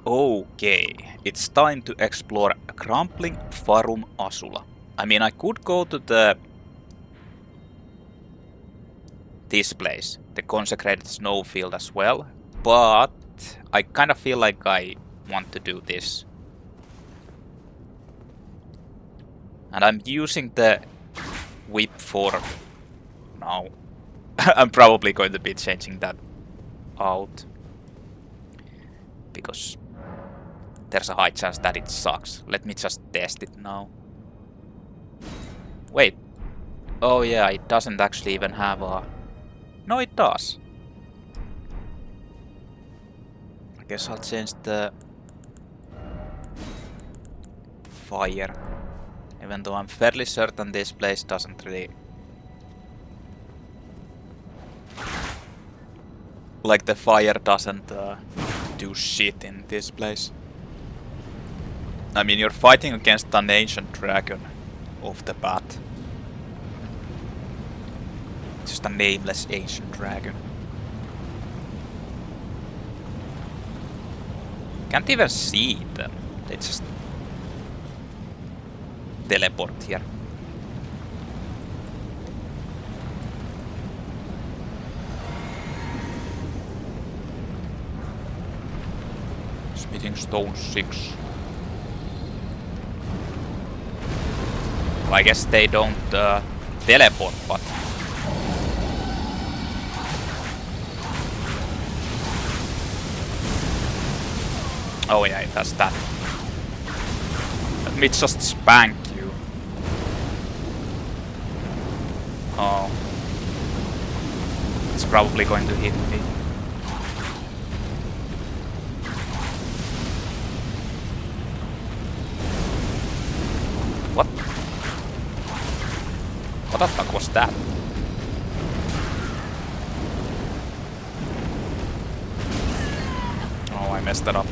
Okay, it's time to explore Crumbling Farum Azula. I mean, I could go to this place, the consecrated snowfield as well, but I kind of feel like I want to do this. And I'm using the whip for now. I'm probably going to be changing that out, because there's a high chance that it sucks. Let me just test it now. Wait. Oh yeah, it doesn't actually even have a... No, it does. I guess I'll change the fire. Even though I'm fairly certain this place doesn't really... Like the fire doesn't do shit in this place. I mean, you're fighting against an ancient dragon off the bat. Just a nameless ancient dragon. Can't even see them. They just teleport here. Smithing stone 6. Well, I guess they don't teleport, but... Oh yeah, it has that. Let me just spank you. Oh. It's probably going to hit me. What? What the fuck was that? Oh, I messed that up.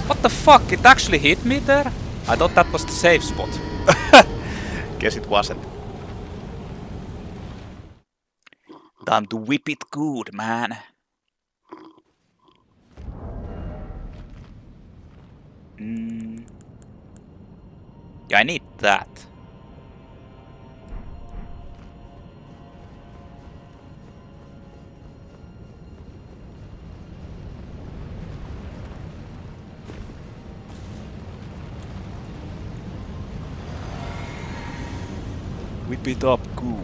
What the fuck? It actually hit me there? I thought that was the safe spot. Guess it wasn't. Time to whip it good, man. Yeah, I need that. Whip it up good.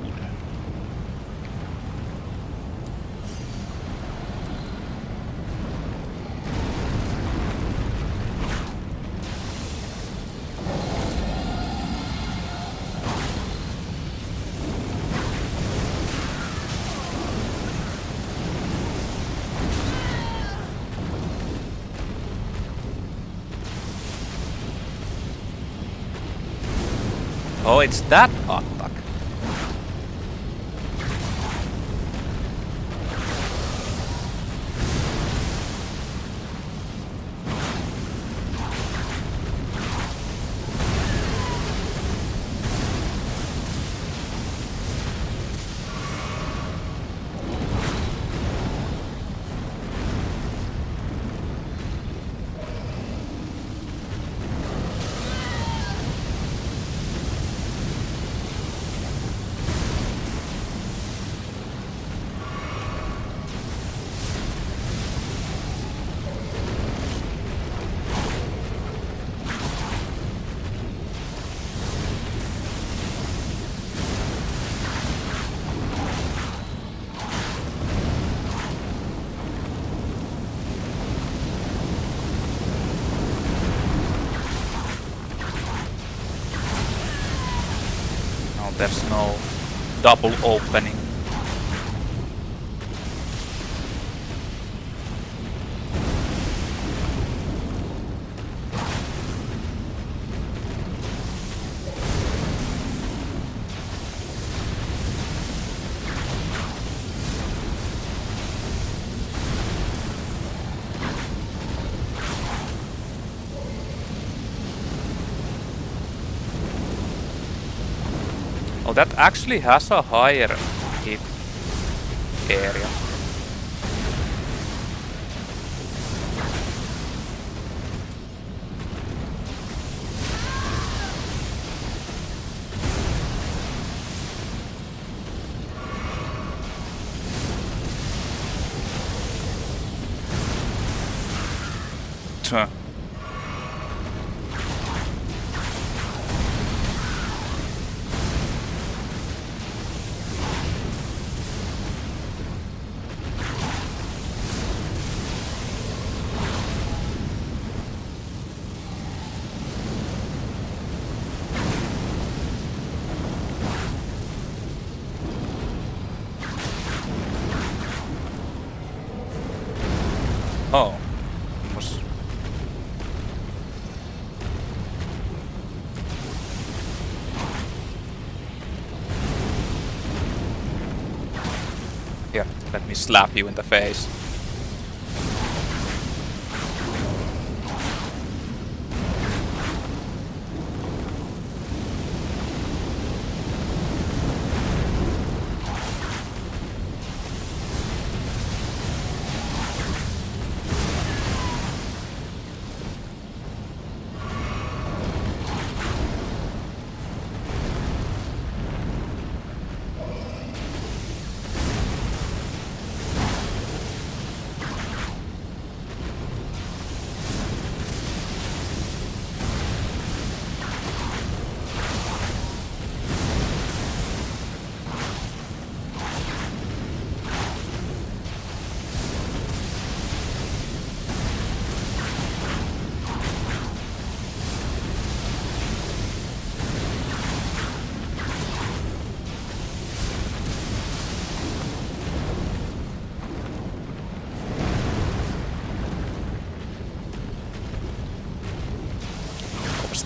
Oh, it's that attack. There's no double opening. Oh, that actually has a higher hit area. Tuh. Oh. Was... Here, let me slap you in the face.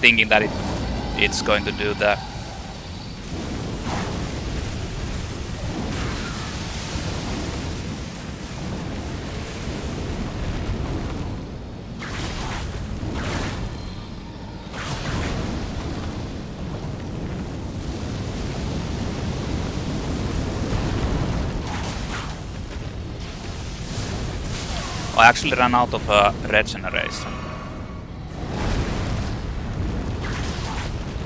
Thinking that it's going to do that. I actually ran out of regeneration.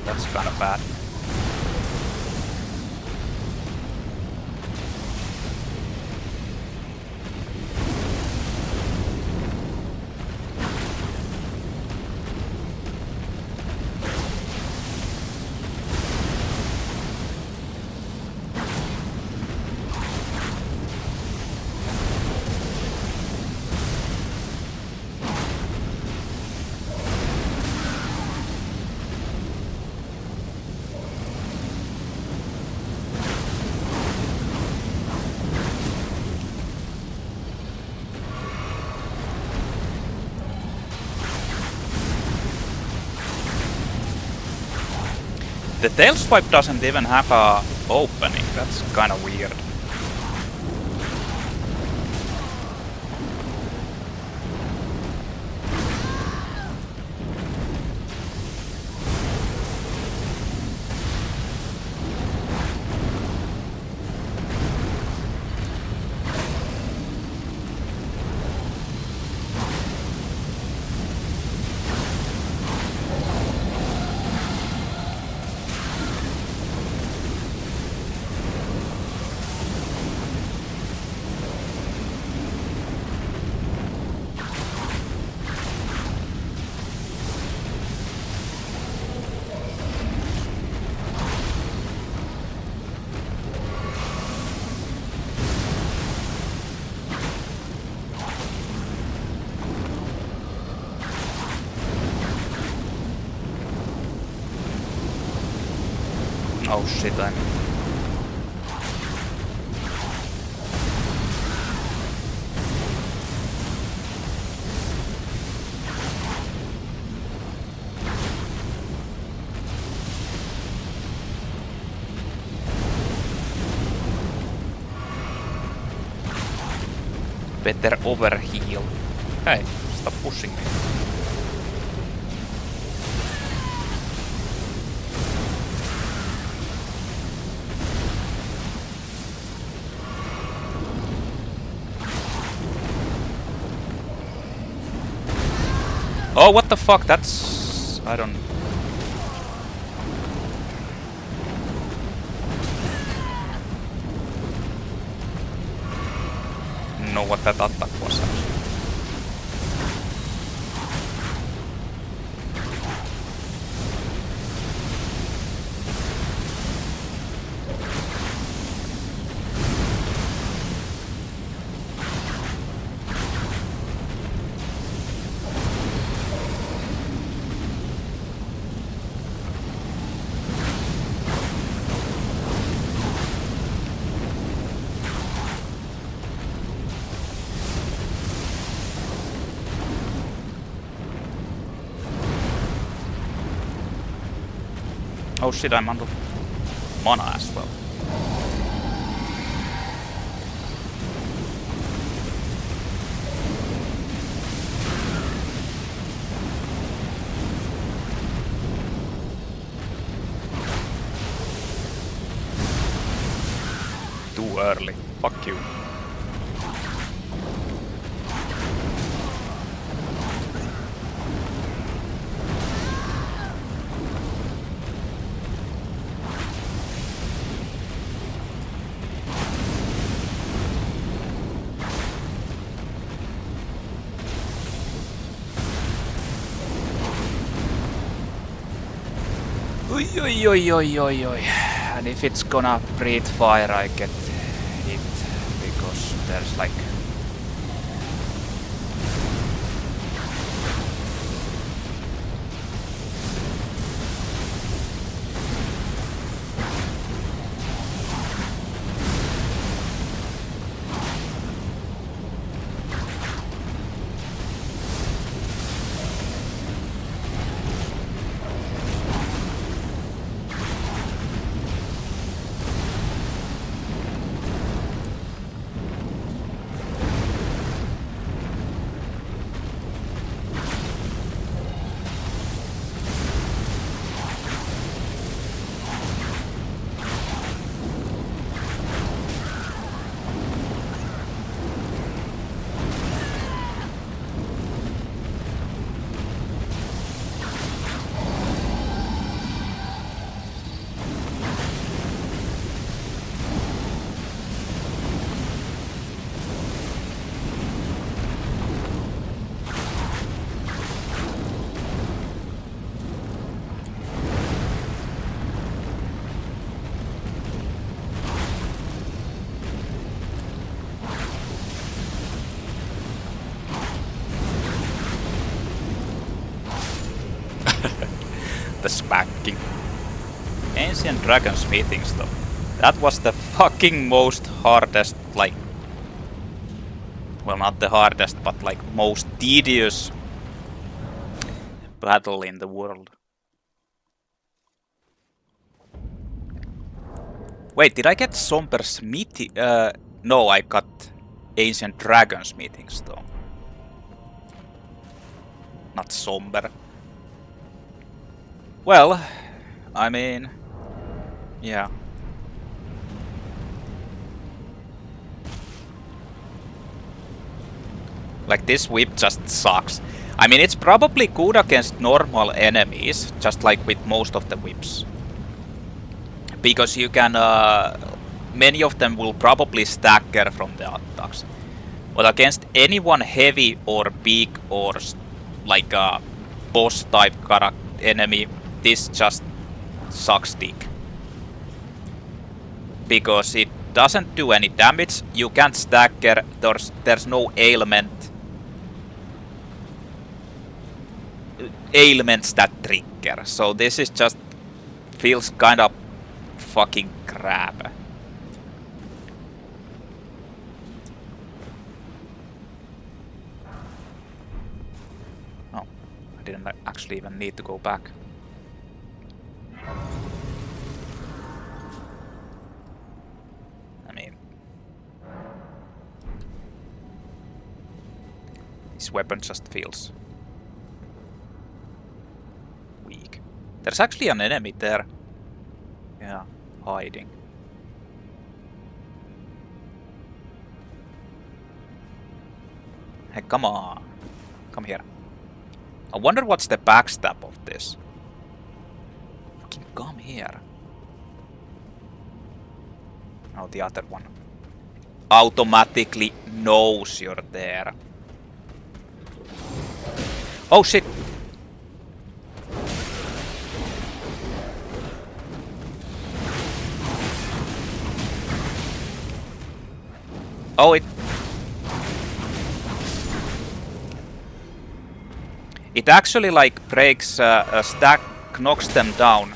That's kind of bad. The tail swipe doesn't even have a opening, that's kinda weird. Oh shit, I'm... Better overheal. Hey, stop pushing me. Oh, what the fuck? That's... I don't... know what that attack was actually. Oh shit, I'm under mana as well. Too early. Fuck you. Oi, oi, oi, oi, oi. And if it's gonna breathe fire, I get hit because there's like... The smacking. Ancient Dragon's meetings though. That was the fucking most hardest, like... Well, not the hardest, but like most tedious battle in the world. Wait, did I get Somber's meeting? No, I got Ancient Dragon's meetings though. Not Somber. Well, I mean, yeah. Like, this whip just sucks. I mean, it's probably good against normal enemies, just like with most of the whips. Because you can, many of them will probably stagger from the attacks. But against anyone heavy or big or like a boss type enemy, this just sucks dick. Because it doesn't do any damage, you can't stagger, there's no ailments that trigger. So this is just feels kind of fucking crap. Oh, I didn't actually even need to go back. I mean, this weapon just feels weak. There's actually an enemy there. Yeah, hiding. Hey, come on. Come here. I wonder what's the backstab of this. Fucking come here. Oh, the other one automatically knows you're there. Oh shit! Oh, it actually like breaks a stack, knocks them down.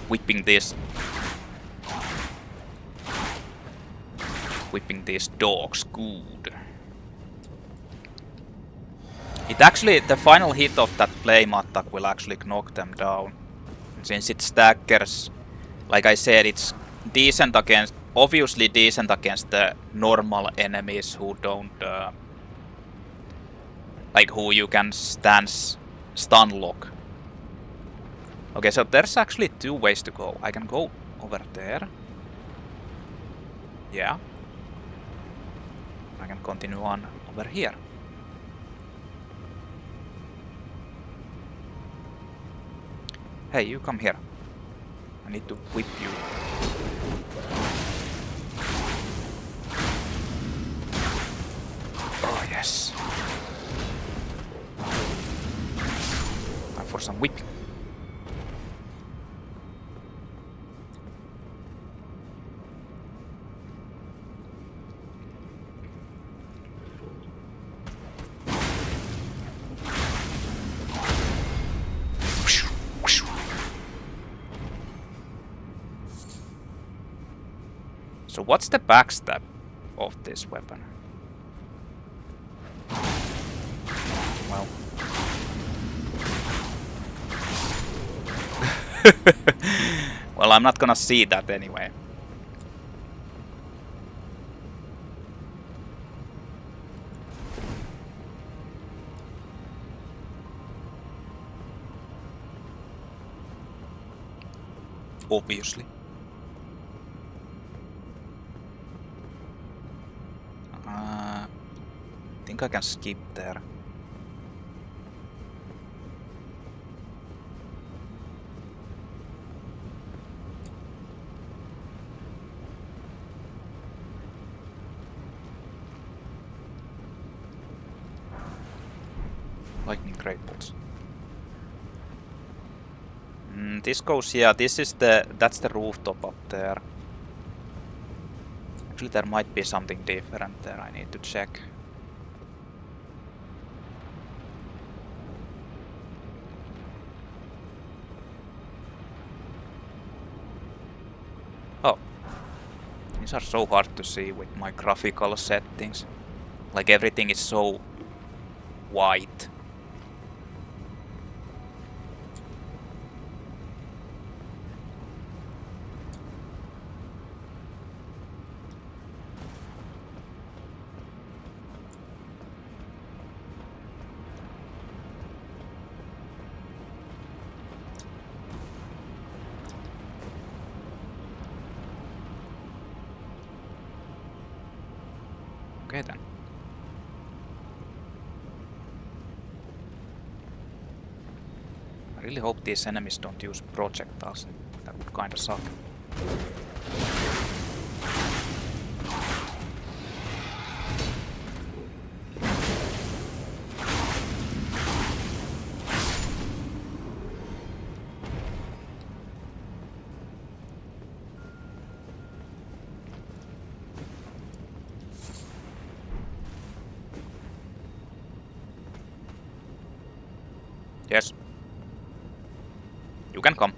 Whipping these dogs good. It actually, the final hit of that flame attack will actually knock them down. Since it staggers, like I said, it's decent against, obviously decent against the normal enemies who don't, like who you can stun lock. Okay, so there's actually two ways to go. I can go over there. Yeah. I can continue on over here. Hey, you come here. I need to whip you. Oh, yes. Time for some whipping. So what's the backstab of this weapon? Well. Well, I'm not gonna see that anyway. Obviously. I think I can skip there. Lightning great bolts. This goes, yeah, this is that's the rooftop up there. Actually, there might be something different there. I need to check. Oh. These are so hard to see with my graphical settings. Like everything is so white. Okay then. I really hope these enemies don't use projectiles. That would kinda suck. Yes. You can come.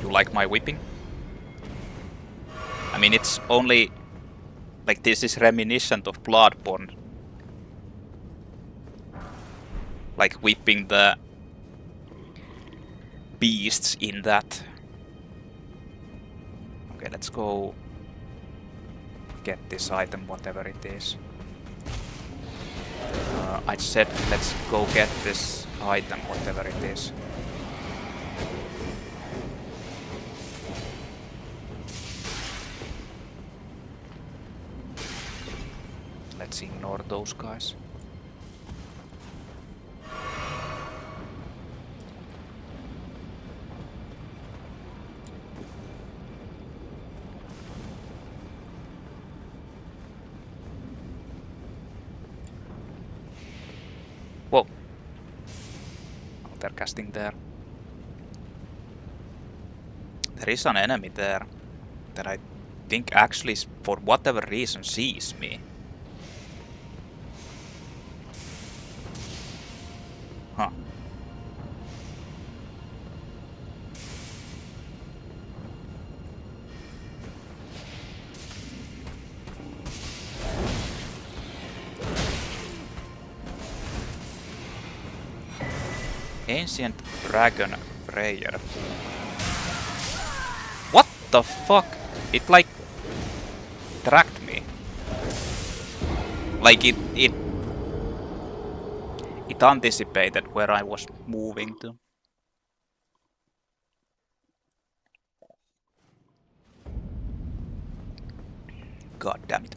You like my whipping? I mean, it's only... like, this is reminiscent of Bloodborne. Like, whipping the beasts in that. Okay, let's go get this item, whatever it is. I said let's go get this item, whatever it is. Let's ignore those guys. Whoa. Oh, they're casting there. There is an enemy there that I think actually, for whatever reason, sees me. Huh. Ancient Dragon Prayer. What the fuck? It like tracked me. Like it anticipated where I was moving to. God damn it.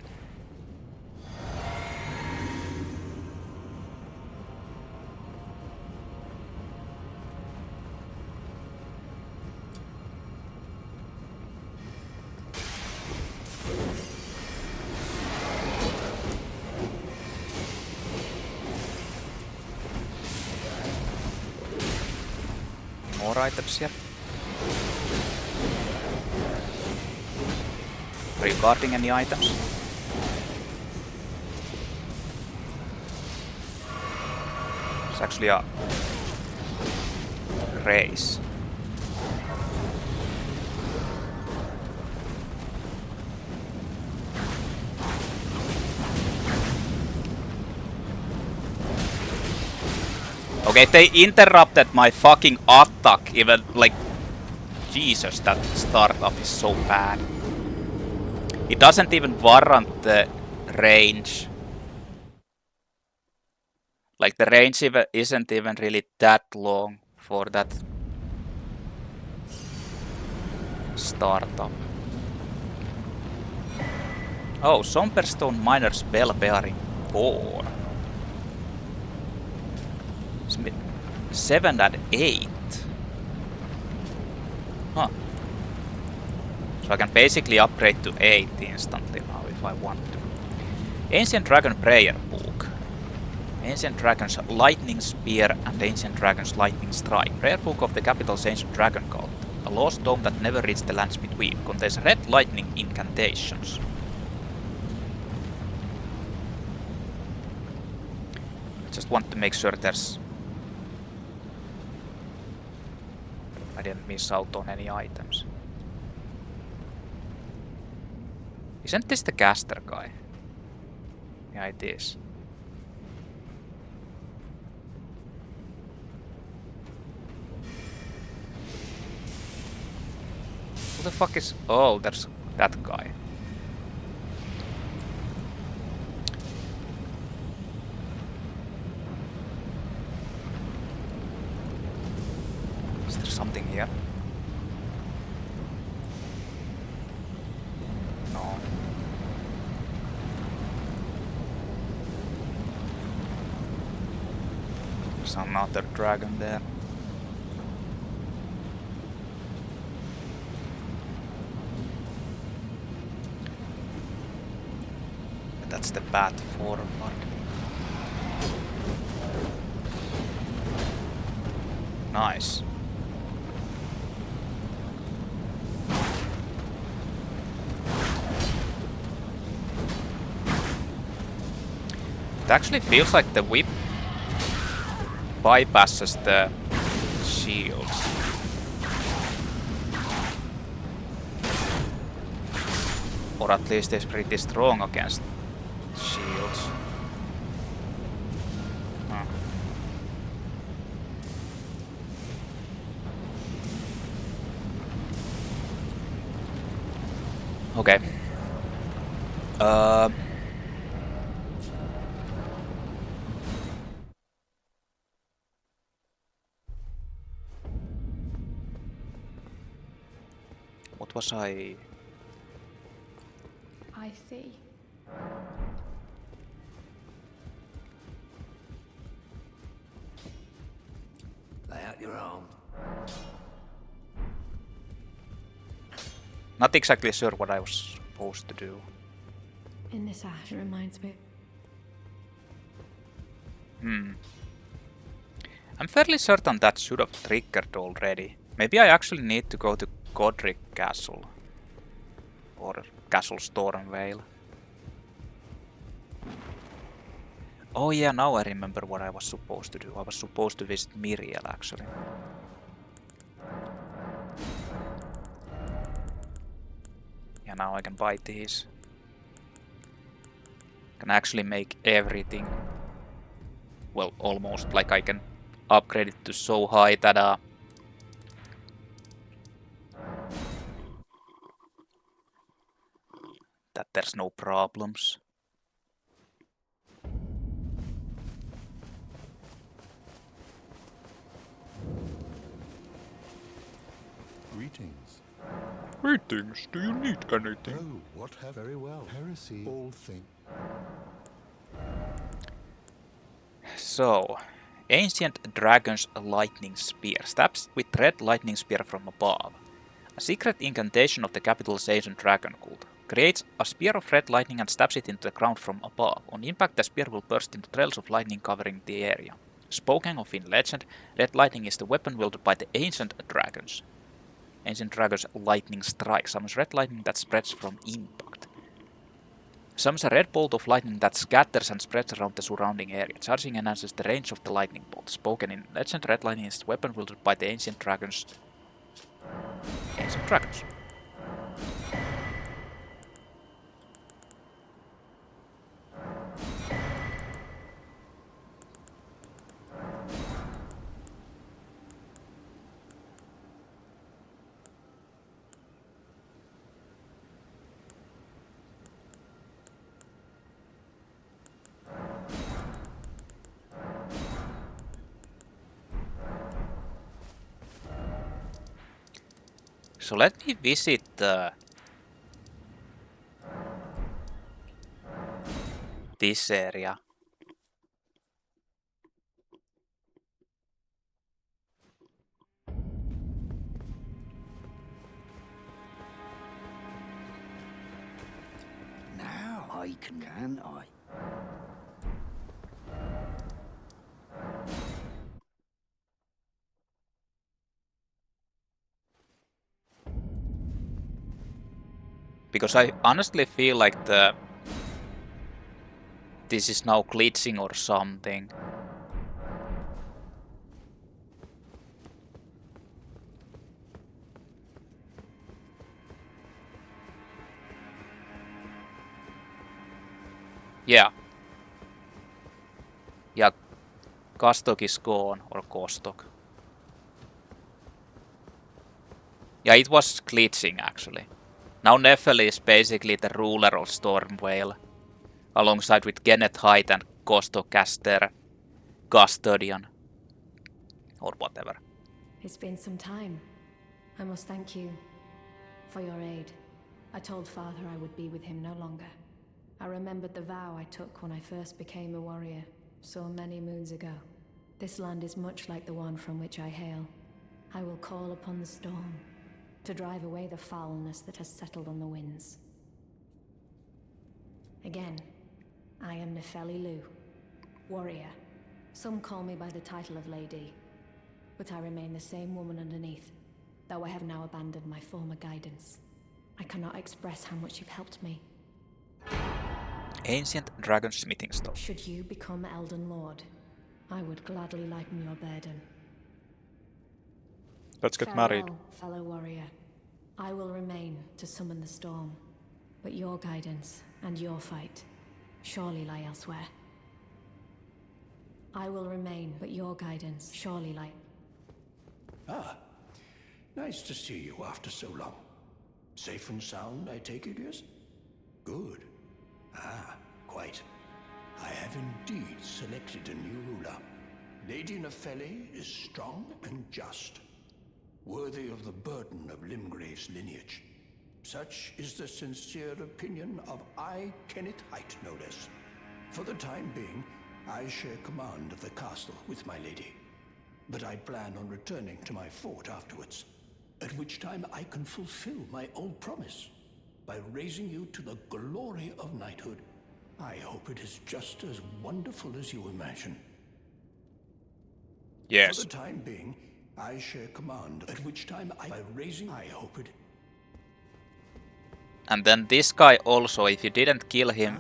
More items here. Are you guarding any items? It's actually a race. Okay, they interrupted my fucking attack, even like... Jesus, that startup is so bad. It doesn't even warrant the range. Like, the range isn't even really that long for that startup. Oh, Somberstone Miner's Bell Bearing 4. 7 and 8. Huh. So I can basically upgrade to 8 instantly now if I want to. Ancient Dragon Prayer Book. Ancient Dragon's Lightning Spear and Ancient Dragon's Lightning Strike. Prayer Book of the Capital's Ancient Dragon Cult. A lost tome that never reached the lands between. Contains red lightning incantations. I just want to make sure there's... I didn't miss out on any items. Isn't this the caster guy? Yeah, it is. Who the fuck is... Oh, there's that guy. Is there something here? No. There's another dragon there. That's the path forward. Nice. It actually feels like the whip bypasses the shields. Or at least it's pretty strong against shields. Huh. Okay. What was I... I see. Lay out your arm. Not exactly sure what I was supposed to do. In this ash, it reminds me. I'm fairly certain that should have triggered already. Maybe I actually need to go to Godric Castle. Or Castle Stormvale. Oh yeah, now I remember what I was supposed to do. I was supposed to visit Miriel actually. Yeah, now I can buy these. Can actually make everything. Well, almost like I can upgrade it to so high that there's no problems. Greetings. Greetings, do you need anything? Oh, what have very well. Heresy, all thing. So, Ancient Dragon's Lightning Spear stabs with red lightning spear from above. A secret incantation of the capital's ancient dragon cult. Creates a spear of red lightning and stabs it into the ground from above. On impact, the spear will burst into trails of lightning covering the area. Spoken of in legend, red lightning is the weapon wielded by the ancient dragons. Ancient Dragon's Lightning Strike summons red lightning that spreads from impact. Summons a red bolt of lightning that scatters and spreads around the surrounding area. Charging enhances the range of the lightning bolt. Spoken in legend, red lightning is the weapon wielded by the ancient dragons. So let me visit this area. Now I can I? Because I honestly feel like this is now glitching or something. Yeah. Yeah, Gostoc is gone, or Gostoc. Yeah, it was glitching actually. Now Nepheli is basically the ruler of Stormvale, alongside with Kenneth, Haight and Gostoc as their custodian. Or whatever. It's been some time. I must thank you for your aid. I told Father I would be with him no longer. I remembered the vow I took when I first became a warrior, so many moons ago. This land is much like the one from which I hail. I will call upon the storm to drive away the foulness that has settled on the winds. Again, I am Nepheli Loux, warrior. Some call me by the title of Lady, but I remain the same woman underneath, though I have now abandoned my former guidance. I cannot express how much you've helped me. Ancient Dragon Smithing Stone. Should you become Elden Lord, I would gladly lighten your burden. Let's get married. Farewell, fellow warrior. I will remain to summon the storm, but your guidance and your fight surely lie elsewhere. I will remain, but your guidance surely lie. Ah, nice to see you after so long. Safe and sound, I take it, yes? Good. Ah, quite. I have indeed selected a new ruler. Lady Nepheli is strong and just. worthy of the burden of Limgrave's lineage. Such is the sincere opinion of I, Kenneth Haight, no less. For the time being, I share command of the castle with my lady. But I plan on returning to my fort afterwards, at which time I can fulfill my old promise by raising you to the glory of knighthood. I hope it is just as wonderful as you imagine. Yes. For the time being, I share command, at which time I hope it. And then this guy also, if you didn't kill him...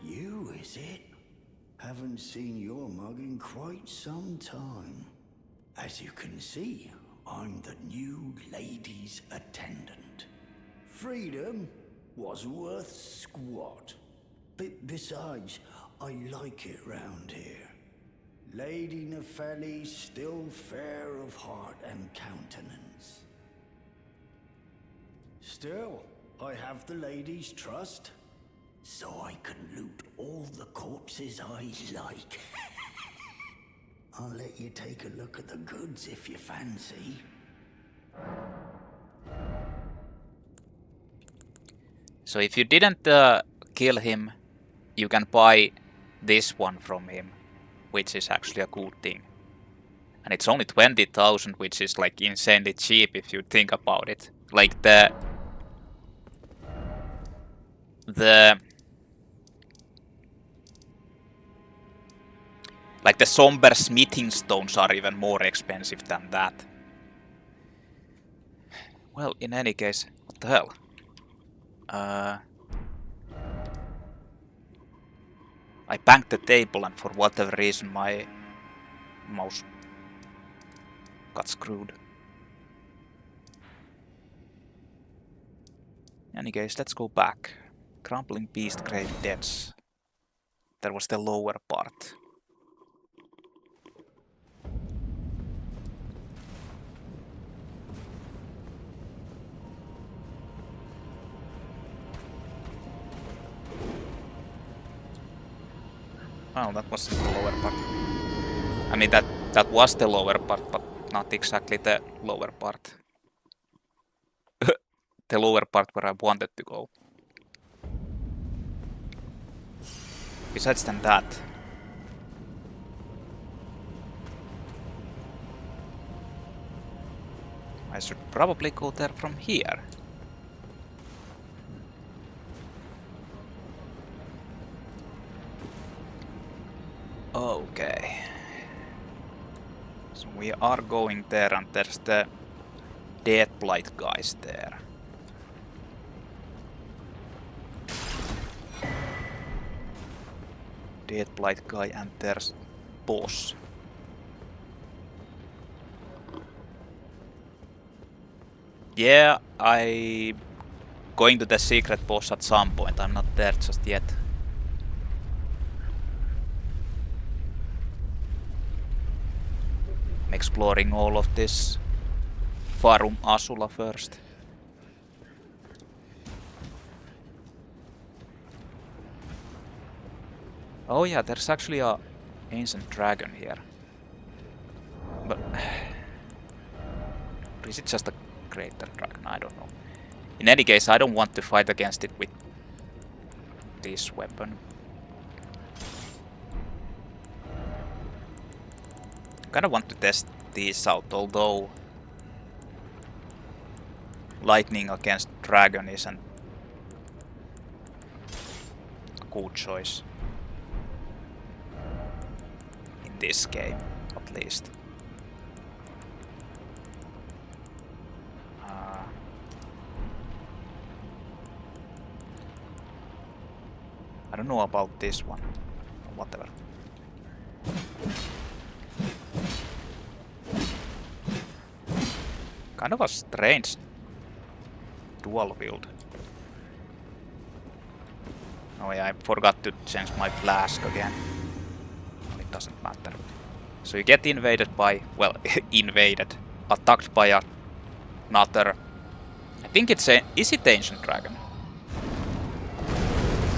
You, is it? Haven't seen your mug in quite some time. As you can see, I'm the new lady's attendant. Freedom was worth squat. Besides, I like it round here. Lady Nepheli still fair of heart and countenance. Still, I have the lady's trust, so I can loot all the corpses I like. I'll let you take a look at the goods if you fancy. So if you didn't kill him, you can buy this one from him, which is actually a good thing. And it's only 20,000, which is like insanely cheap if you think about it. Like the somber smithing stones are even more expensive than that. Well, in any case, what the hell? I banged the table and for whatever reason my mouse got screwed. In any case, let's go back. Crumbling Beast Grave Deaths. There was the lower part. Well, that wasn't the lower part. I mean, that was the lower part, but not exactly the lower part. The lower part where I wanted to go. Besides than that, I should probably go there from here. Okay. So we are going there and there's the Deathblight guys there. Deathblight guy and there's boss. Yeah, I going to the secret boss at some point. I'm not there just yet. I'm exploring all of this Farum Azula first. Oh yeah, there's actually a ancient dragon here. But or is it just a greater dragon? I don't know. In any case, I don't want to fight against it with this weapon. I kinda want to test these out, although lightning against dragon isn't a good choice. In this game, at least. I don't know about this one. Whatever. Kind of a strange dual wield. Oh yeah, I forgot to change my flask again. It doesn't matter. So you get invaded by, well, attacked by another. I think it's a. Is it ancient dragon?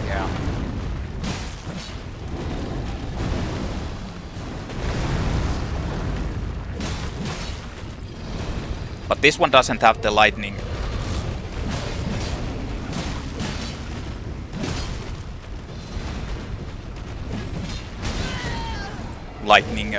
Yeah. But this one doesn't have the lightning. Lightning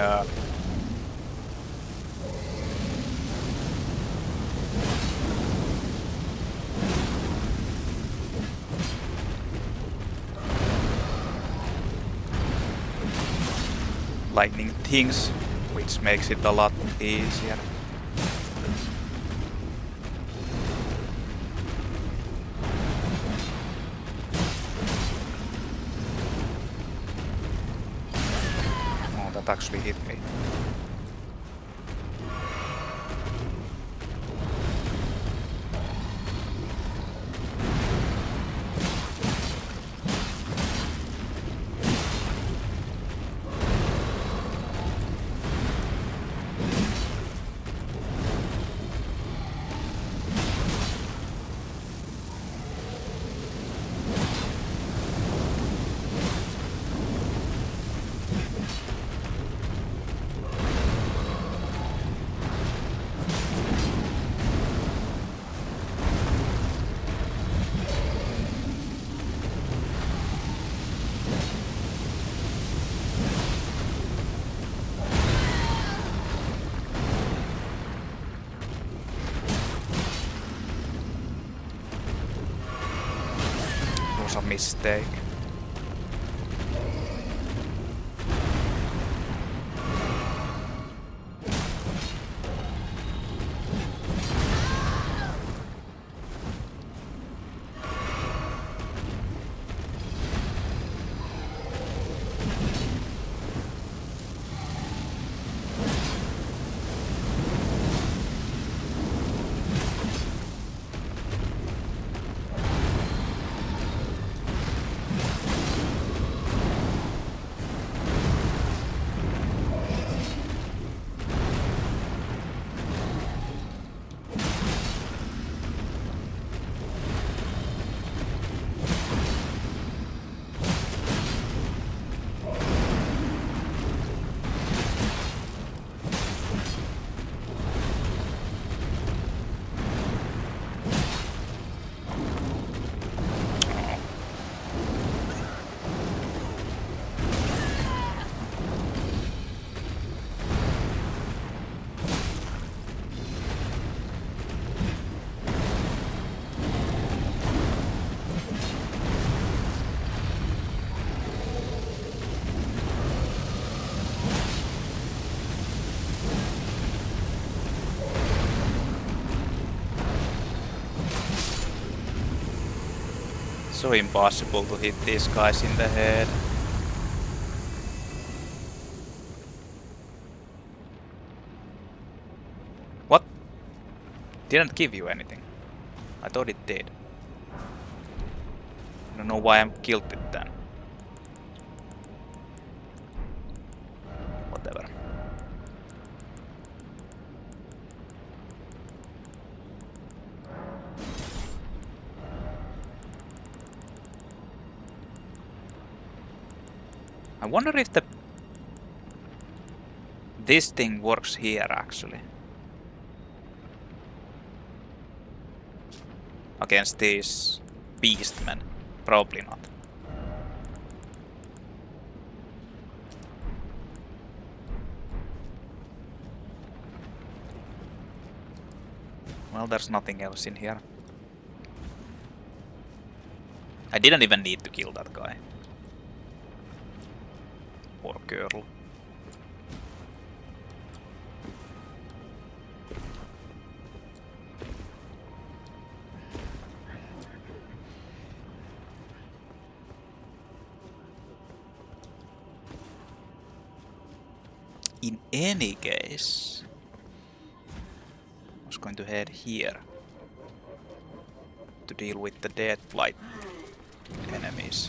lightning things, which makes it a lot easier. Oh, that actually hit me. A mistake. So impossible to hit these guys in the head. What? Didn't give you anything. I thought it did. I don't know why I'm killed it then. Whatever. I wonder if this thing works here actually. Against these Beastmen. Probably not. Well, there's nothing else in here. I didn't even need to kill that guy. Or girl. In any case, I was going to head here to deal with the dead flight enemies.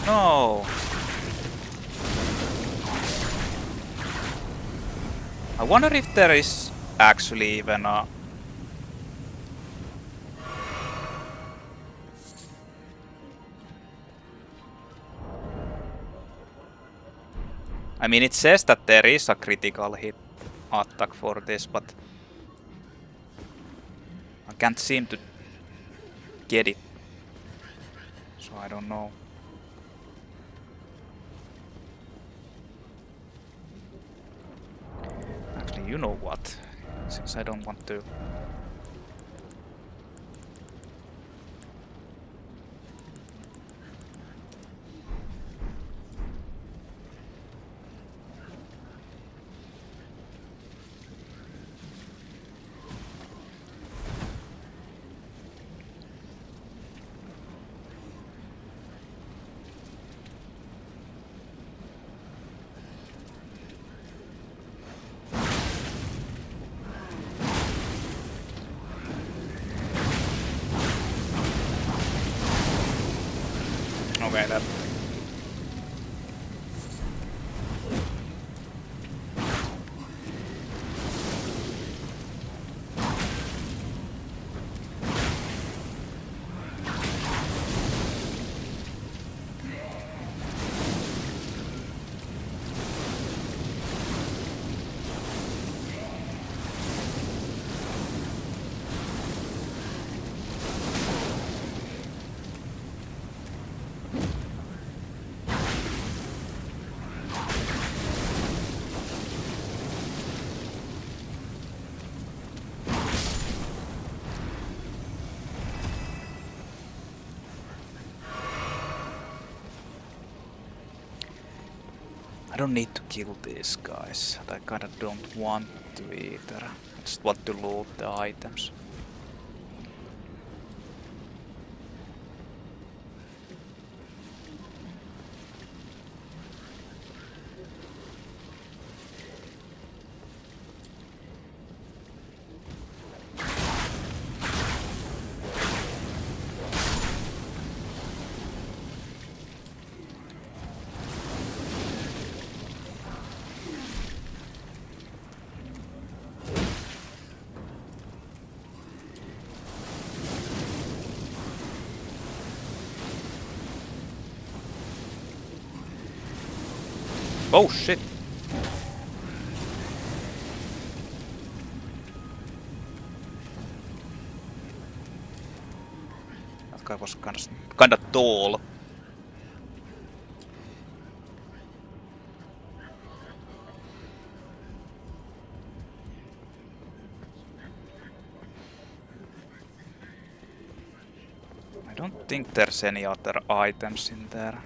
No! I wonder if there is actually even a... I mean, it says that there is a critical hit attack for this, but I can't seem to get it. So I don't know. Actually, you know what? Since I don't want to... Okay, that... I don't need to kill these guys. I kinda don't want to either. I just want to loot the items. Oh shit! That guy was kinda tall. I don't think there's any other items in there.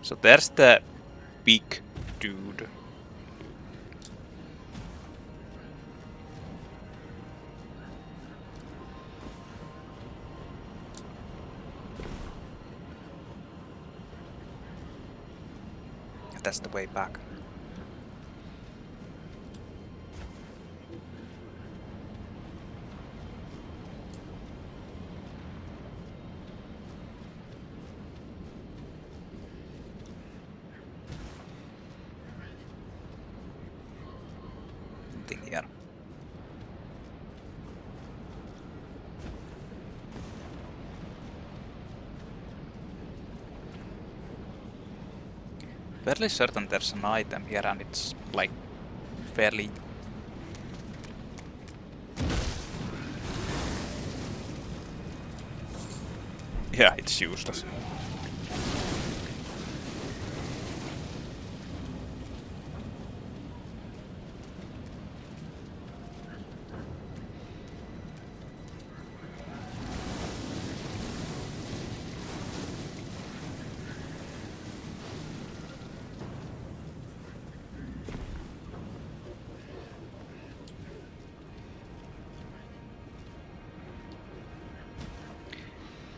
So there's the big dude. That's the way back. Here. Fairly certain there's an item here and it's like fairly... Yeah, it's useless.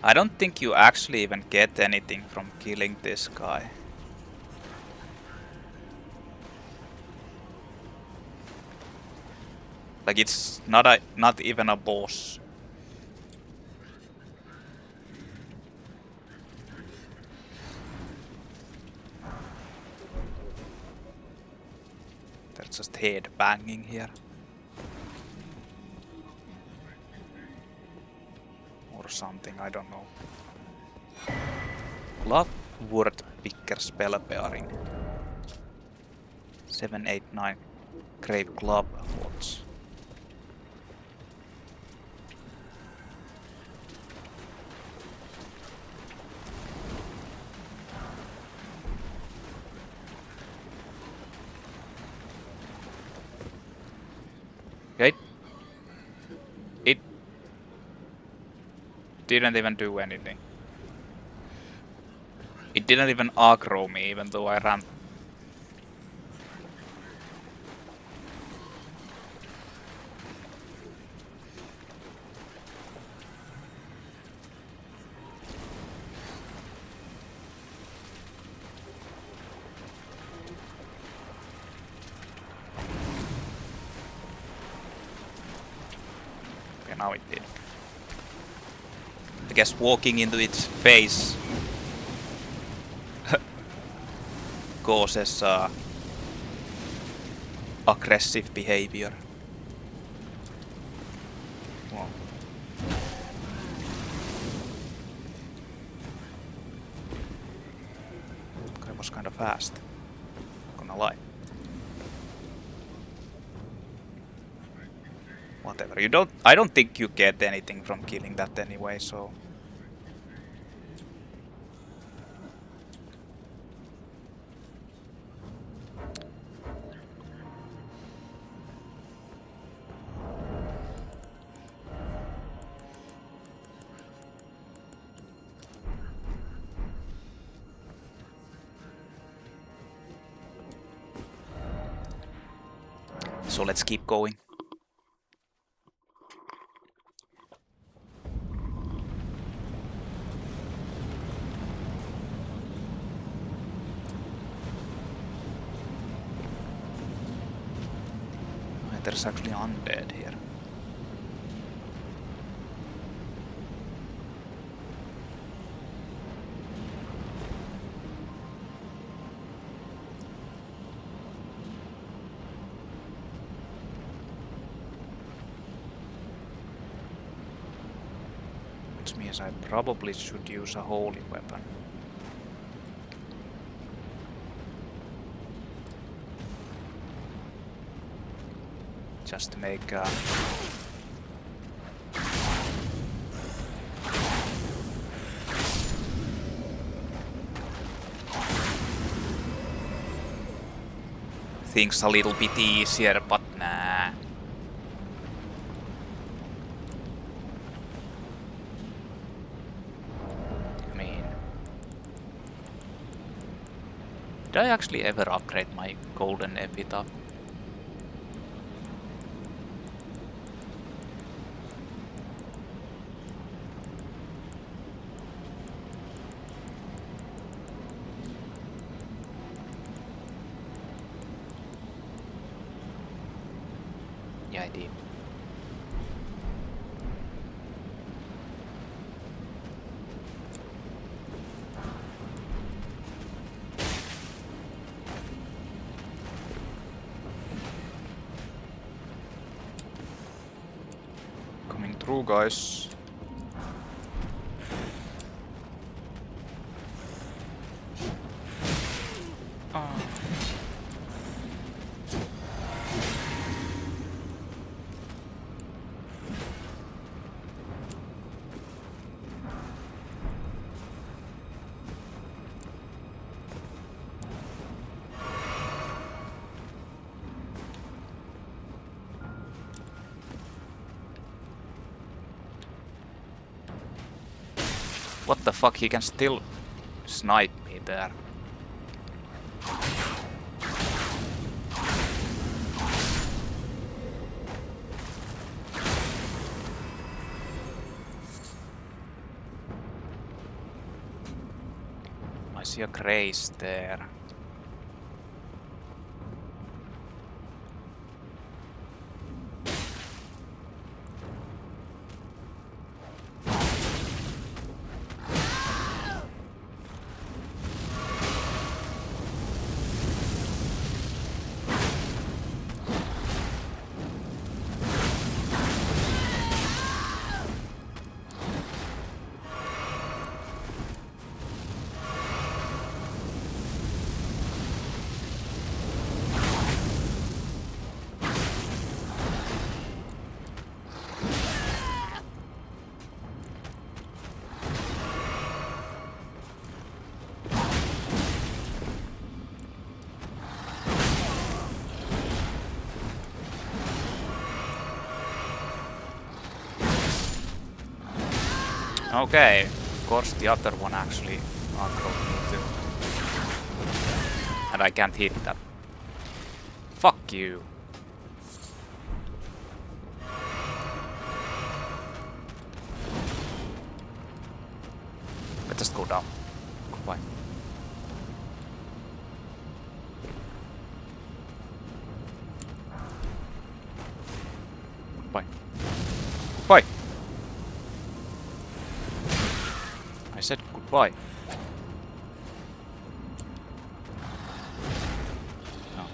I don't think you actually even get anything from killing this guy. Like it's not even a boss. There's just head banging here. Or something, I don't know. Glovewort picker spell bearing. 7, 8, 9 grave Gloveworts. Okay. It didn't even do anything. It didn't even aggro me even though I ran. Okay, now it did. I guess walking into its face causes aggressive behavior. Wow. That was kind of fast. Not gonna lie. Whatever. I don't think you get anything from killing that anyway, so. So let's keep going. There's actually undead here. Which means I probably should use a holy weapon. Just to make things a little bit easier, but nah. I mean, did I actually ever upgrade my golden epitaph? Yeah, I did. Coming through, guys. What the fuck, he can still snipe me there. I see a grace there. Okay, of course the other one actually aggroed me too. And I can't hit that. Fuck you. Let's just go down. Goodbye. Goodbye. Goodbye. I said goodbye. No.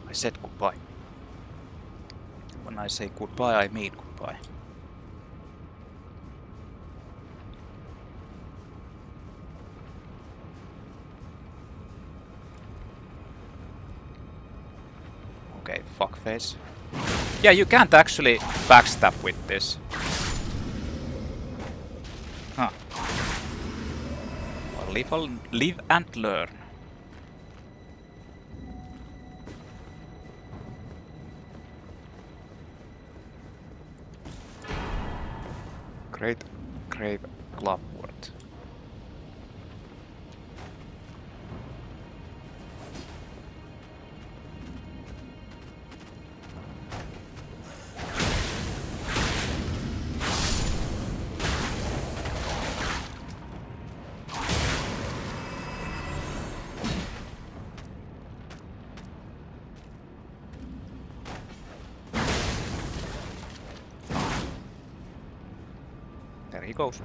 I said goodbye. When I say goodbye, I mean goodbye. Okay, fuckface. Yeah, you can't actually backstab with this. Huh. Well, live and learn. Great grave Glovewort. There he goes.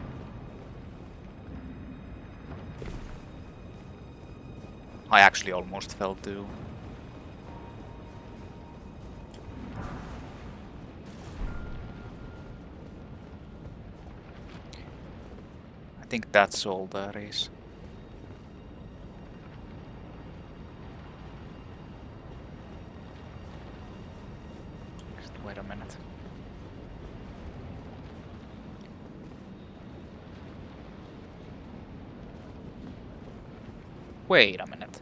I actually almost fell too. I think that's all there is. Just wait a minute. Wait a minute.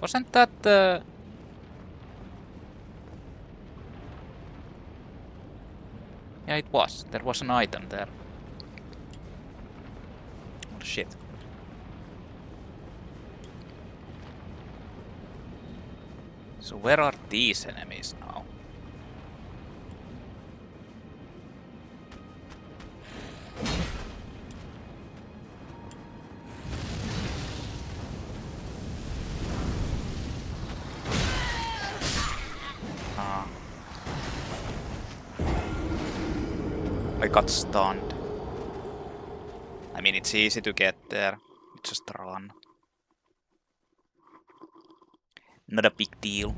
Wasn't that the... Yeah, it was. There was an item there. Oh shit. So where are these enemies now? I got stunned. I mean, it's easy to get there. Just run. Not a big deal.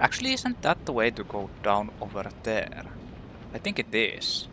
Actually, isn't that the way to go down over there? I think it is.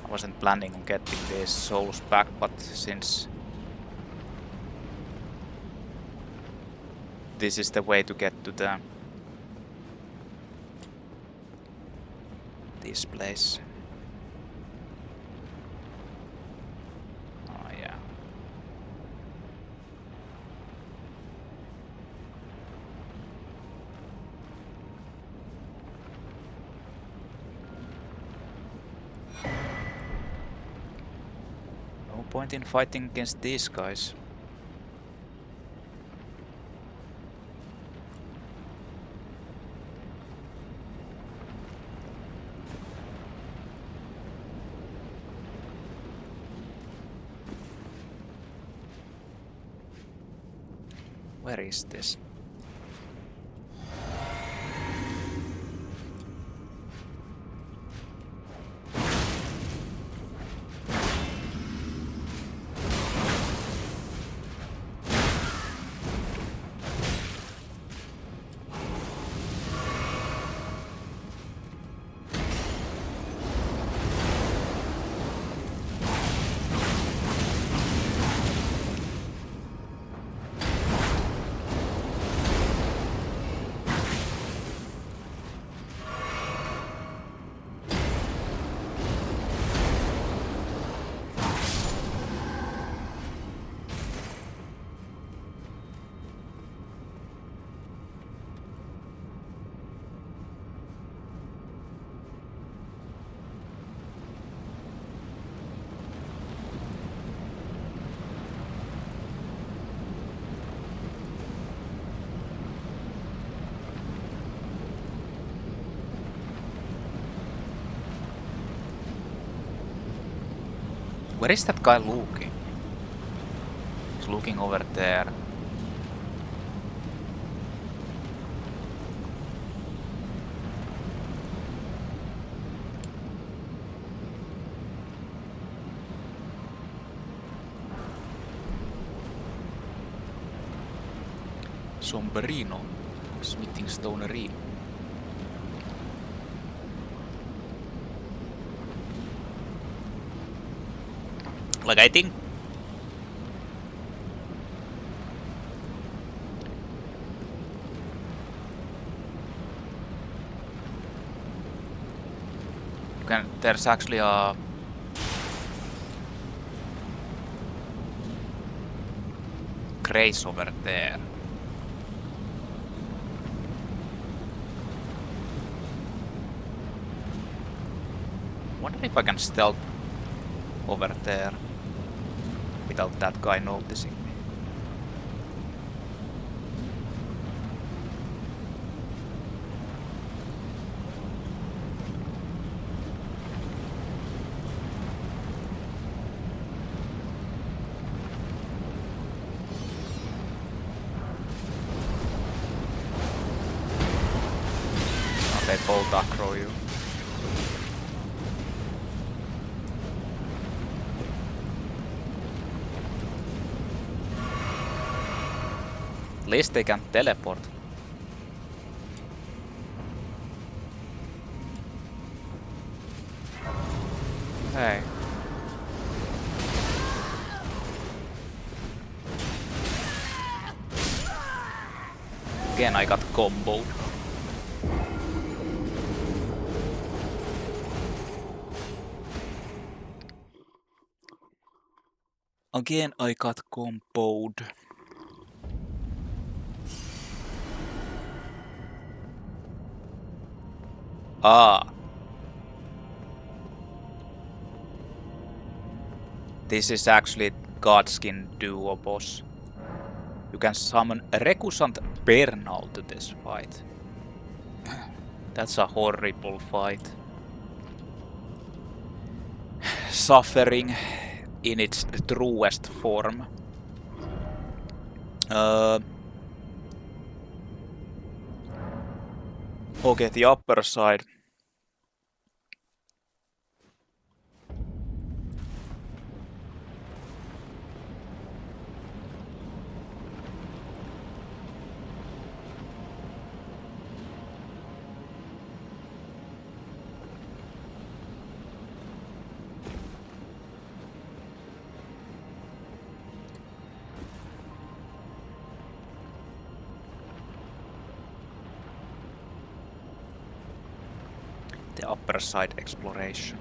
I wasn't planning on getting these souls back, but since this is the way to get to this place. Oh yeah. No point in fighting against these guys. Where is this? Where is that guy looking? He's looking over there. Somberino, smithing stone ring. Like, I think there's actually a grace over there. Wonder if I can stealth over there without that guy noticing me. Oh, they both aggro you. At least they can teleport. Hey. Again, I got comboed. Again, I got comboed. Ah. This is actually Godskin duo boss. You can summon a recusant Bernahl to this fight. That's a horrible fight. Suffering in its truest form. Okay, the upper side. The upper side exploration.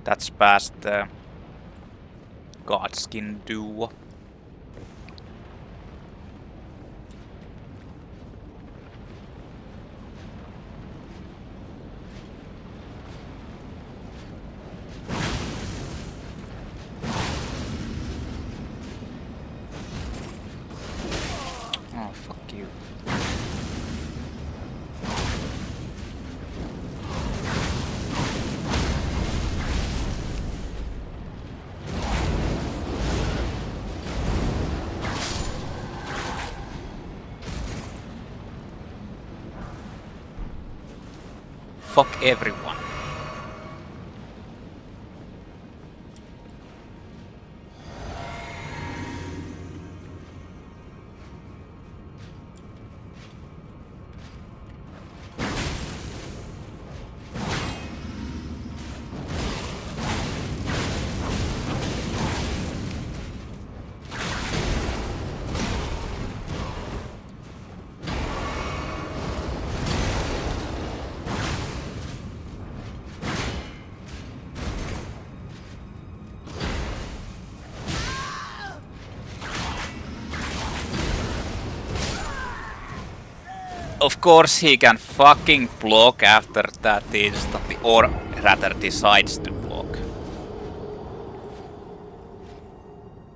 That's past the Godskin duo. Oh, fuck you. Fuck everyone. Of course he can fucking block after that instantly, or rather decides to block.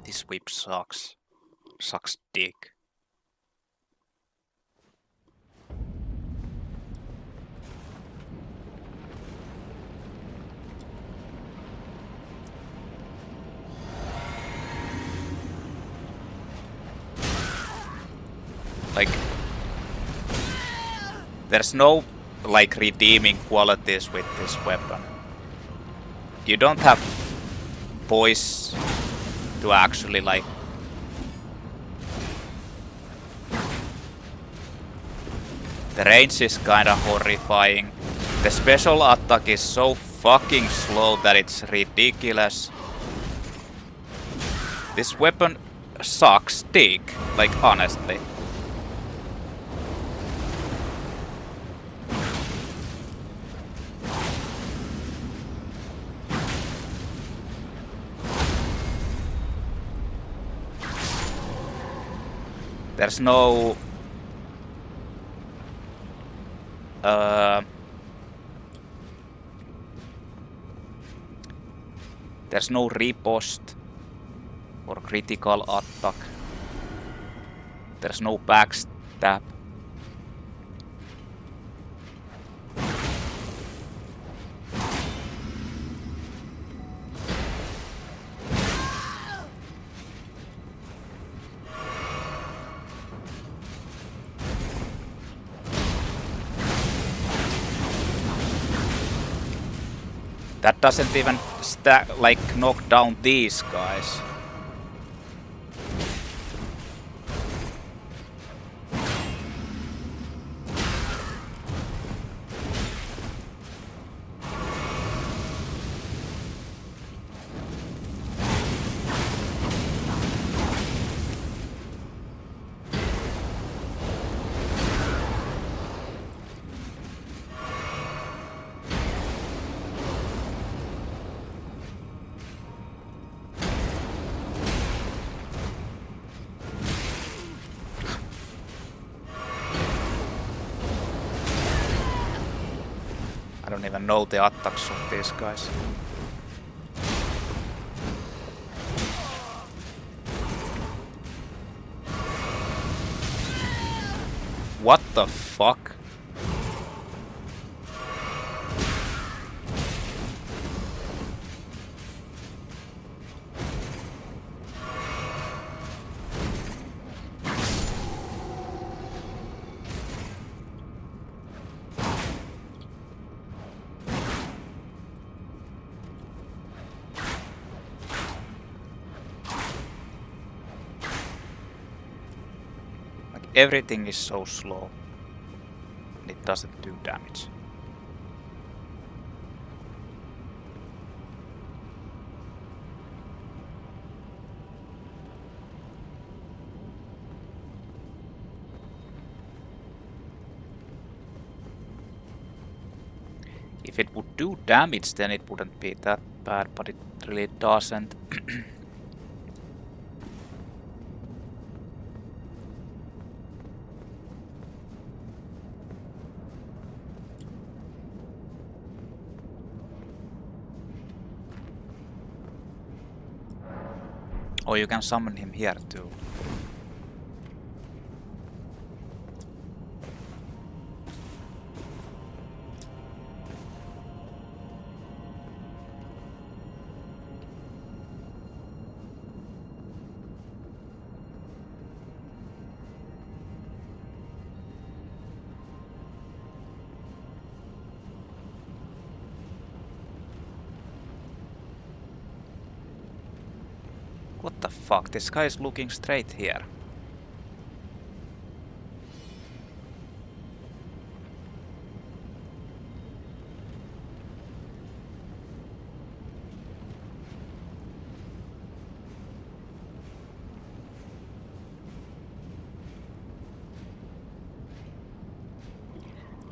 This whip sucks. Sucks dick. Like, there's no, like, redeeming qualities with this weapon. You don't have poise to actually, like... The range is kinda horrifying. The special attack is so fucking slow that it's ridiculous. This weapon sucks dick, like, honestly. There's no... there's no riposte or critical attack. There's no backstab. That doesn't even like knock down these guys. even know the attacks of these guys. What the fuck? Everything is so slow and it doesn't do damage. If it would do damage, then it wouldn't be that bad, but it really doesn't. Or you can summon him here too. What the fuck? This guy is looking straight here.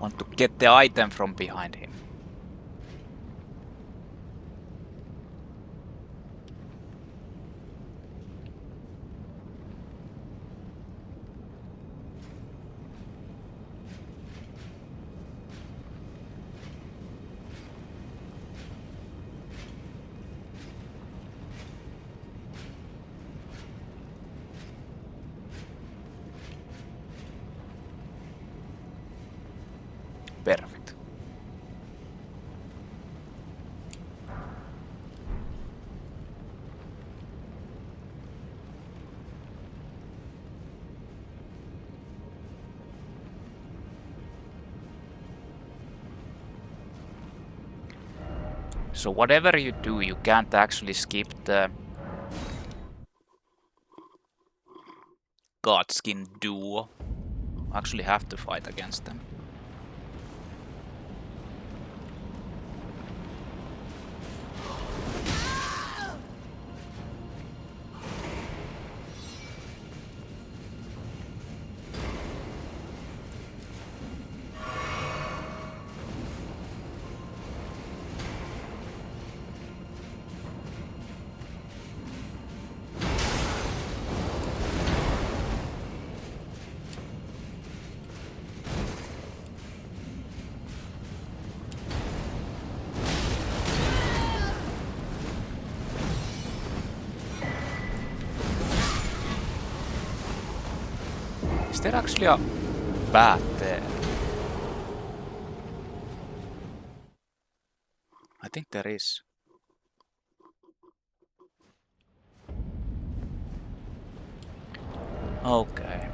Want to get the item from behind him. Perfect. So whatever you do, you can't actually skip the Godskin duo. Actually have to fight against them. Is there actually a bat there? I think there is. Okay.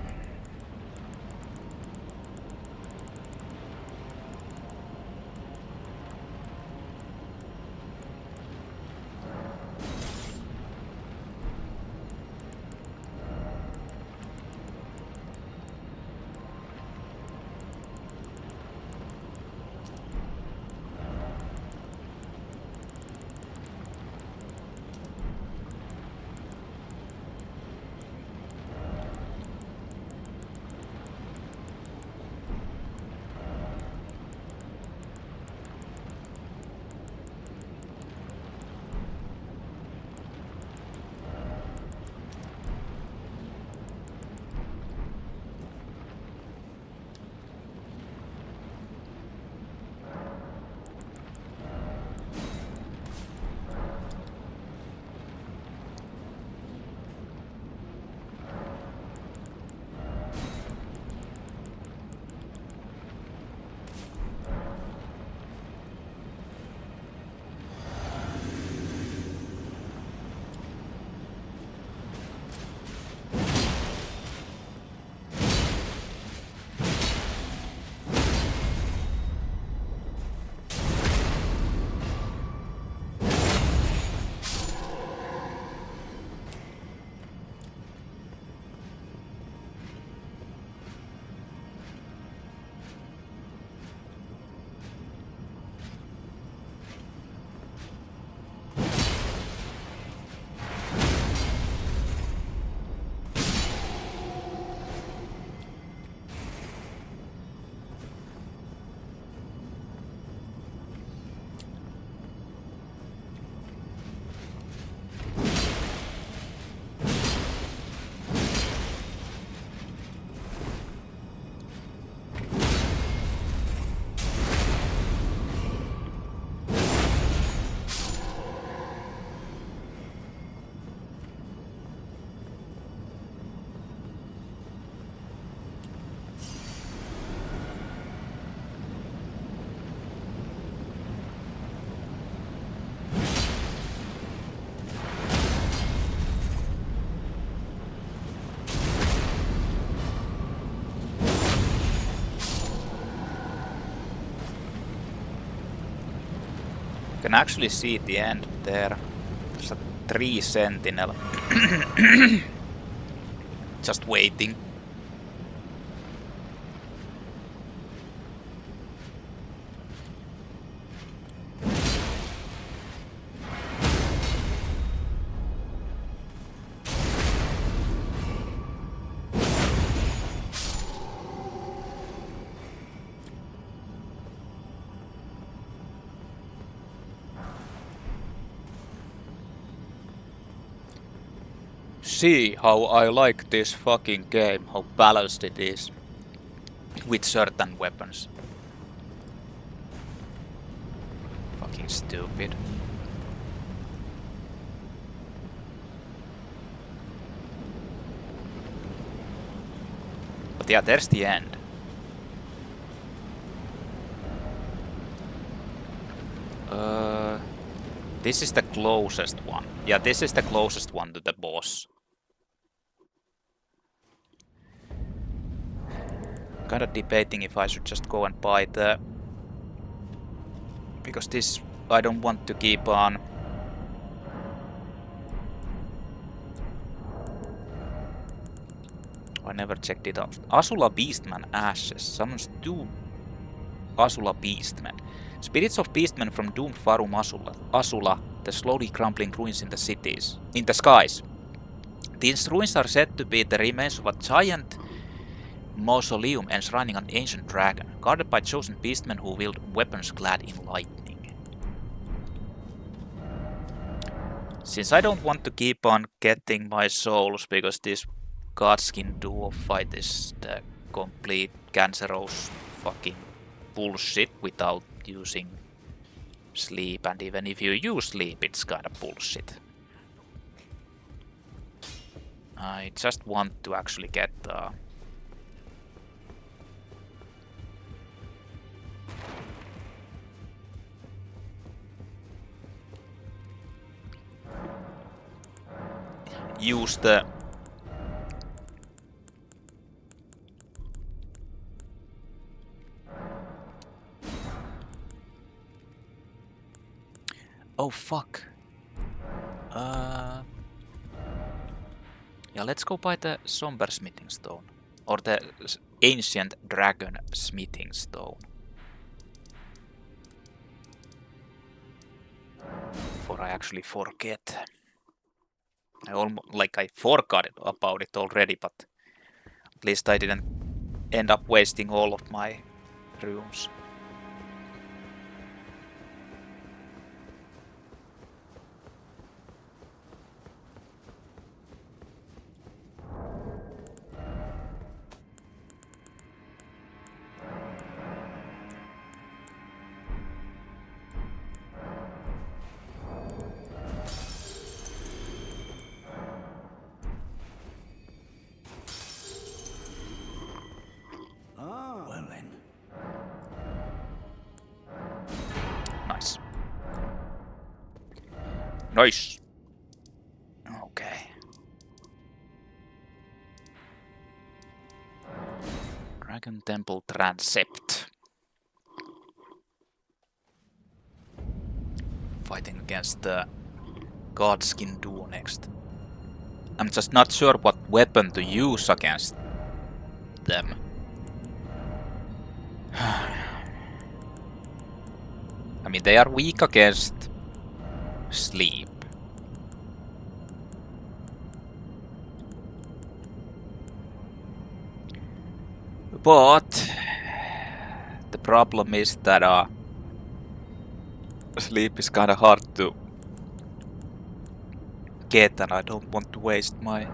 can actually see the end there. There's a tree sentinel. Just waiting. See how I like this fucking game, how balanced it is with certain weapons. Fucking stupid. But yeah, there's the end. This is the closest one. Yeah, this is the closest one to the boss. Kinda debating if I should just go and buy the... Because this I don't want to keep on... I never checked it out. Azula Beastman Ashes summons 2 Azula Beastmen. Spirits of Beastmen from doomed Farum Azula, the slowly crumbling ruins in the skies. These ruins are said to be the remains of a giant mausoleum enshrining an ancient dragon, guarded by chosen beastmen who wield weapons clad in lightning. Since I don't want to keep on getting my souls, because this Godskin duo fight is the complete cancerous fucking bullshit without using sleep, and even if you use sleep, it's kinda bullshit. I just want to actually get use the oh fuck. Yeah, let's go buy the Somber Smithing Stone. Or the Ancient Dragon Smithing Stone. For I actually forget. I forgot about it already, but at least I didn't end up wasting all of my rooms. Well then. Nice. Nice. Okay. Dragon Temple Transept. Fighting against the Godskin duo next. I'm just not sure what weapon to use against them. I mean, they are weak against sleep. But the problem is that sleep is kinda hard to get, and I don't want to waste my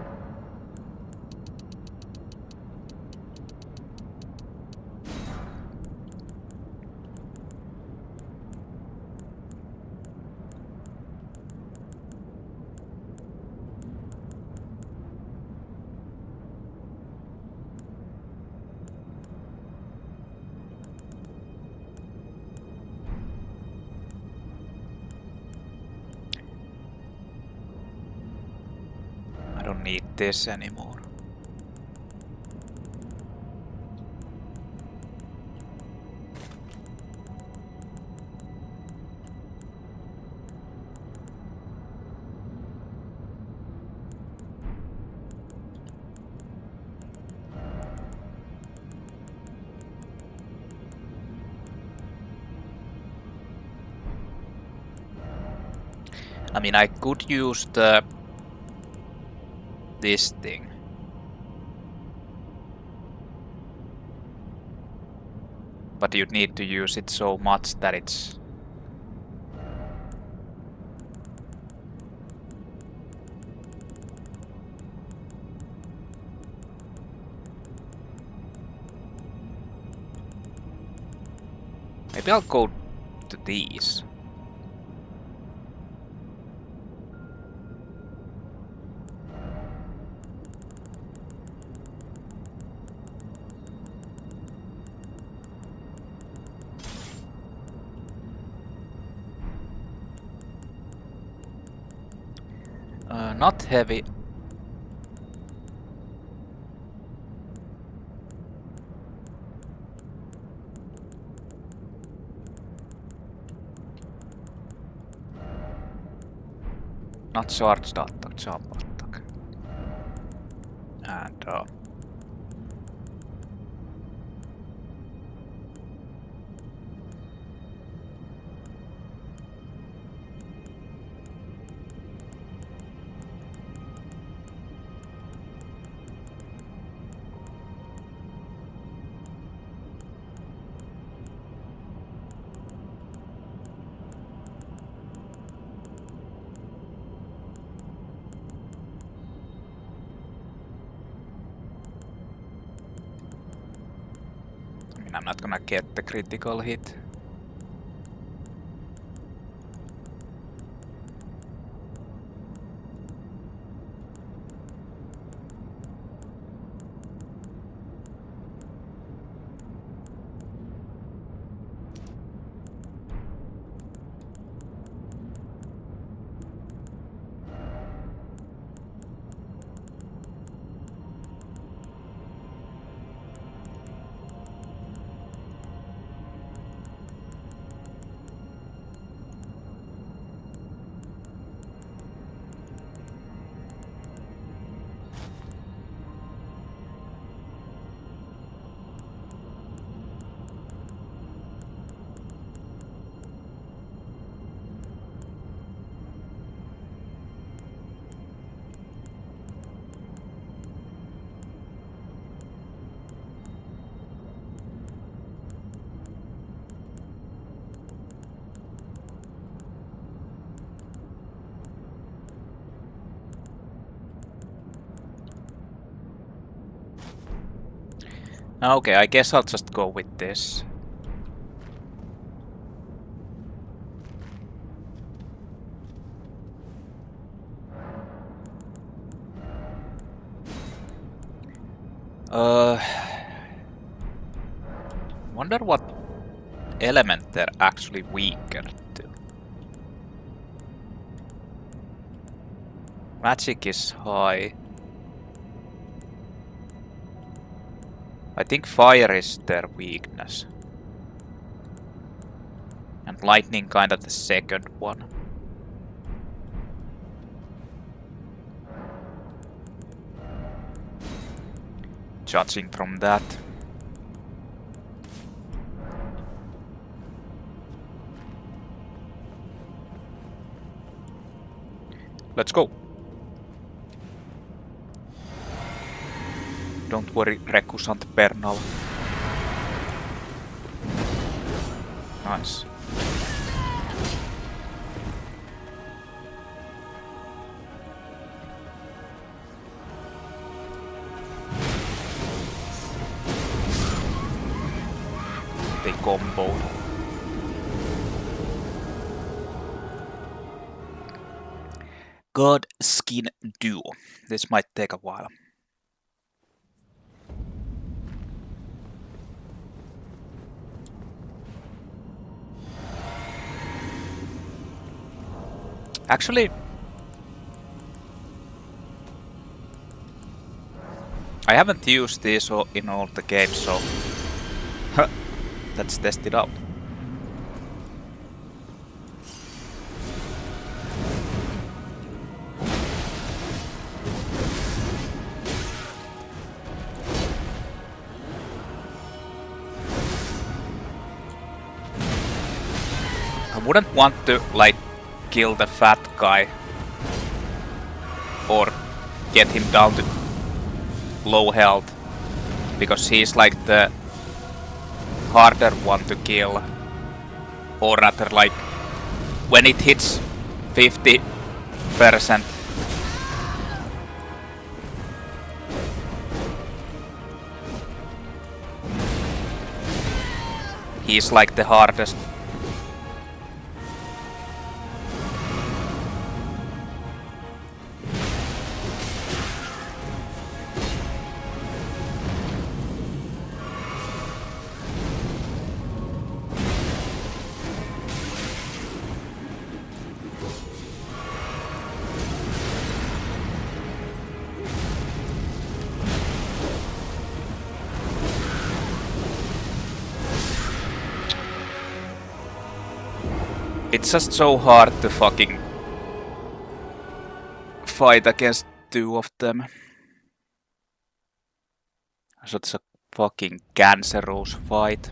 don't need this anymore. I mean, I could use the this thing. But you'd need to use it so much that it's... Maybe I'll go to these. Not heavy. Not charged attack, jump attack. And I'm not gonna get the critical hit. Okay, I guess I'll just go with this. Wonder what element they're actually weaker to. Magic is high. I think fire is their weakness. And lightning kind of the second one. Judging from that. Let's go. Don't worry, recusant Bernahl. Nice. They comboed. Godskin duo. This might take a while. Actually, I haven't used this in all the games, so let's test it out. I wouldn't want to, like, kill the fat guy. Or get him down to low health. Because he's like the harder one to kill. Or rather like when it hits 50%. He's like the hardest. It's just so hard to fucking fight against two of them. Such a fucking cancerous fight.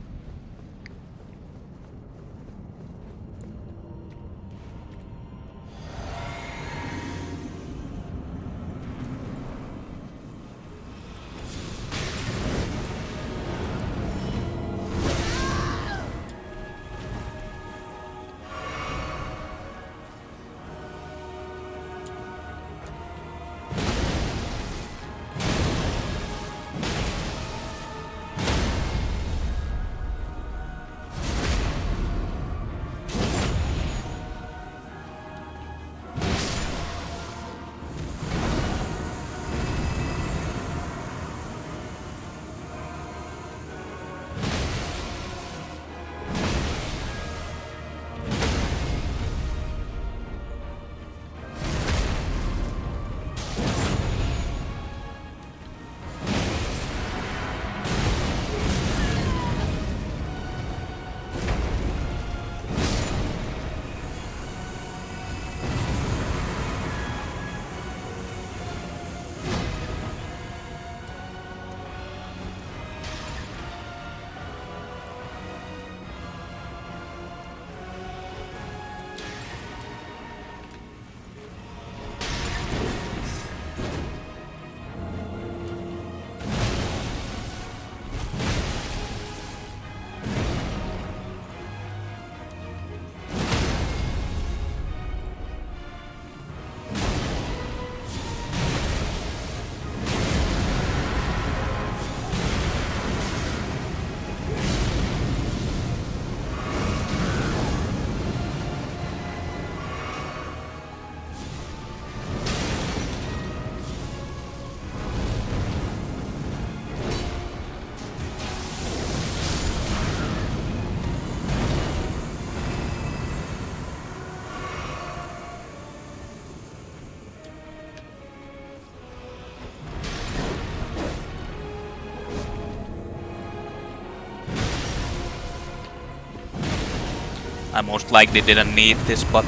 I most likely didn't need this, but...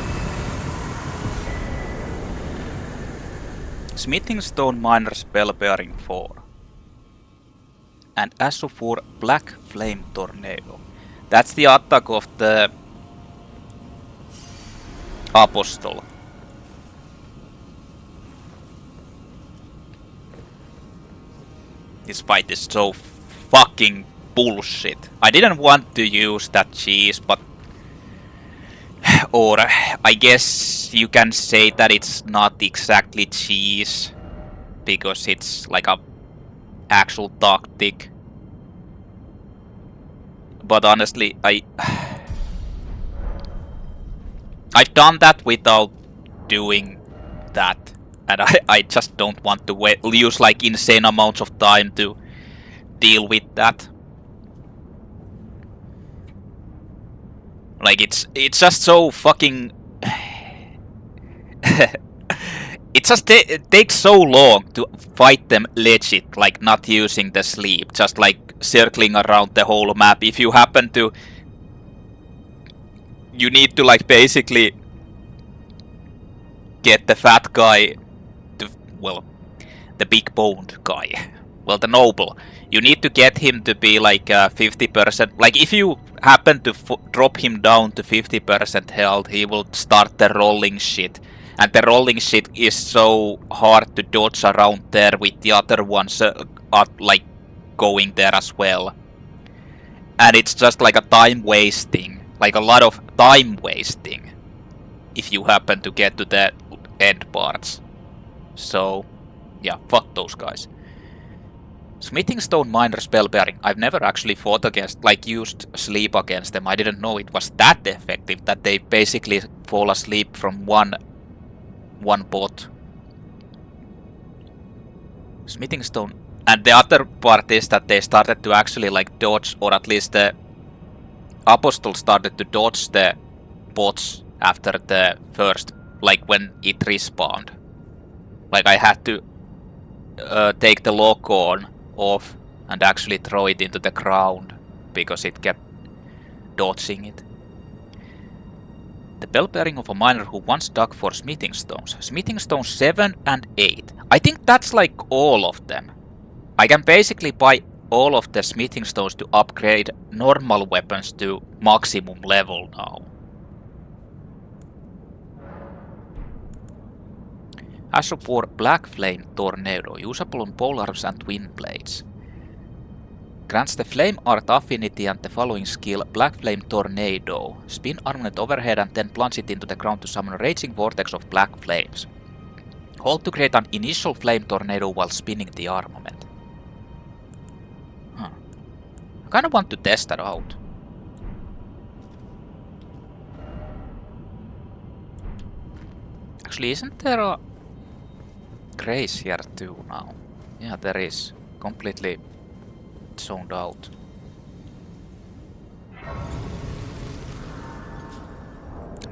Smithing Stone Miner Spell Bearing 4. And Azufur Black Flame Tornado. That's the attack of the... Apostle. This fight is so fucking bullshit. I didn't want to use that cheese, but... Or, I guess you can say that it's not exactly cheese, because it's like a actual tactic. But honestly, I've done that without doing that, and I just don't want to use like insane amounts of time to deal with that. Like it's just so fucking... It just takes so long to fight them legit, like not using the sleep, just like circling around the whole map. If you happen to... You need to like basically get the fat guy to... Well, the big boned guy. Well, the noble. You need to get him to be like 50%. Like if you happen to drop him down to 50% health, he will start the rolling shit. And the rolling shit is so hard to dodge around there with the other ones like going there as well. And it's just like a time wasting, like a lot of time wasting, if you happen to get to the end parts. So, yeah, fuck those guys. Smithing Stone Miner Spellbearing. I've never actually fought against, like used sleep against them. I didn't know it was that effective, that they basically fall asleep from one bot. Smithing Stone. And the other part is that they started to actually like dodge, or at least the Apostle started to dodge the bots after the first, like when it respawned. Like I had to take the lock on off and actually throw it into the ground because it kept dodging it. The bell bearing of a miner who once dug for smithing stones. Smithing stones 7 and 8. I think that's like all of them. I can basically buy all of the smithing stones to upgrade normal weapons to maximum level now. Ashopor Black Flame Tornado, usable on polearms and twin blades. Grants the flame art affinity and the following skill, Black Flame Tornado. Spin armament overhead and then plunge it into the ground to summon a raging vortex of black flames. Hold to create an initial flame tornado while spinning the armament. Huh. I kinda want to test that out. Actually, isn't there a Grace here too now? Yeah, there is. Completely zoned out.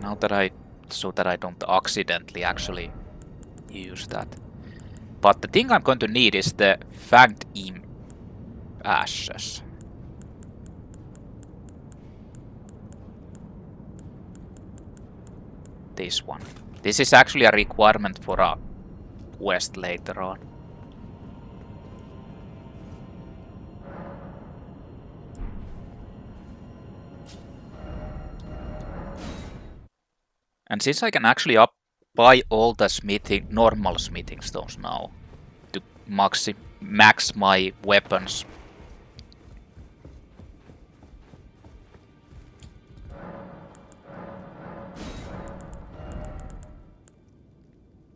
Now that so that I don't accidentally actually use that. But the thing I'm going to need is the Fanged Imp Ashes. This one. This is actually a requirement for a quest later on. And since I can actually buy all the normal smithing stones now to max my weapons.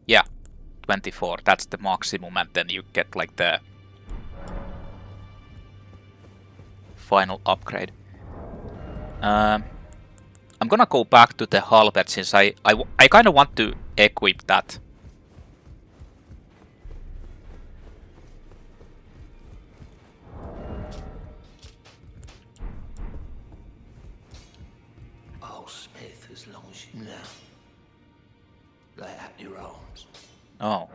Yeah, 24, that's the maximum, and then you get like the final upgrade. I'm gonna go back to the halberd since I kind of want to equip that. Oh, Smith, as long as you know. Lay out your arms. Oh.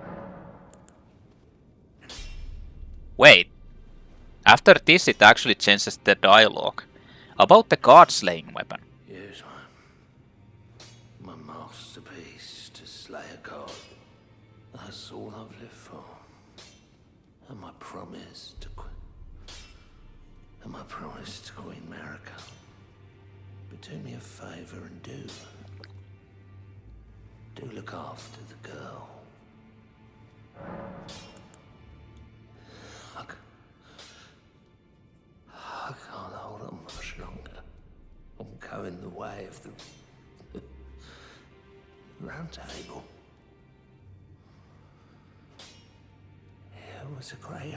Wait. After this it actually changes the dialogue about the guard-slaying weapon. Here's one. My masterpiece to slay a god. That's all I've lived for. And my promise to Queen Marika. But do me a favor and do look after the girl. I can't hold on much longer. I'm going the way of the round table. It was a great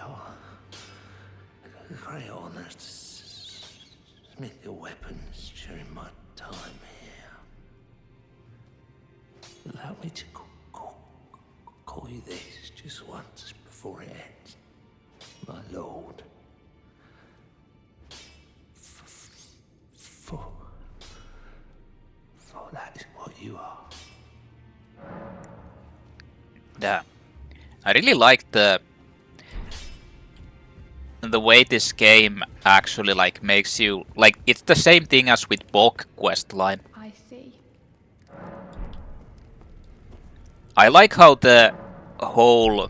honor to smith your weapons during my time here. Allow me to call you this just once before it ends, my lord. For that is what you are. Yeah. I really like the way this game actually like makes you like it's the same thing as with Bog questline. I see. I like how the whole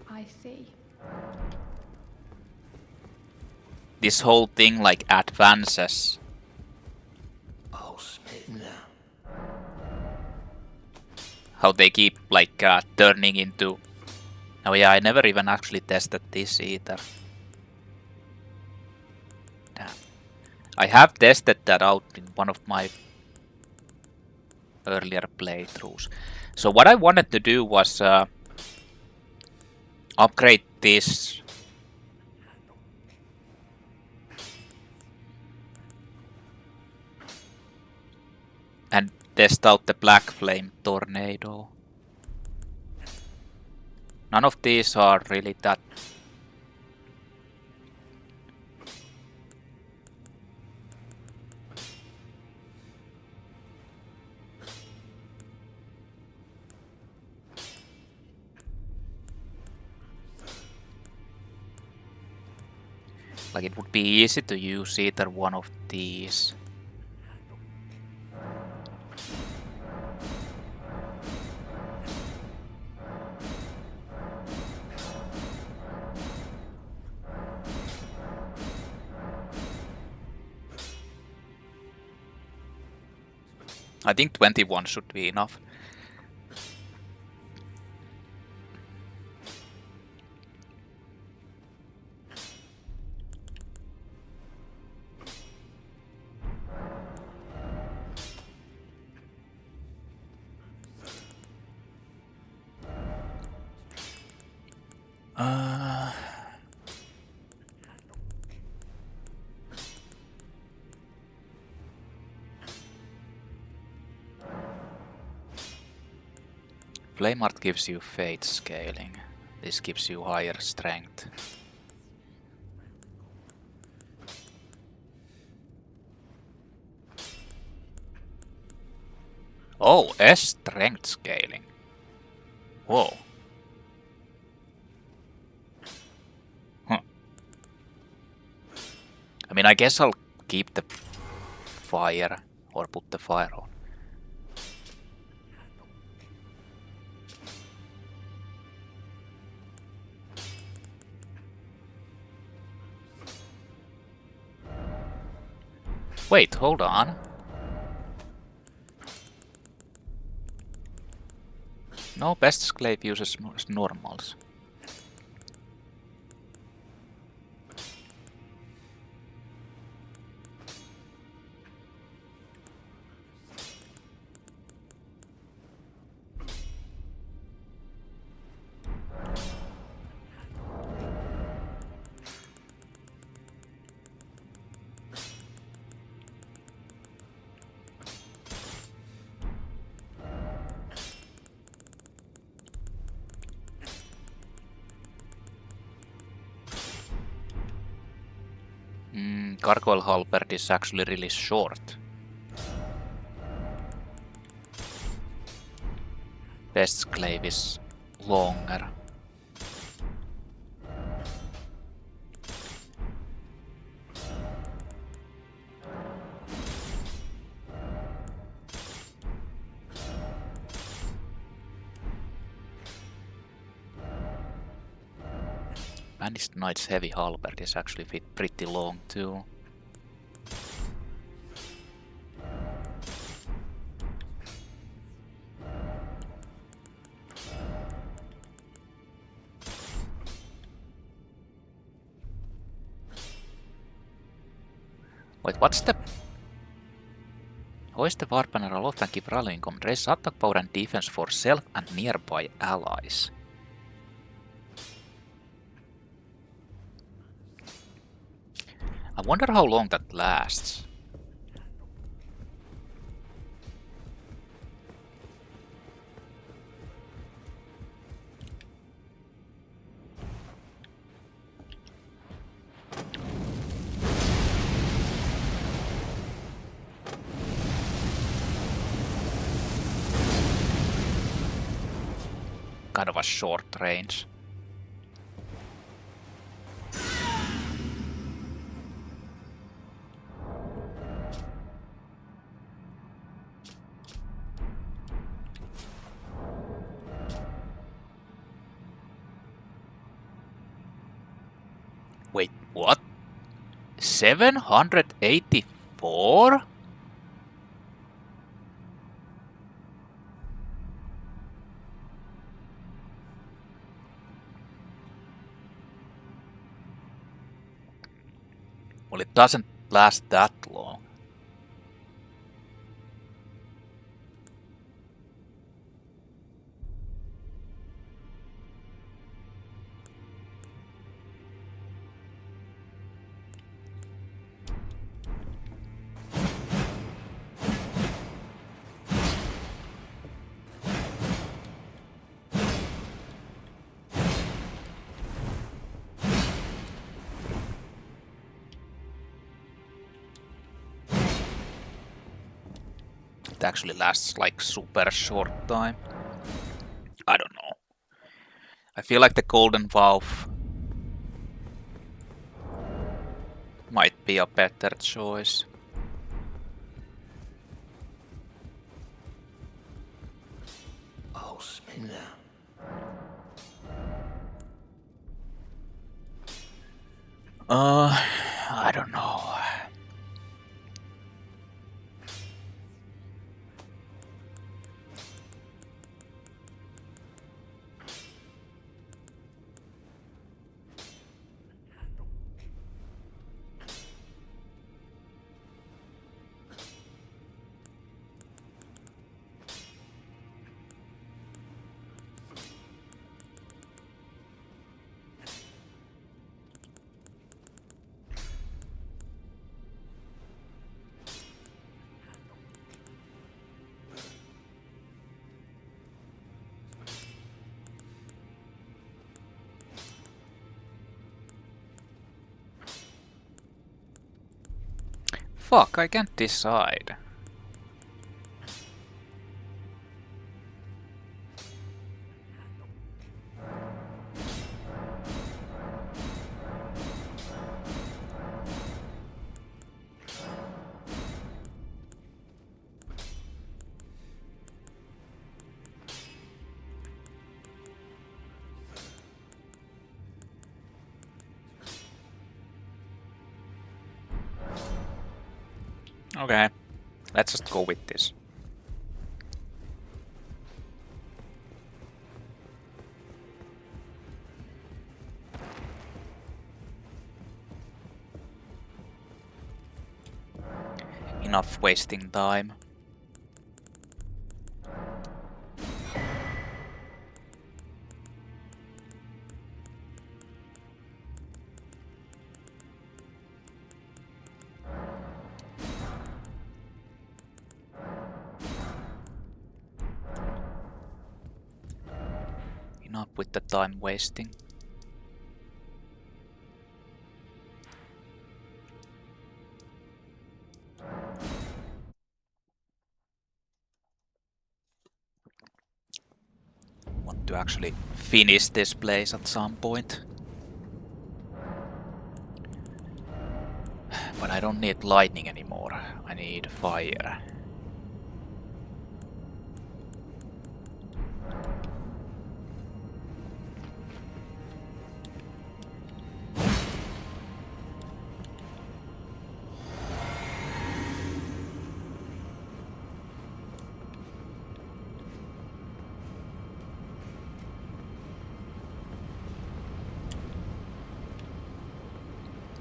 I see. this whole thing like advances. All smitten now. How they keep like turning into... Oh yeah, I never even actually tested this either. Damn. I have tested that out in one of my earlier playthroughs. So what I wanted to do was upgrade this. And test out the Black Flame Tornado. None of these are really that... Like it would be easy to use either one of these. I think 21 should be enough. Flame Art gives you fate scaling. This gives you higher strength. Oh, S strength scaling. Whoa. Huh. I mean, I guess I'll keep the fire or put the fire on. Wait, hold on. No, best Sklave uses normals. Gargoyle Halberd is actually really short. Best Glaive is longer. Banished Knight's Heavy Halberd is actually pretty long too. Wait, what's the... Hoist the War Banner aloft and keep rallying command. Raise attack power and defense for self and nearby allies. I wonder how long that lasts. Kind of a short range. Wait, what? 784? Well, it doesn't last that long. It actually lasts like super short time. I don't know. I feel like the Golden Valve might be a better choice. Oh, Sminger. I don't know. Fuck, I can't decide. Okay, let's just go with this. Enough wasting time. Enough with the time wasting. Want to actually finish this place at some point. But I don't need lightning anymore. I need fire.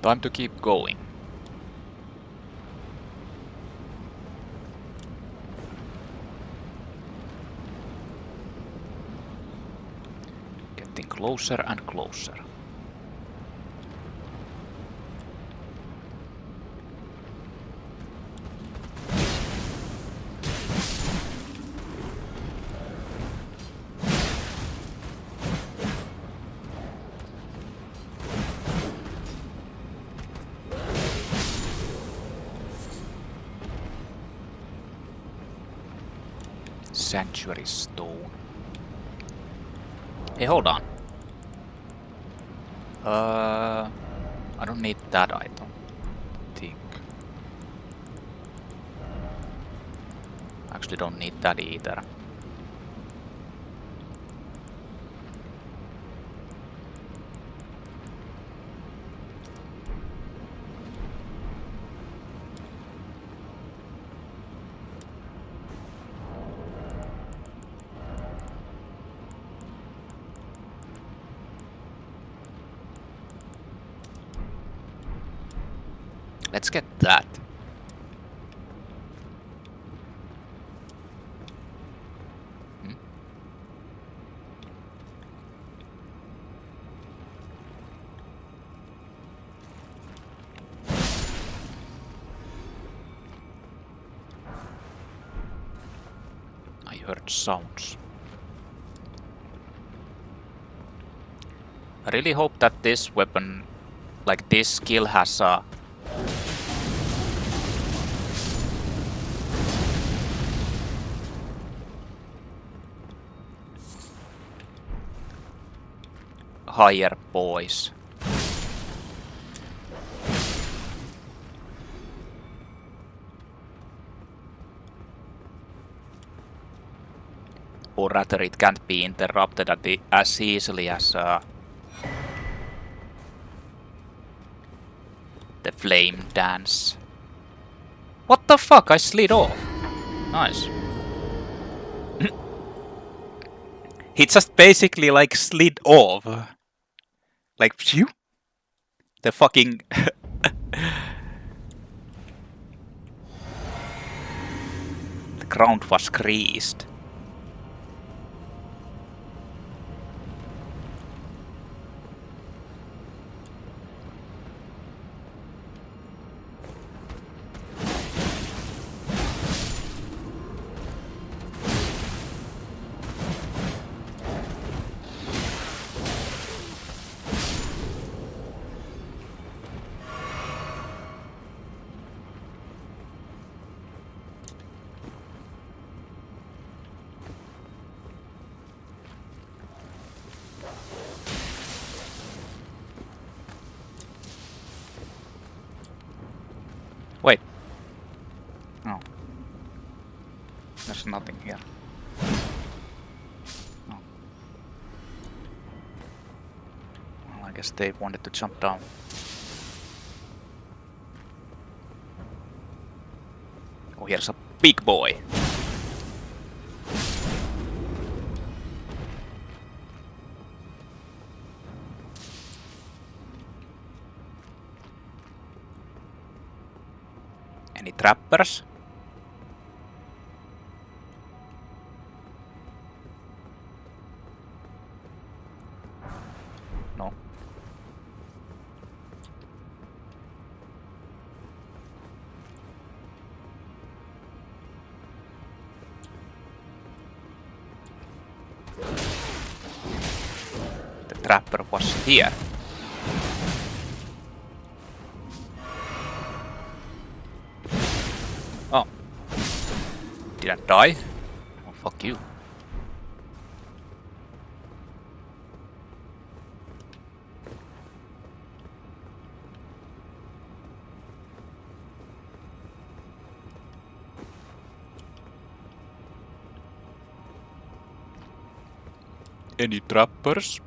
Time to keep going. Getting closer and closer. Sanctuary Stone. Hey, hold on. I don't need that item. I think. Actually, don't need that either. Let's get that. I heard sounds. I really hope that this weapon, like this skill, has a higher poise. Or rather, it can't be interrupted as easily as the flame dance. What the fuck? I slid off. Nice. He just basically like slid off. Like phew. The fucking the ground was greased. Wait. No. There's nothing here. No. Well, I guess they wanted to jump down. Oh, here's a big boy. Any trappers? No. The trapper was here. Oh. Did I die? Oh, fuck you. Any trappers?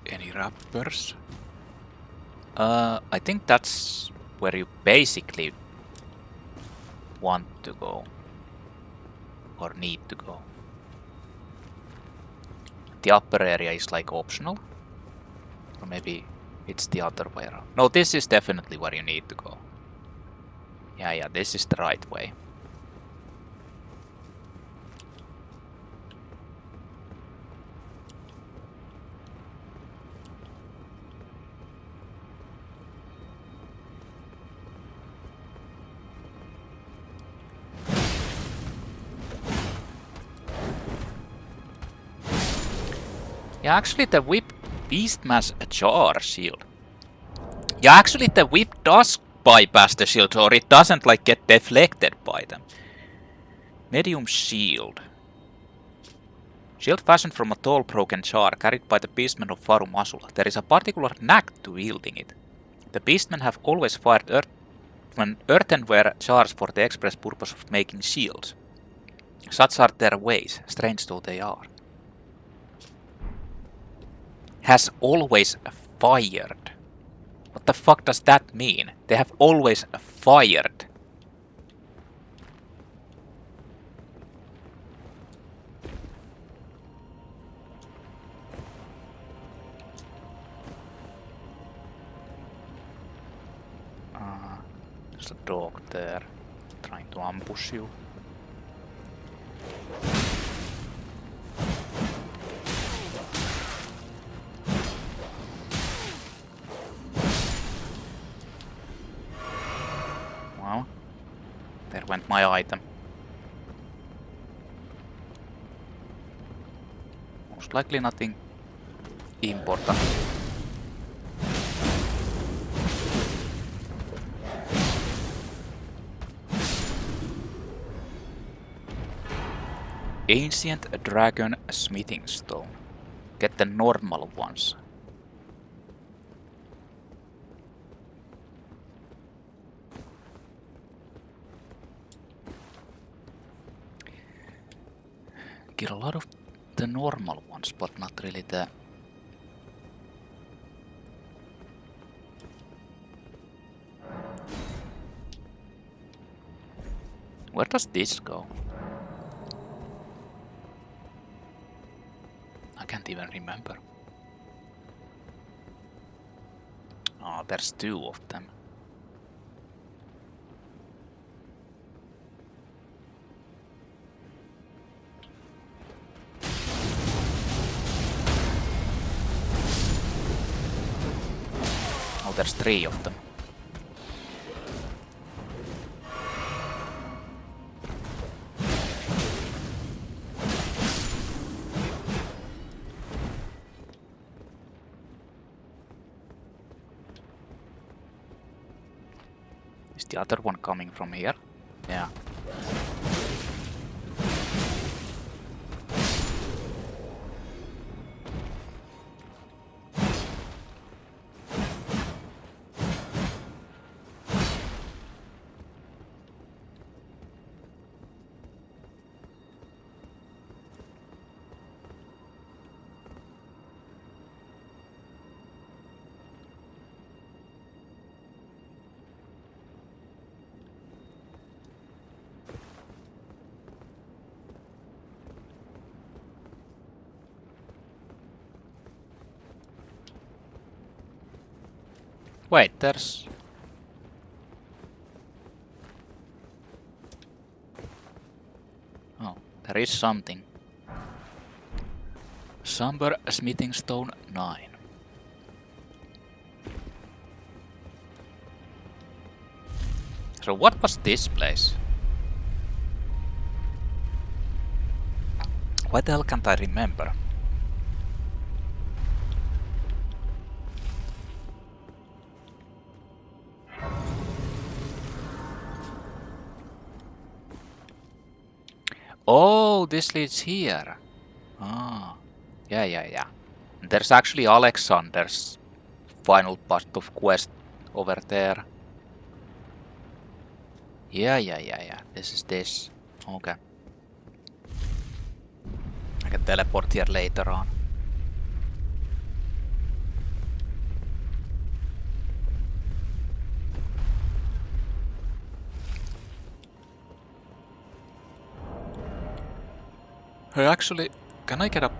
Any rappers? I think that's where you basically want to go. Or need to go. The upper area is like optional. Or maybe it's the other way around. No, this is definitely where you need to go. Yeah, this is the right way. Yeah, actually the whip Beastman's a jar shield. Yeah, actually the whip does bypass the shield, or it doesn't like get deflected by them. Medium shield. Shield fashioned from a tall broken jar carried by the Beastman of Farum Azula. There is a particular knack to wielding it. The Beastmen have always fired earthenware jars for the express purpose of making shields. Such are their ways, strange though they are. Has always fired. What the fuck does that mean? They have always fired. trying to ambush you. Well, there went my item. Most likely nothing important. Ancient Dragon Smithing Stone. Get the normal ones. Get a lot of the normal ones, but not really the... Where does this go? I can't even remember. Oh, there's two of them. Oh, there's three of them. Is the other one coming from here? Yeah. Wait, there's... Oh, there is something. Somber Smithing Stone 9. So what was this place? Why the hell can't I remember? Oh, this leads here. Ah, yeah. There's actually Alexander's final part of quest over there. Yeah. This is this. Okay. I can teleport here later on. Hey, actually, can I get a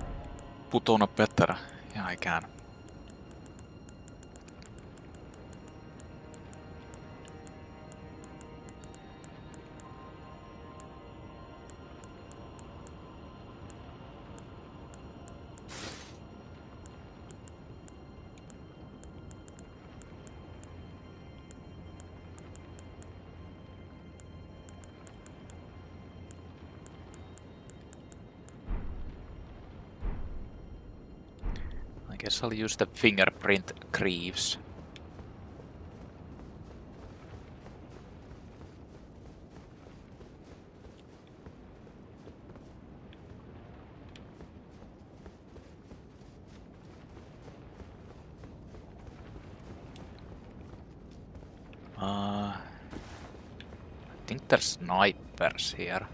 put on a better? Yeah, I can. I guess I'll use the fingerprint greaves. I think there's snipers here.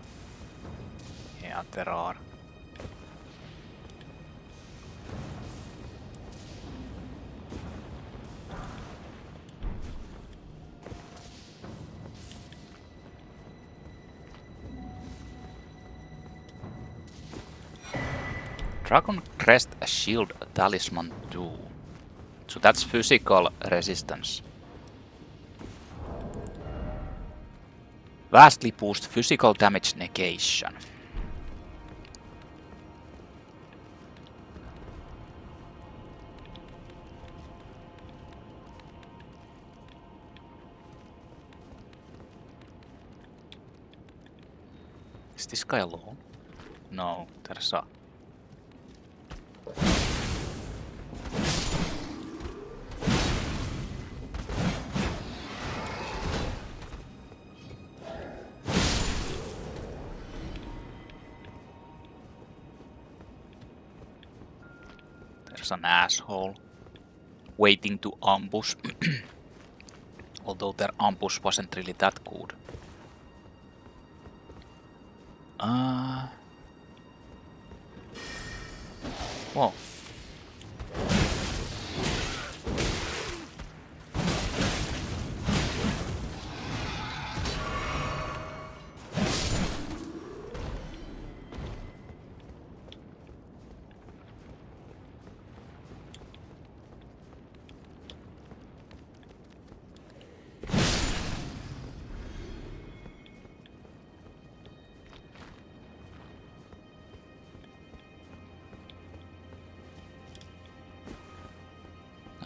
Yeah, there are. Dragoncrest Shield Talisman 2. So that's physical resistance. Vastly boost physical damage negation. Is this guy alone? No, there's a... There's an asshole waiting to ambush. Although their ambush wasn't really that good. Whoa.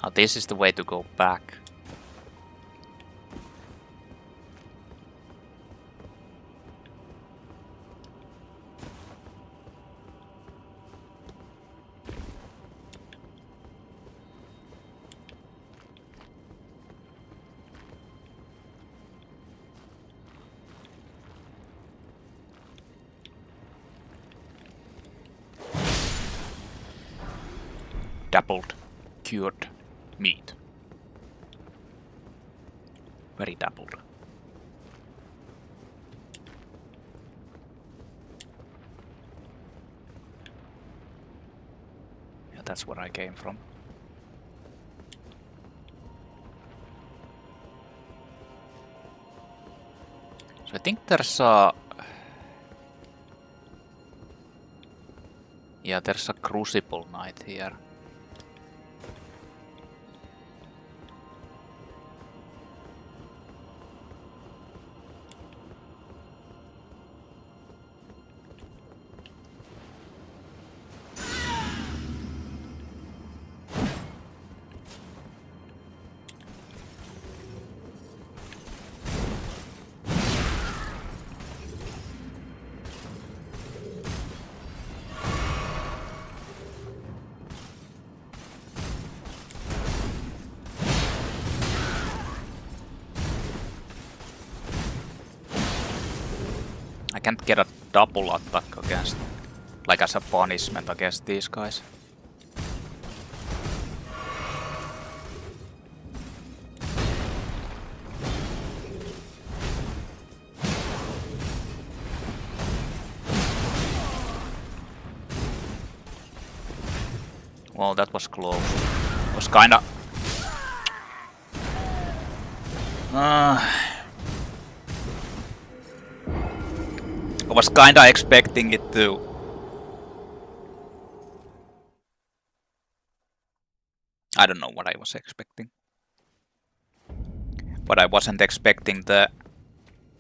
Now this is the way to go back. Dappled, cured meat. Very dappled. Yeah, that's where I came from. So I think there's a... Yeah, there's a Crucible Knight here. I can't get a double attack against, like as a punishment against these guys. Well, that was close. It was kinda... I was kinda expecting it to. I don't know what I was expecting. But I wasn't expecting the...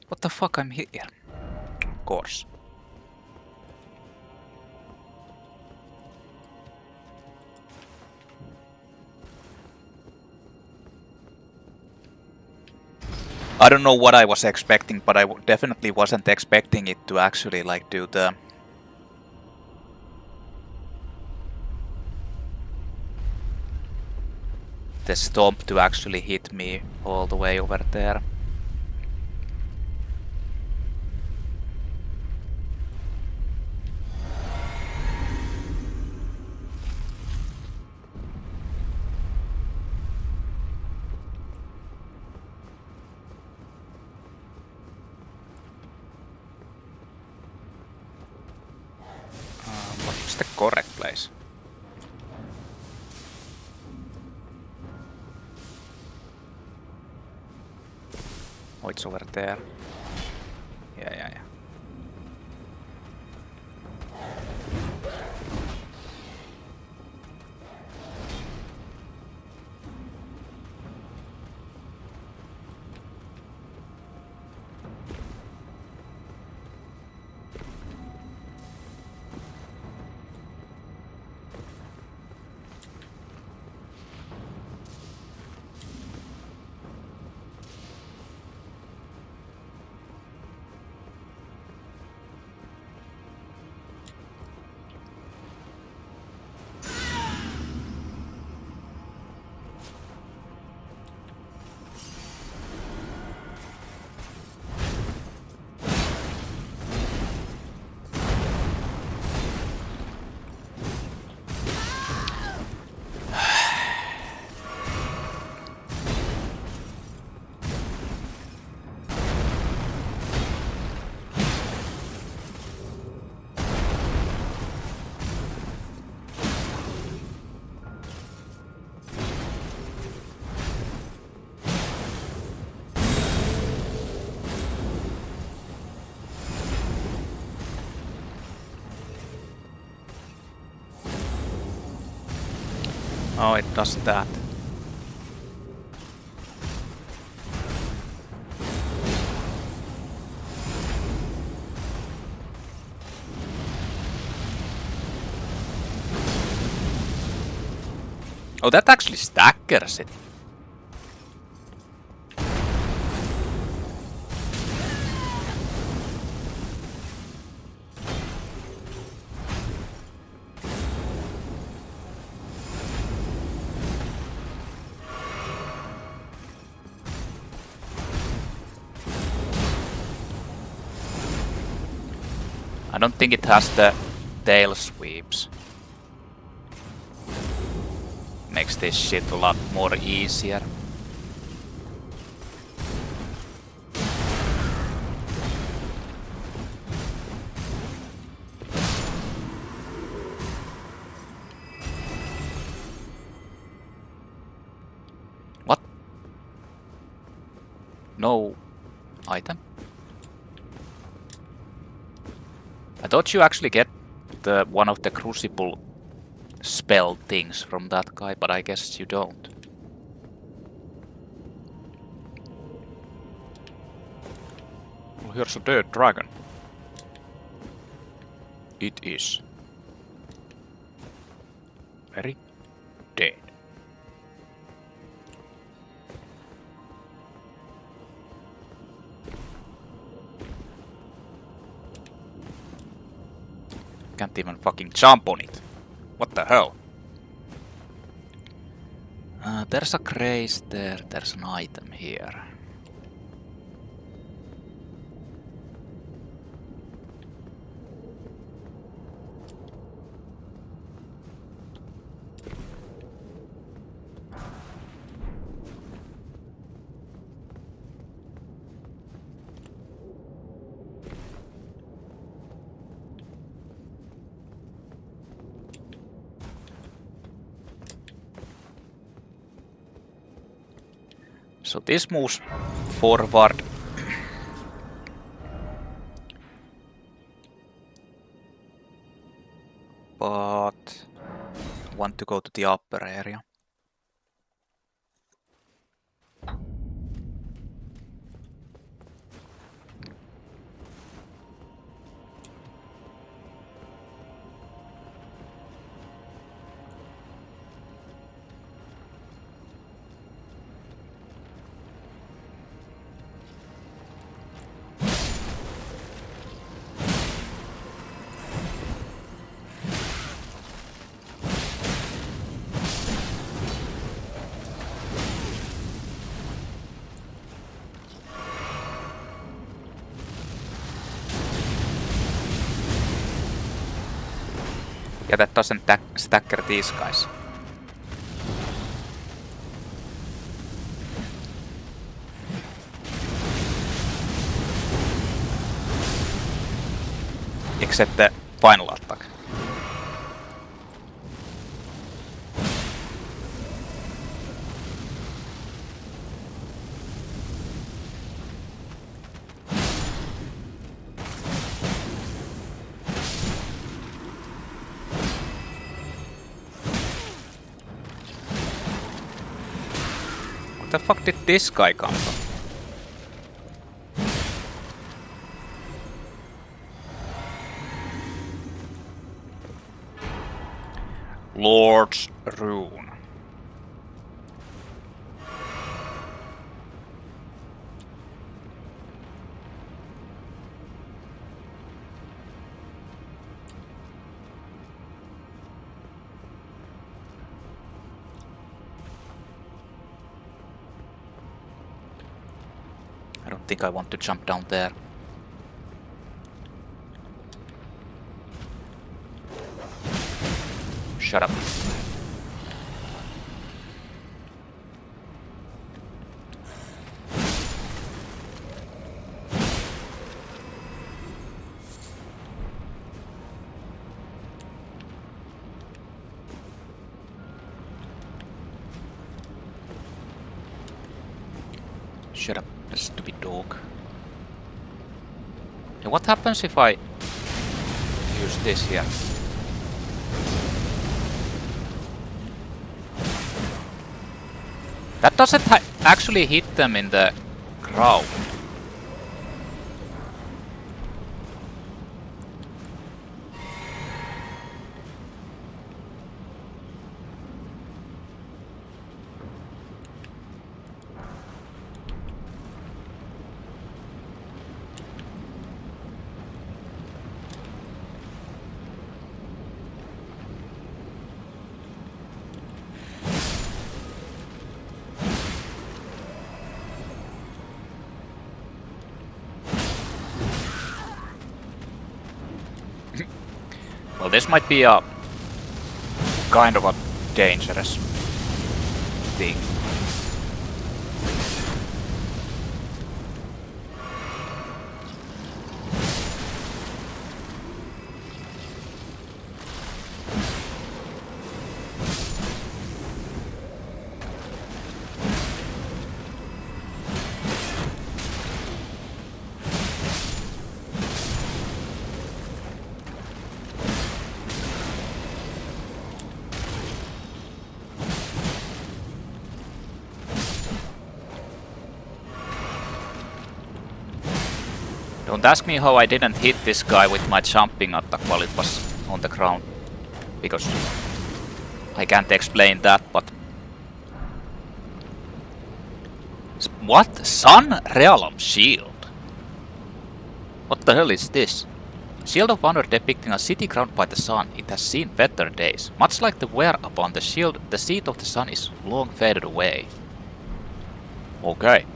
What the fuck, I'm here? Of course. I don't know what I was expecting, but I definitely wasn't expecting it to actually like do the stomp to actually hit me all the way over there. What's the correct place? Oh, it's over there. Yeah. Oh, it does that. Oh, that actually staggers it. I don't think it has the tail sweeps. Makes this shit a lot more easier. What? No item? I thought you actually get the one of the Crucible spell things from that guy, but I guess you don't. Well, here's a dead dragon. It is very dead. Can't even fucking jump on it. What the hell? There's a grace there, there's an item here. So this moves forward. But I want to go to the upper area. Yeah, that doesn't stagger these guys. Except the final attack. Where the fuck did this guy come from? Lord's Rune. I don't think I want to jump down there. Shut up. Shut up, stupid dog. And what happens if I use this here? That doesn't actually hit them in the ground. Well, this might be a kind of a dangerous thing. Don't ask me how I didn't hit this guy with my jumping attack while it was on the ground. Because I can't explain that, but... What? Sun Realm Shield? What the hell is this? Shield of Honor depicting a city crowned by the sun. It has seen better days. Much like the wear upon the shield, the seat of the sun is long faded away. Okay.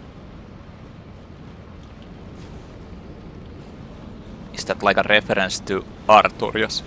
Is that like a reference to Artorias?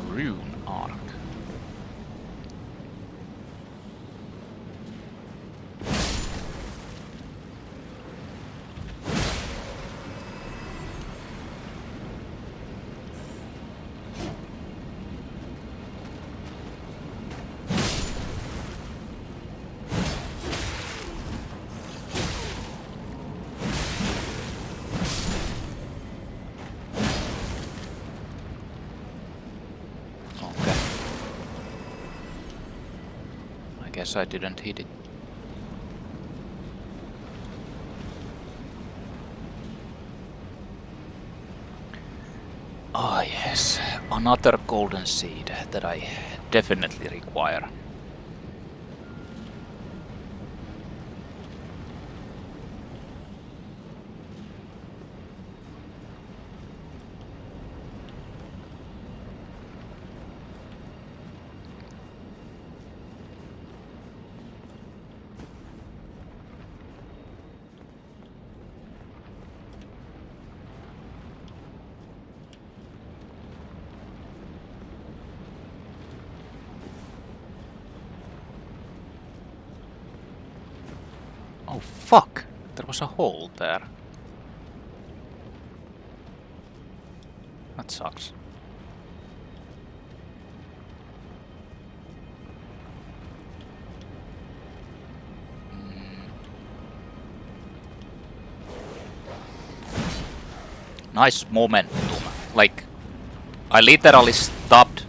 Rune arc. Guess I didn't hit it. Ah yes, another golden seed that I definitely require. Oh fuck! There was a hole there. That sucks. Nice momentum. Like, I literally stopped.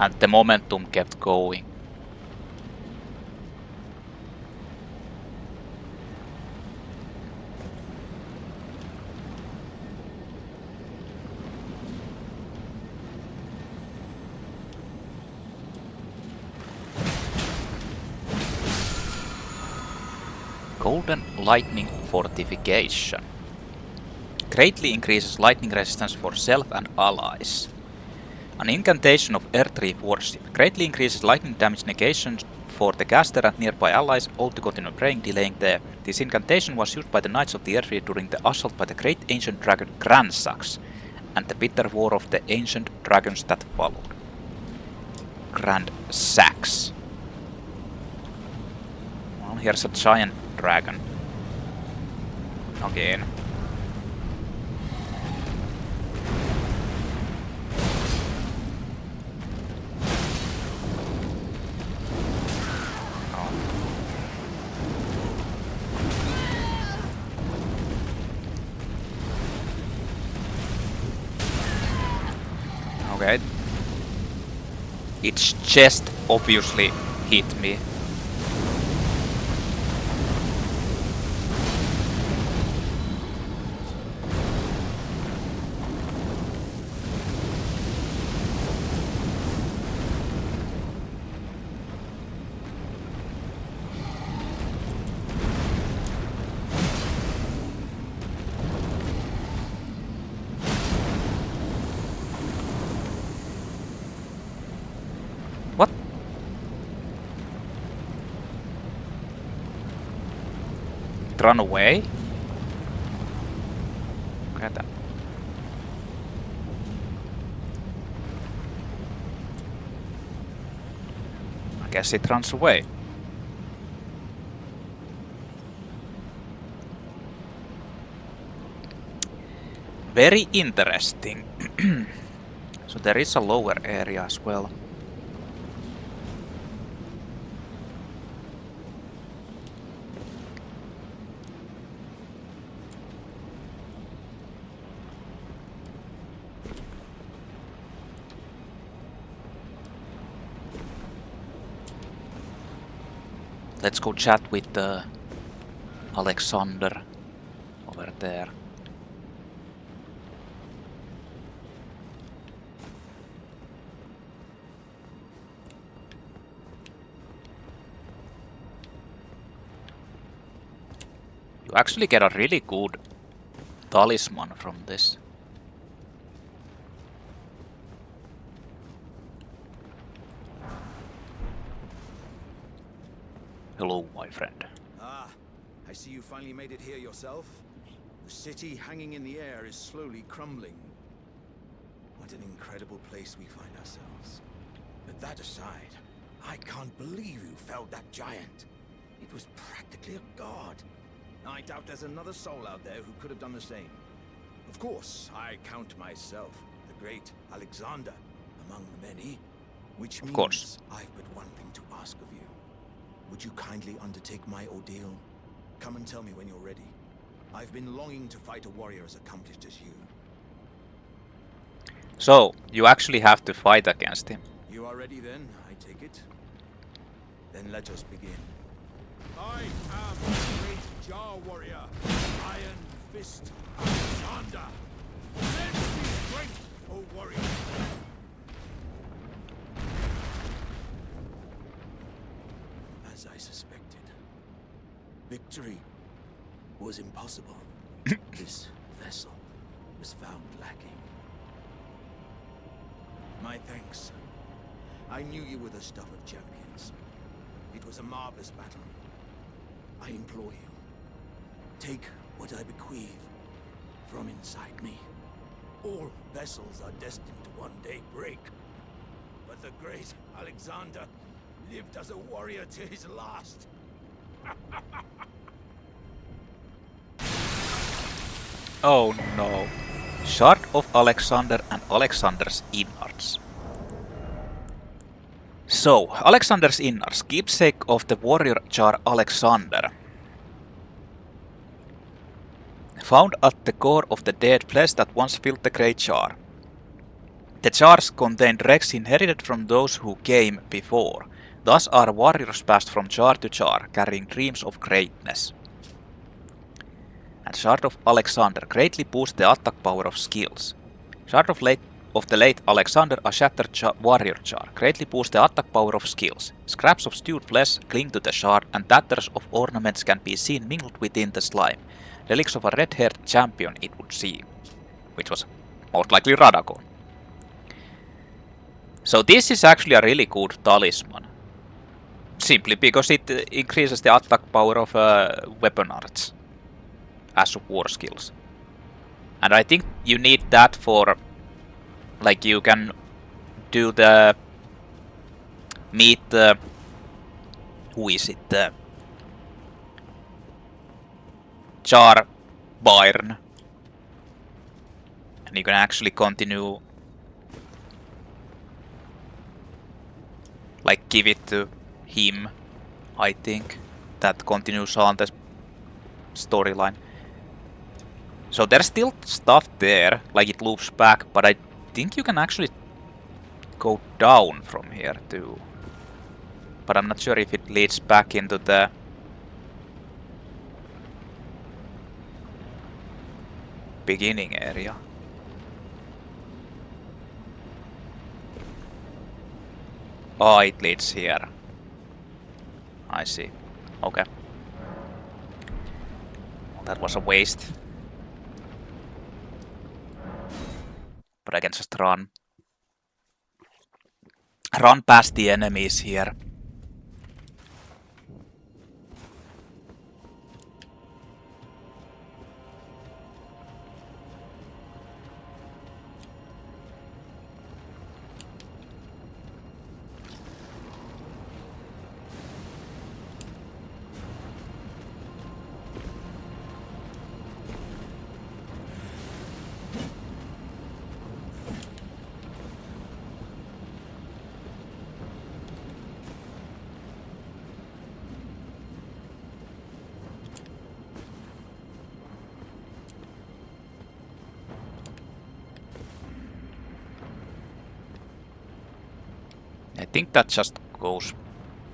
And the momentum kept going. Golden Lightning Fortification. Greatly increases lightning resistance for self and allies. An incantation of Erdtree worship. Greatly increases lightning damage negation for the caster and nearby allies all to continue praying, delaying the... This incantation was used by the Knights of the Erdtree during the assault by the great ancient dragon Grandsax and the bitter war of the ancient dragons that followed. Grandsax. Well, here's a giant dragon. Again. Okay. Its chest obviously hit me. What? It ran away? Look at that. I guess it runs away. Very interesting. So there is a lower area as well. Let's go chat with Alexander over there. You actually get a really good talisman from this. Hello, my friend. Ah, I see you finally made it here yourself. The city hanging in the air is slowly crumbling. What an incredible place we find ourselves. But that aside, I can't believe you felled that giant. It was practically a god. I doubt there's another soul out there who could have done the same. Of course, I count myself the great Alexander among the many, which means I've but one thing to ask of you. Would you kindly undertake my ordeal? Come and tell me when you're ready. I've been longing to fight a warrior as accomplished as you. So, you actually have to fight against him. You are ready then, I take it? Then let us begin. I am the great Jar warrior, Iron Fist Alexander. Lend me strength, O warrior! As I suspected, victory was impossible. This vessel was found lacking. My thanks. I knew you were the stuff of champions. It was a marvelous battle. I implore you, take what I bequeath from inside me. All vessels are destined to one day break. But the great Alexander lived as a warrior to his last. Oh no. Shard of Alexander and Alexander's Innards. So, Alexander's Innards, keepsake of the warrior Jar Alexander. Found at the core of the dead flesh that once filled the great jar. The jars contained wrecks inherited from those who came before. Thus are warriors passed from jar to jar, carrying dreams of greatness. And Shard of Alexander greatly boosts the attack power of skills. Shard of the late Alexander, a shattered warrior jar, greatly boosts the attack power of skills. Scraps of stewed flesh cling to the shard, and tatters of ornaments can be seen mingled within the slime. Relics of a red-haired champion, it would seem. Which was most likely Radagon. So this is actually a really good talisman. Simply because it increases the attack power of weapon arts as war skills. And I think you need that for, like, you can do the meet who is it? Jarbairn. And you can actually continue, like, give it to him, I think. That continues on the storyline. So there's still stuff there, like it loops back, but I think you can actually go down from here too. But I'm not sure if it leads back into the beginning area. Oh, it leads here. I see. Okay. Well, that was a waste. But I can just run. Run past the enemies here. I think that just goes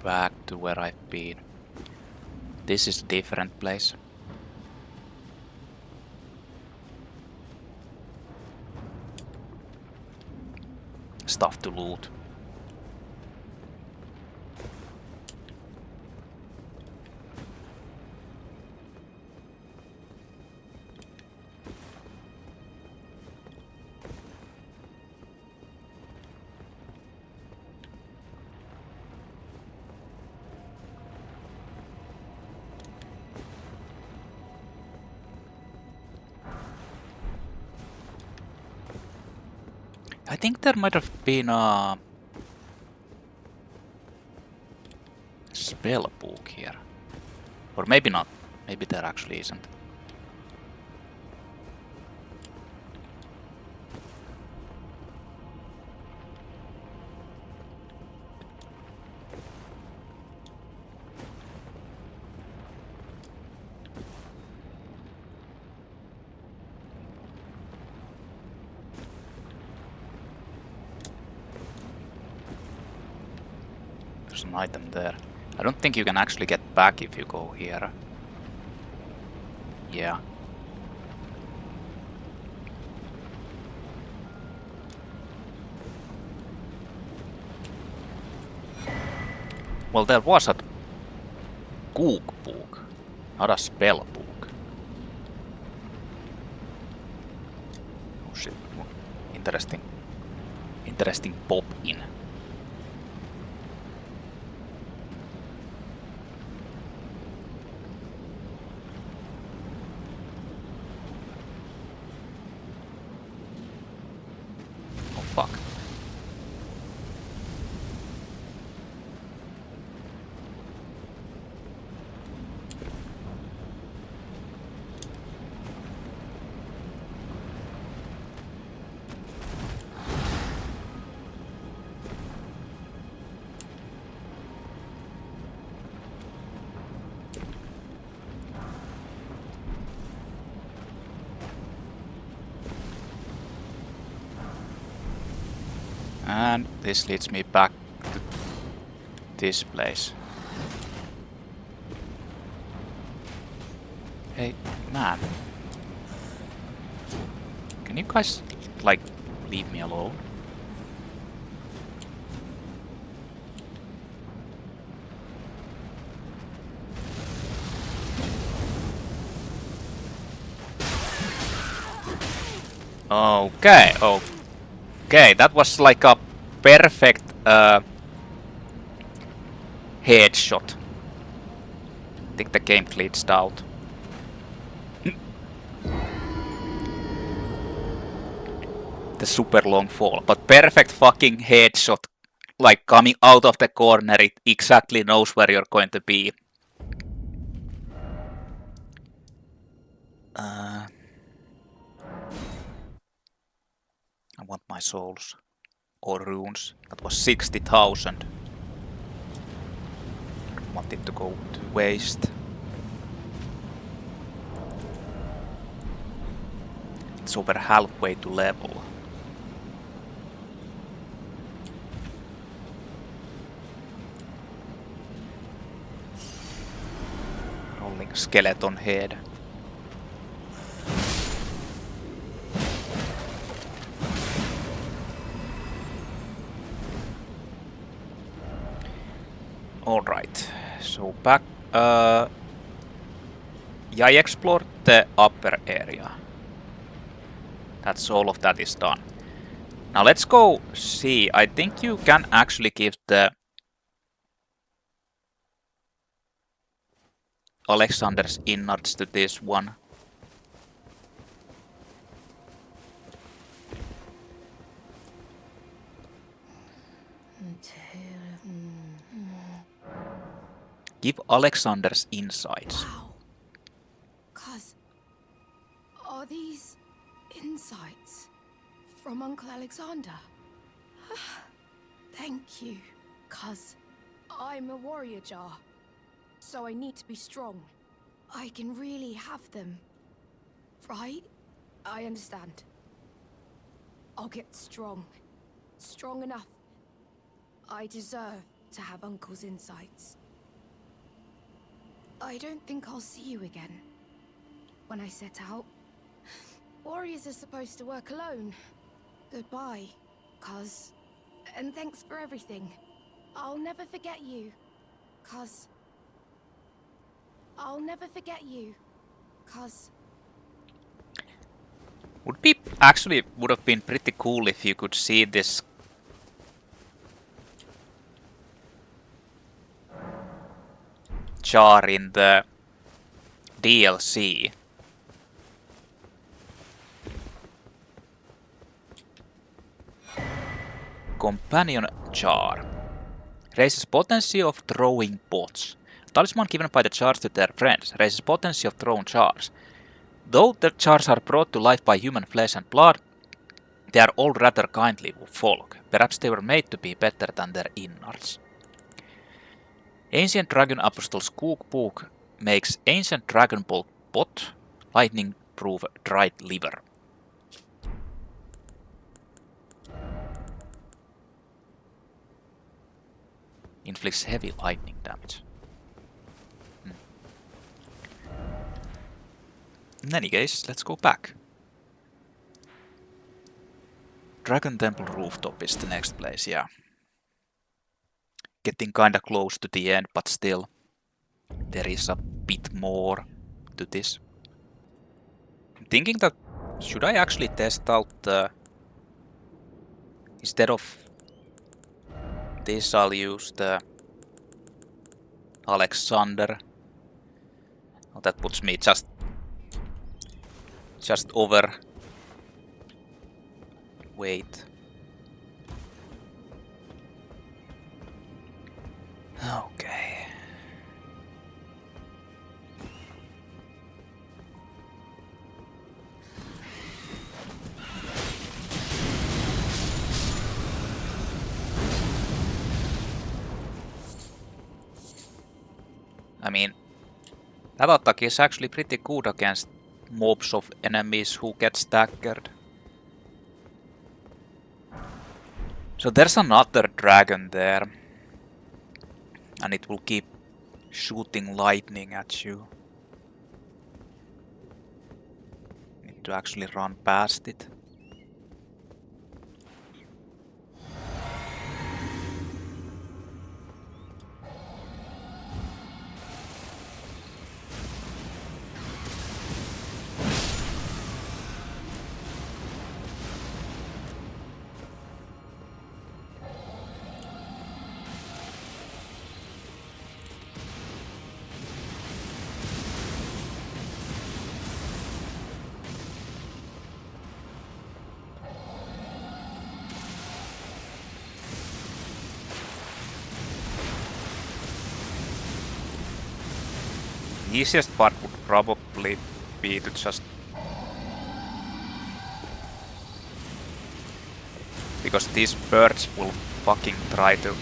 back to where I've been. This is a different place. Stuff to loot. I think there might have been a spell book here. Or maybe not. Maybe there actually isn't. There's an item there. I don't think you can actually get back if you go here. Yeah. Well, there was a cookbook, not a spell book. Oh shit. Interesting. Interesting pop in. Fuck. And this leads me back to this place. Hey, man. Can you guys, like, leave me alone? Okay, okay, that was like a perfect headshot. I think the game glitched out. The super long fall, but perfect fucking headshot. Like coming out of the corner, it exactly knows where you're going to be. I want my souls. Or runes. That was 60,000. Want it to go to waste. It's over halfway to level. Rolling skeleton head. Alright, so back. Yeah, I explored the upper area. That's all of that is done. Now let's go see. I think you can actually give the Alexander's Innards to this one. Give Alexander's insights. Wow. Cuz, are these insights from Uncle Alexander? Thank you. Cuz, I'm a warrior jar, so I need to be strong. I can really have them, right? I understand. I'll get strong. Strong enough. I deserve to have Uncle's insights. I don't think I'll see you again. When I set out, warriors are supposed to work alone. Goodbye, cuz. And thanks for everything. I'll never forget you, cuz. I'll never forget you, cuz. Would have been pretty cool if you could see this jar in the DLC. Companion jar. Raises potency of throwing pots. Talisman given by the jars to their friends. Raises potency of thrown jars. Though the jars are brought to life by human flesh and blood, they are all rather kindly folk. Perhaps they were made to be better than their innards. Ancient Dragon Apostle's cookbook makes Ancient Dragon Bolt pot lightning-proof dried liver. Inflicts heavy lightning damage. In any case, let's go back. Dragon Temple Rooftop is the next place, yeah. Getting kinda close to the end, but still, there is a bit more to this. I'm thinking that, should I actually test out the... Instead of this, I'll use the Alexander. Oh, that puts me just over weight. Okay. I mean, that attack is actually pretty good against mobs of enemies who get staggered. So there's another dragon there. And it will keep shooting lightning at you. Need to actually run past it. easiest part would probably be to just... Because these birds will fucking try to...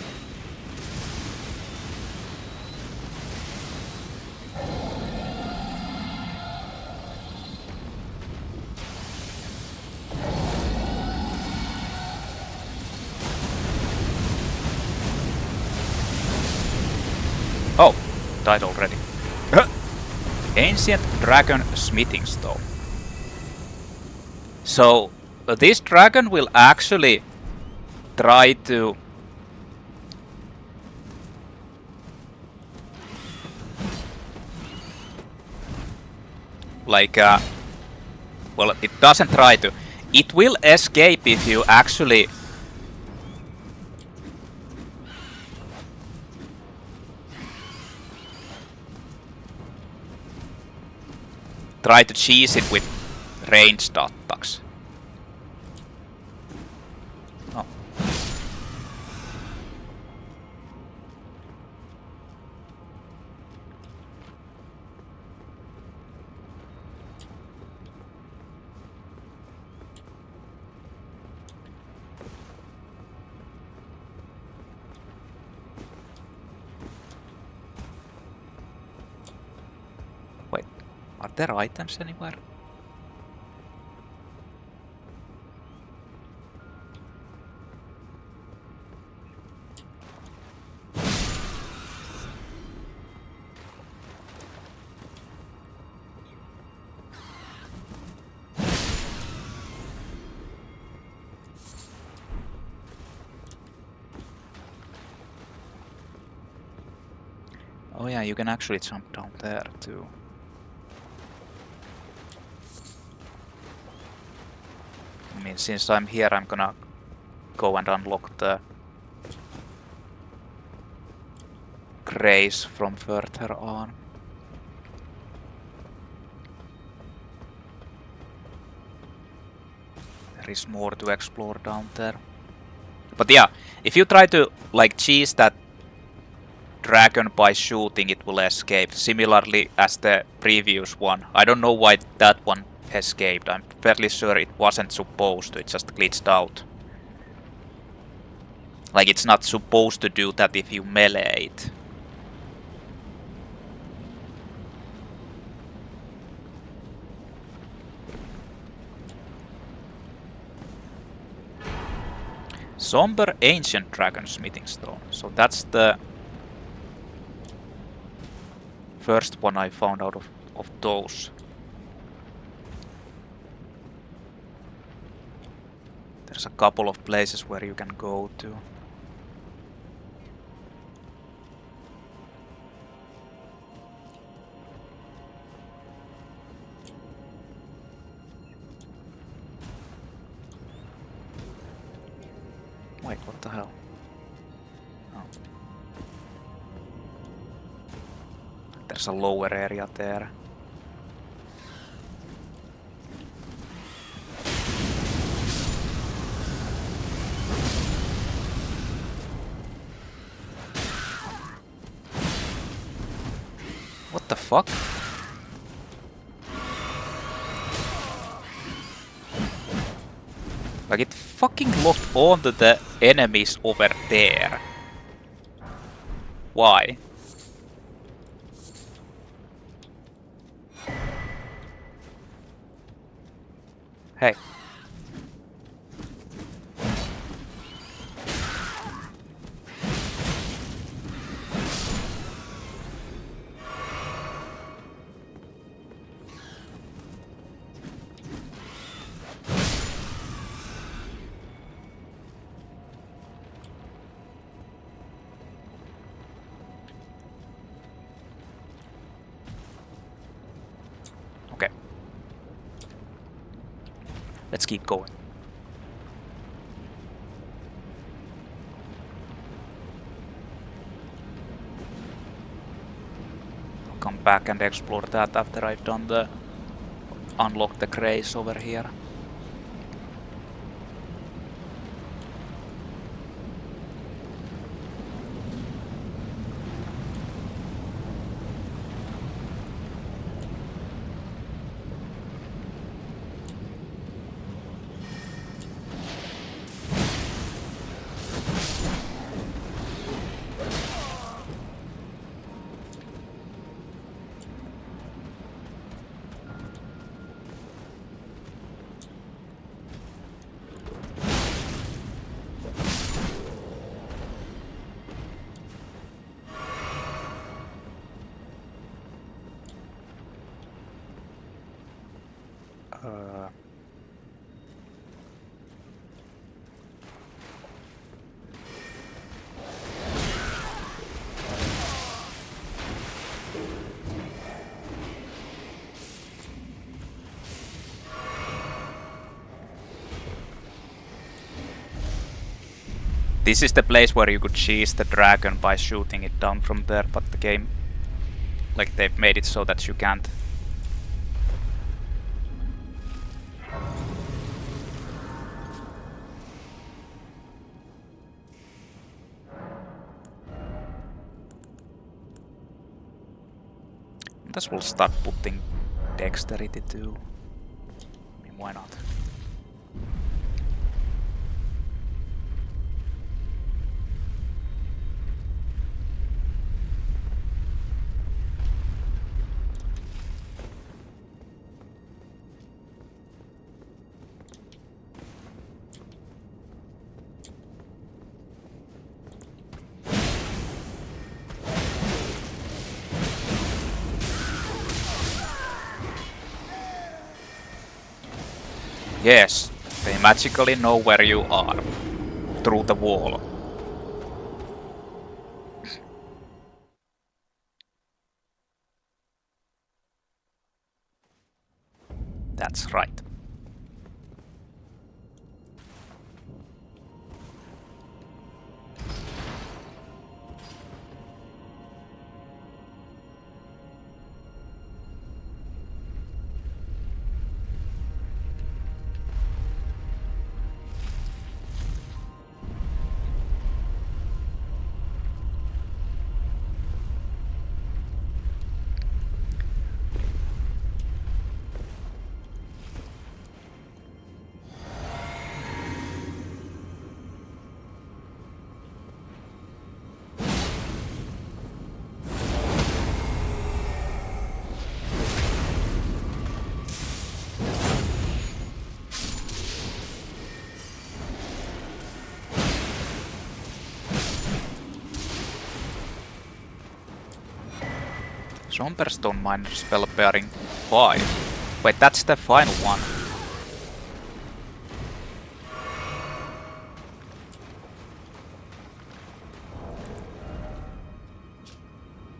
Oh, died already. Ancient Dragon Smithing Stone. So, this dragon will actually try to... Like, well, it doesn't try to. It will escape if you actually... try to cheese it with ranged attacks. Oh. Wait, are there items anywhere? Oh yeah, you can actually jump down there too. I mean, since I'm here, I'm gonna go and unlock the grace from further on. There is more to explore down there. But yeah, if you try to like cheese that dragon by shooting, it will escape, similarly as the previous one. I don't know why that one escaped. I'm fairly sure it wasn't supposed to, it just glitched out. Like, it's not supposed to do that if you melee it. Somber Ancient Dragon Smithing Stone. So that's the first one I found out of those. There's a couple of places where you can go to. Wait, what the hell? Oh. There's a lower area there. What the fuck? Like, it fucking locked onto the enemies over there. Why? Hey. Let's keep going. I'll come back and explore that after I've done the unlock the grace over here. This is the place where you could cheese the dragon by shooting it down from there, but the game, like, they've made it so that you can't. This will start putting dexterity too. I mean, why not? Yes, they magically know where you are. Through the wall. That's right. Somberstone minor spell bearing 5. Wait, that's the final one.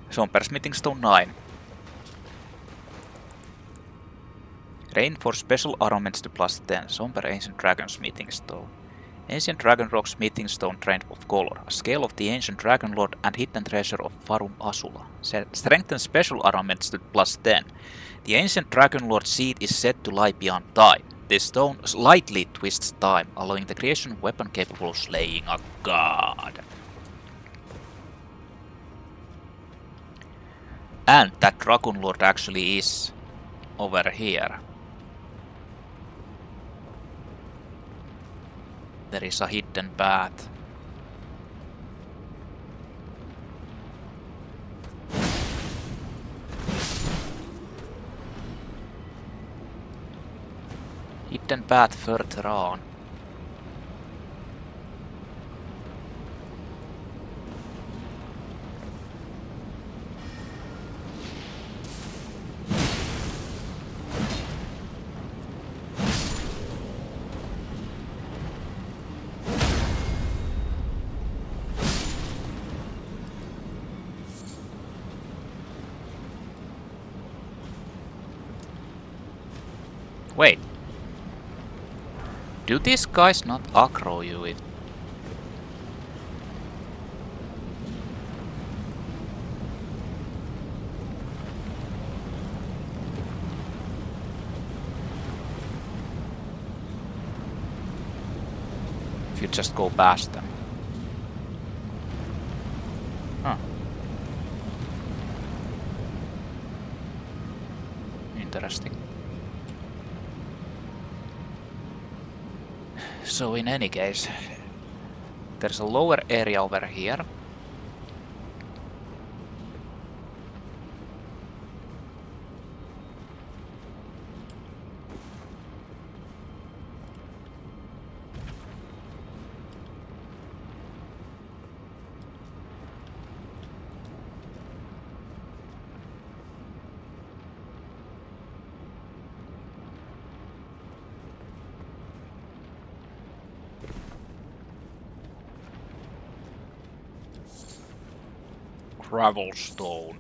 Somber Smithing Stone 9. Reinforce special armaments to +10. Somber Ancient Dragon Smithing Stone. Ancient Dragon Rock Smithing Stone Trained of Color. A scale of the Ancient Dragonlord and Hidden Treasure of Farum Azula. Strengthen special armaments to +10. The Ancient Dragonlord seat is said to lie beyond time. This stone slightly twists time, allowing the creation of a weapon capable of slaying a god. And that Dragonlord actually is over here. There is a hidden path. Hidden path further on. Wait. Do these guys not aggro you if... if you just go past them? Huh. Interesting. So in any case, there's a lower area over here. Travel stone.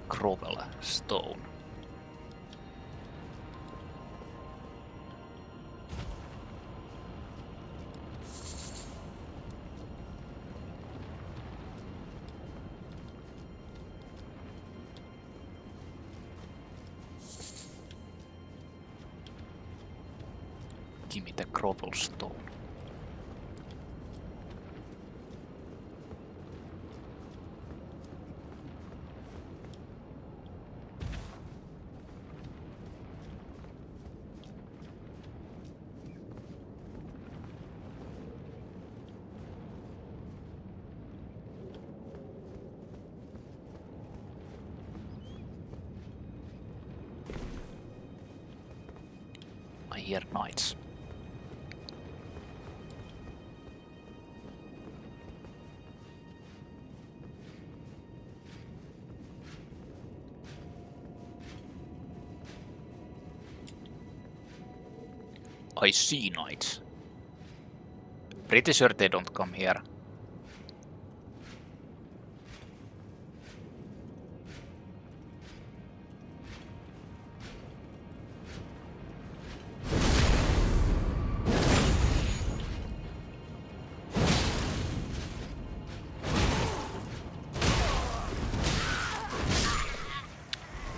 Grovel stone. Give me the grovel stone. I hear knights. I see knights. Pretty sure they don't come here.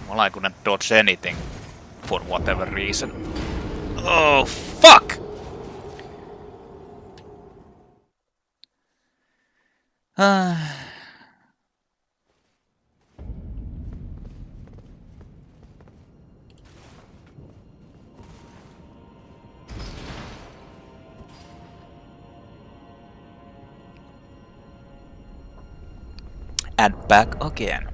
Well, I couldn't dodge anything for whatever reason. Oh, fuck! And back again.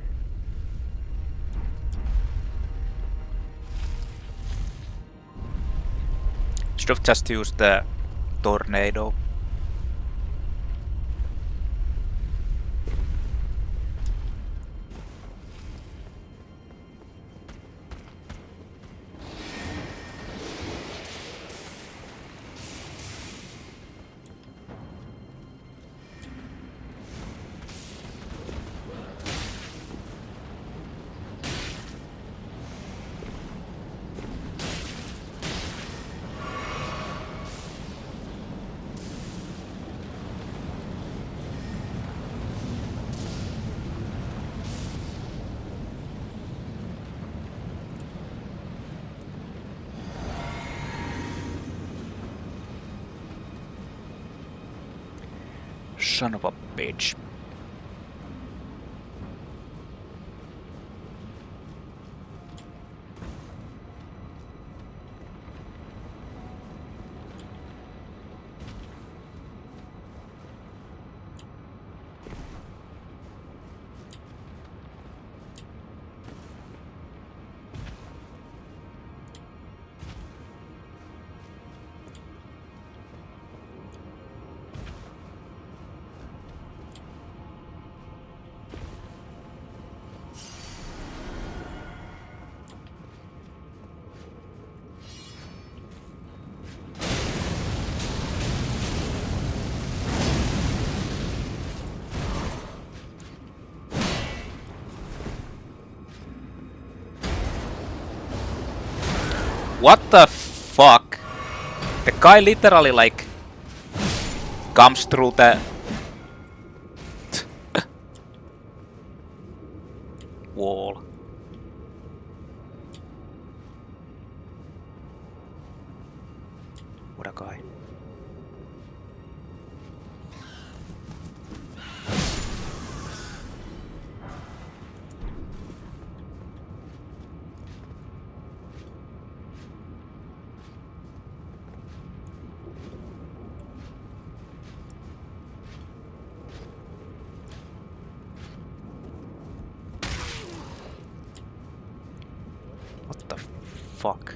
Should have just used the tornado. Son of a bitch. What the fuck? The guy literally like comes through the wall. What a guy. What the fuck?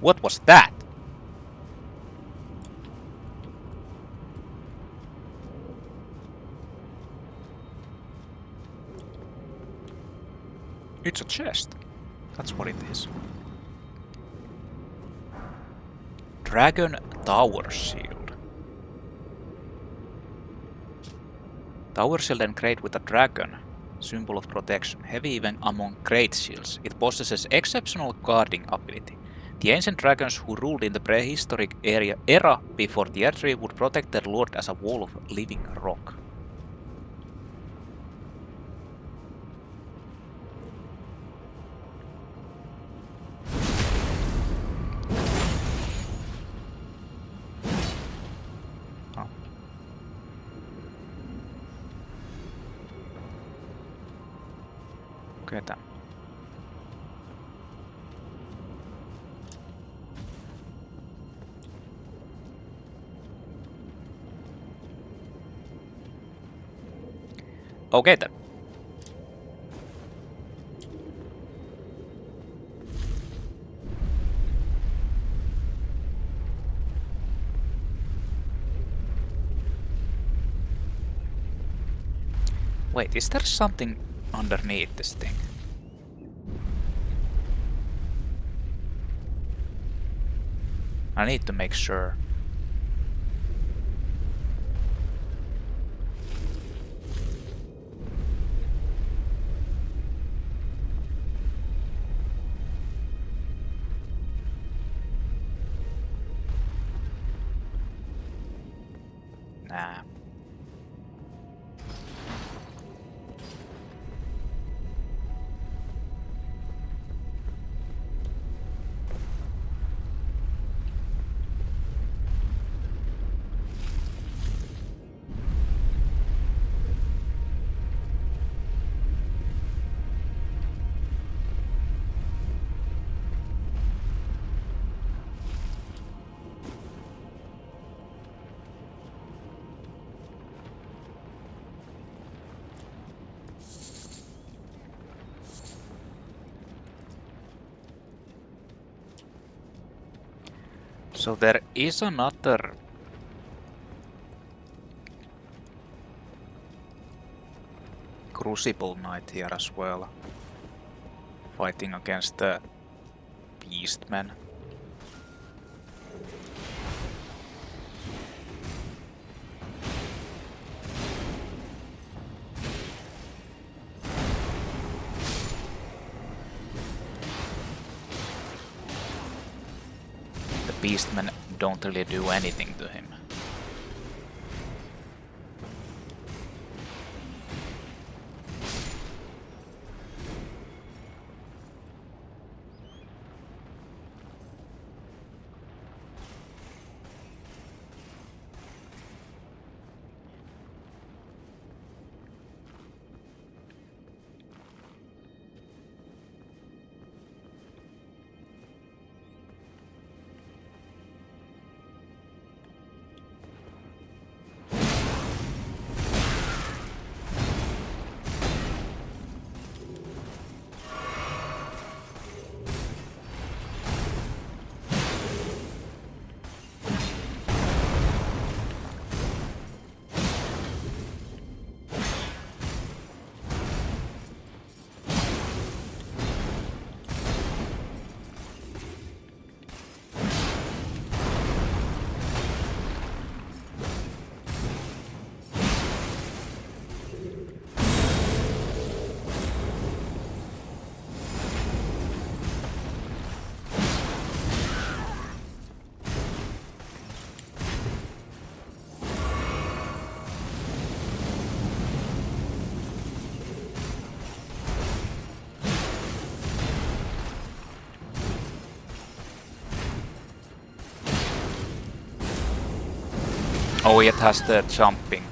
What was that? It's a chest. That's what it is. Dragon Towershield. Towershield engraved with a dragon. Symbol of protection. Heavy even among great shields. It possesses exceptional guarding ability. The ancient dragons who ruled in the prehistoric era before the Erdtree would protect their lord as a wall of living rock. Ketä? Okay then. Wait, is there something underneath this thing? I need to make sure. Nah. So there is another Crucible Knight here as well, fighting against the Beastman. Beastmen don't really do anything to him. Oh, it has the jumping.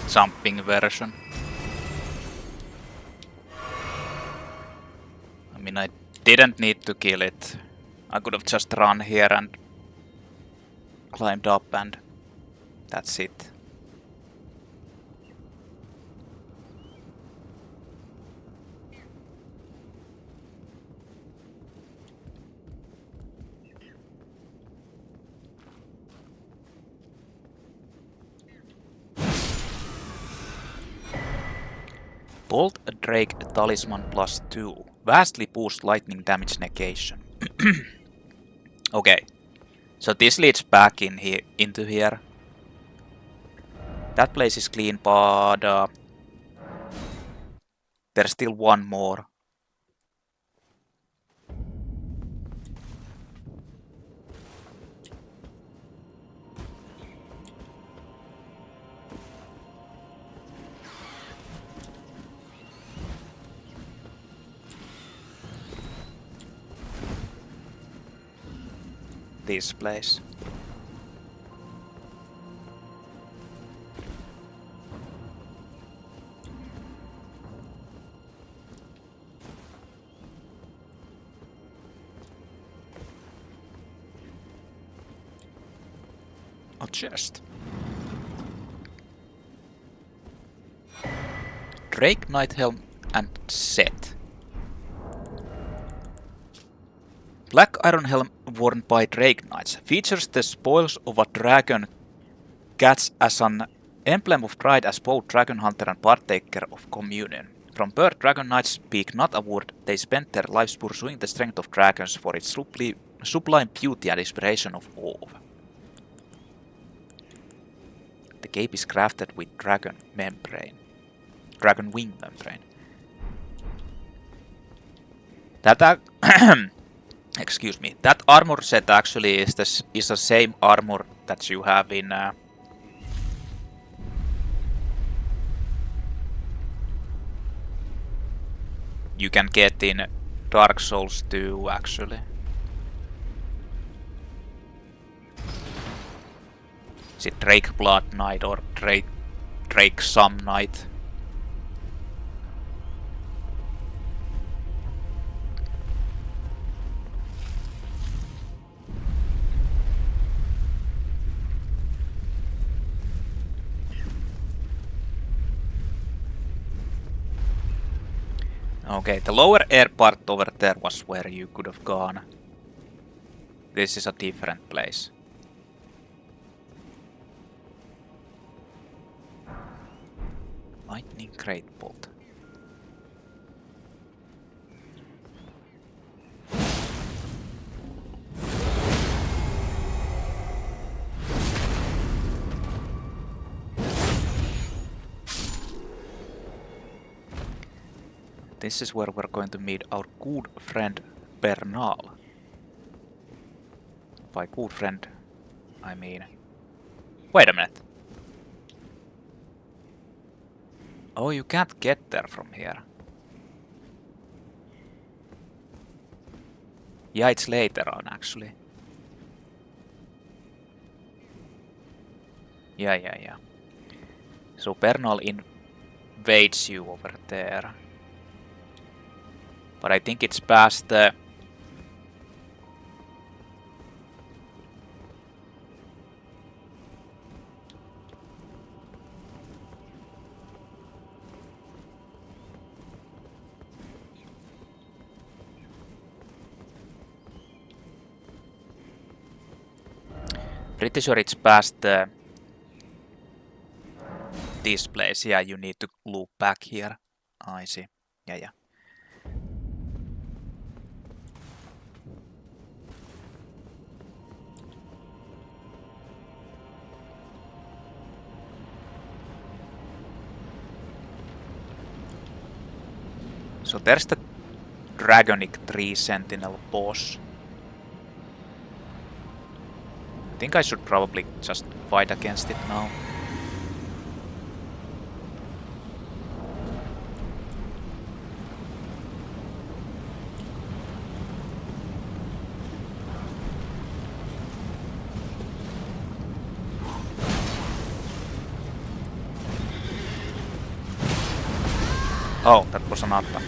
Jumping version. I mean, I didn't need to kill it. I could have just run here and climbed up and that's it. Boltdrake Talisman +2. Vastly boost lightning damage negation. Okay. So this leads back in here into here. That place is clean, but there's still one more. This place. A chest. Drake Knighthelm and set. Black iron helm worn by Drake Knights features the spoils of a dragon cats as an emblem of pride as both dragon hunter and partaker of communion. From birth, Dragon Knights speak not a word. They spent their lives pursuing the strength of dragons for its sublime beauty and inspiration of awe. The cape is crafted with dragon wing membrane. That excuse me. That armor set actually is the same armor that you have in you can get in Dark Souls 2 actually. Is it Drake Blood Knight or Drake Some Knight? Okay, the lower air part over there was where you could have gone. This is a different place. Lightning Great Bolt. This is where we're going to meet our good friend Bernahl. By good friend, I mean... Wait a minute. Oh, you can't get there from here. Yeah, it's later on actually. Yeah. So Bernahl invades you over there. But I think it's past the... Pretty sure it's past the... this place. Yeah, you need to loop back here. I see. Yeah. So there's the Dragonic tree Sentinel boss. I think I should probably just fight against it now. Oh, that was an atta.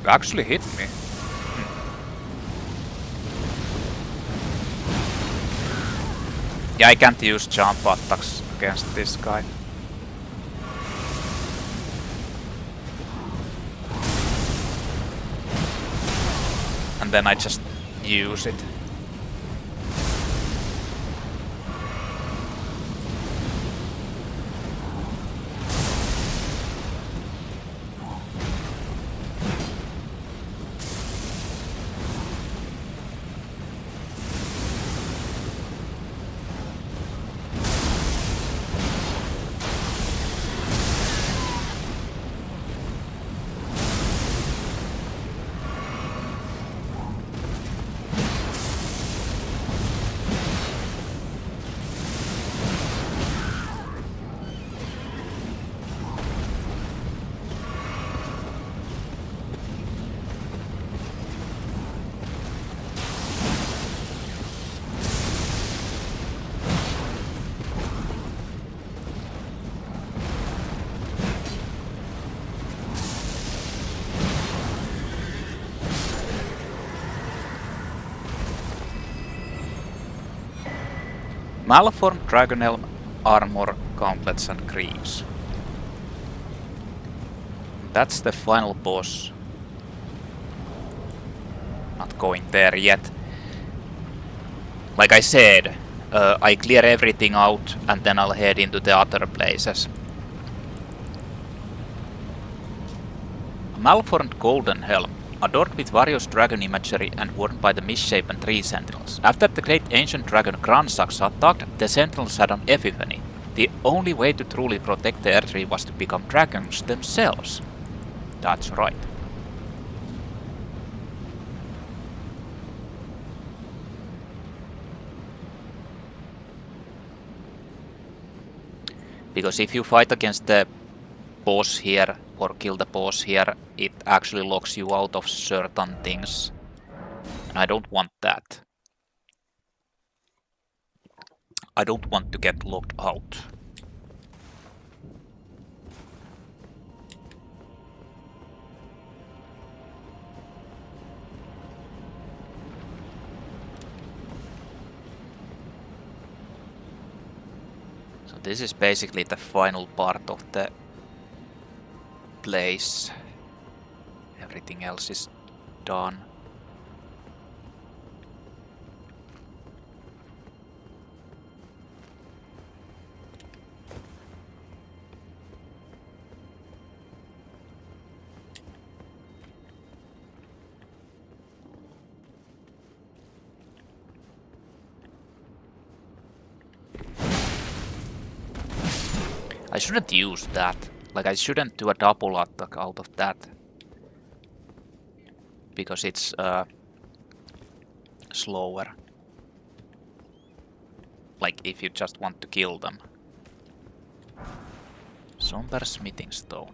actually hit me. Yeah, I can't use jump attacks against this guy. And then I just use it. Malformed Dragon Helm, Armor, Gauntlets and Greaves. That's the final boss. Not going there yet. Like I said, I clear everything out and then I'll head into the other places. Malformed Golden Helm, adorned with various dragon imagery and worn by the misshapen tree sentinels. After the great ancient dragon Gransax attacked, the sentinels had an epiphany. The only way to truly protect the Erdtree was to become dragons themselves. That's right. Because if you fight against the boss here, or kill the boss here, it actually locks you out of certain things. And I don't want that. I don't want to get locked out. So this is basically the final part of the place. Everything else is done. I shouldn't use that. Like, I shouldn't do a double attack out of that. Because it's slower. Like, if you just want to kill them. Somber Smithing Stone.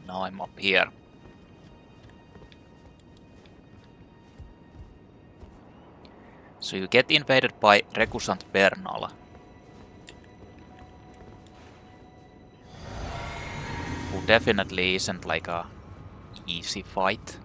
Now I'm up here. So you get invaded by recusant Bernahl. Who definitely isn't like a easy fight.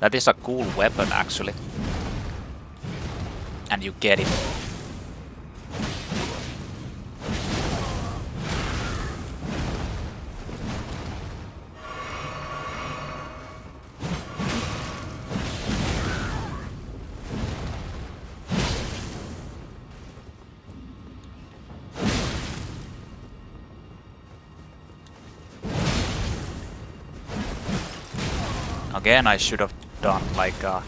That is a cool weapon, actually. And you get it. Again, I should have done like a...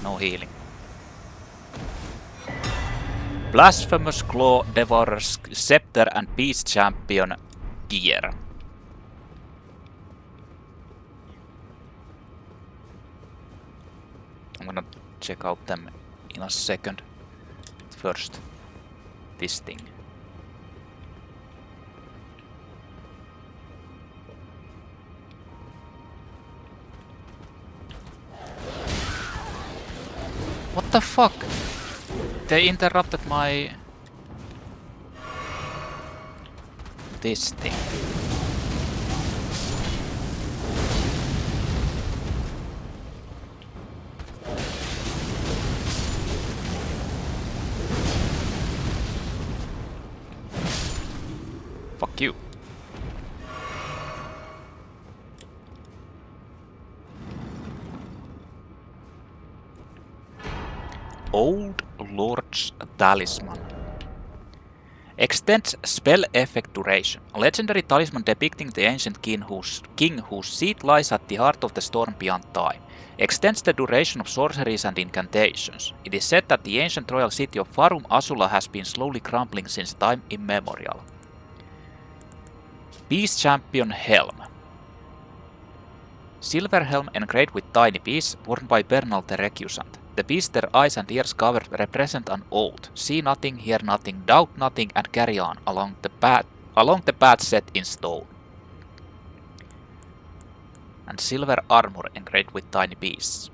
No healing. Blasphemous Claw, Devourer's Scepter and Beast Champion gear. I'm gonna check out them in a second. First, this thing. What the fuck? They interrupted my... this thing. Fuck you. Old Lord's Talisman. Extends spell effect duration. A legendary talisman depicting the ancient king whose seat lies at the heart of the storm beyond time. Extends the duration of sorceries and incantations. It is said that the ancient royal city of Farum Azula has been slowly crumbling since time immemorial. Beast Champion Helm. Silver helm engraved with tiny beasts, worn by Bernahl the Recusant. The beasts, their eyes and ears covered, represent an oath. See nothing, hear nothing, doubt nothing, and carry on along the path set in stone. And silver armor engraved with tiny beasts.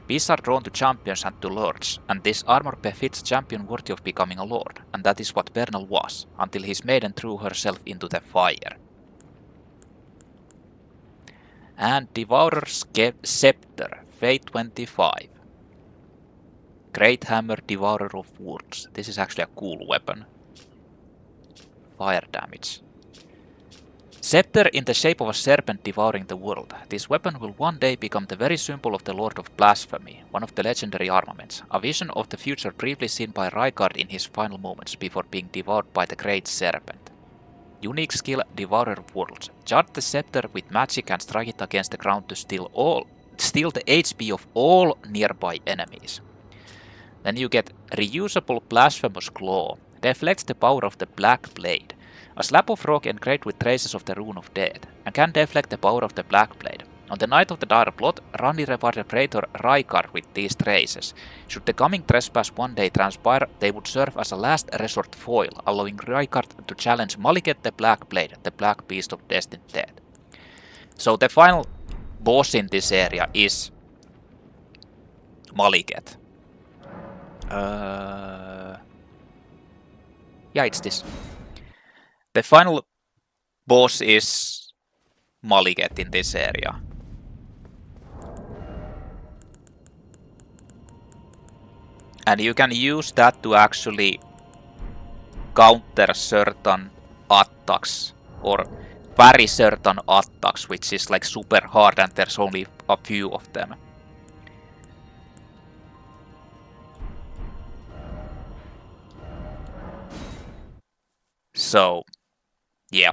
Beasts are drawn to champions and to lords, and this armor befits a champion worthy of becoming a lord, and that is what Bernahl was, until his maiden threw herself into the fire. And Devourer's Scepter, Fate 25. Great Hammer, Devourer of Worlds. This is actually a cool weapon. Fire damage. Scepter in the shape of a serpent devouring the world. This weapon will one day become the very symbol of the Lord of Blasphemy, one of the legendary armaments, a vision of the future briefly seen by Rykard in his final moments before being devoured by the Great Serpent. Unique skill, Devourer of Worlds. Charge the scepter with magic and strike it against the ground to steal the HP of all nearby enemies. Then you get reusable Blasphemous Claw. Deflects the power of the Black Blade. A slab of rock engraved with traces of the Rune of Death, and can deflect the power of the Black Blade. On the night of the Dire Plot, Ranni rewarded Praetor Rykard with these traces. Should the coming trespass one day transpire, they would serve as a last resort foil, allowing Rykard to challenge Maliket the Black Blade, the Black Beast of Destined Death. So the final boss in this area is Maliket. Yeah, it's this. The final boss is Maliket in this area. And you can use that to actually counter certain attacks or parry certain attacks, which is like super hard and there's only a few of them. So, yeah.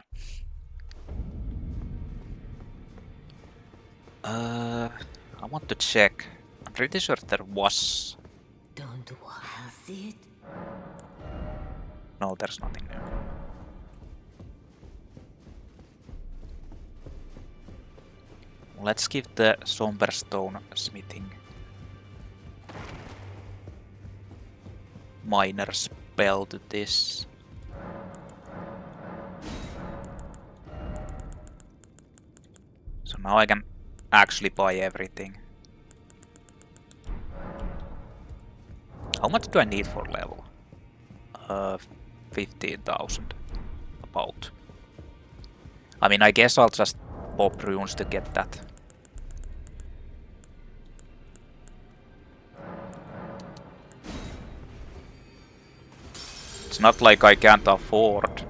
I want to check. I'm pretty sure there was... Don't was it? No, there's nothing new. Let's give the Somberstone smithing minor spell to this. So now I can actually buy everything. How much do I need for level? 15,000. About. I mean, I guess I'll just pop runes to get that. It's not like I can't afford.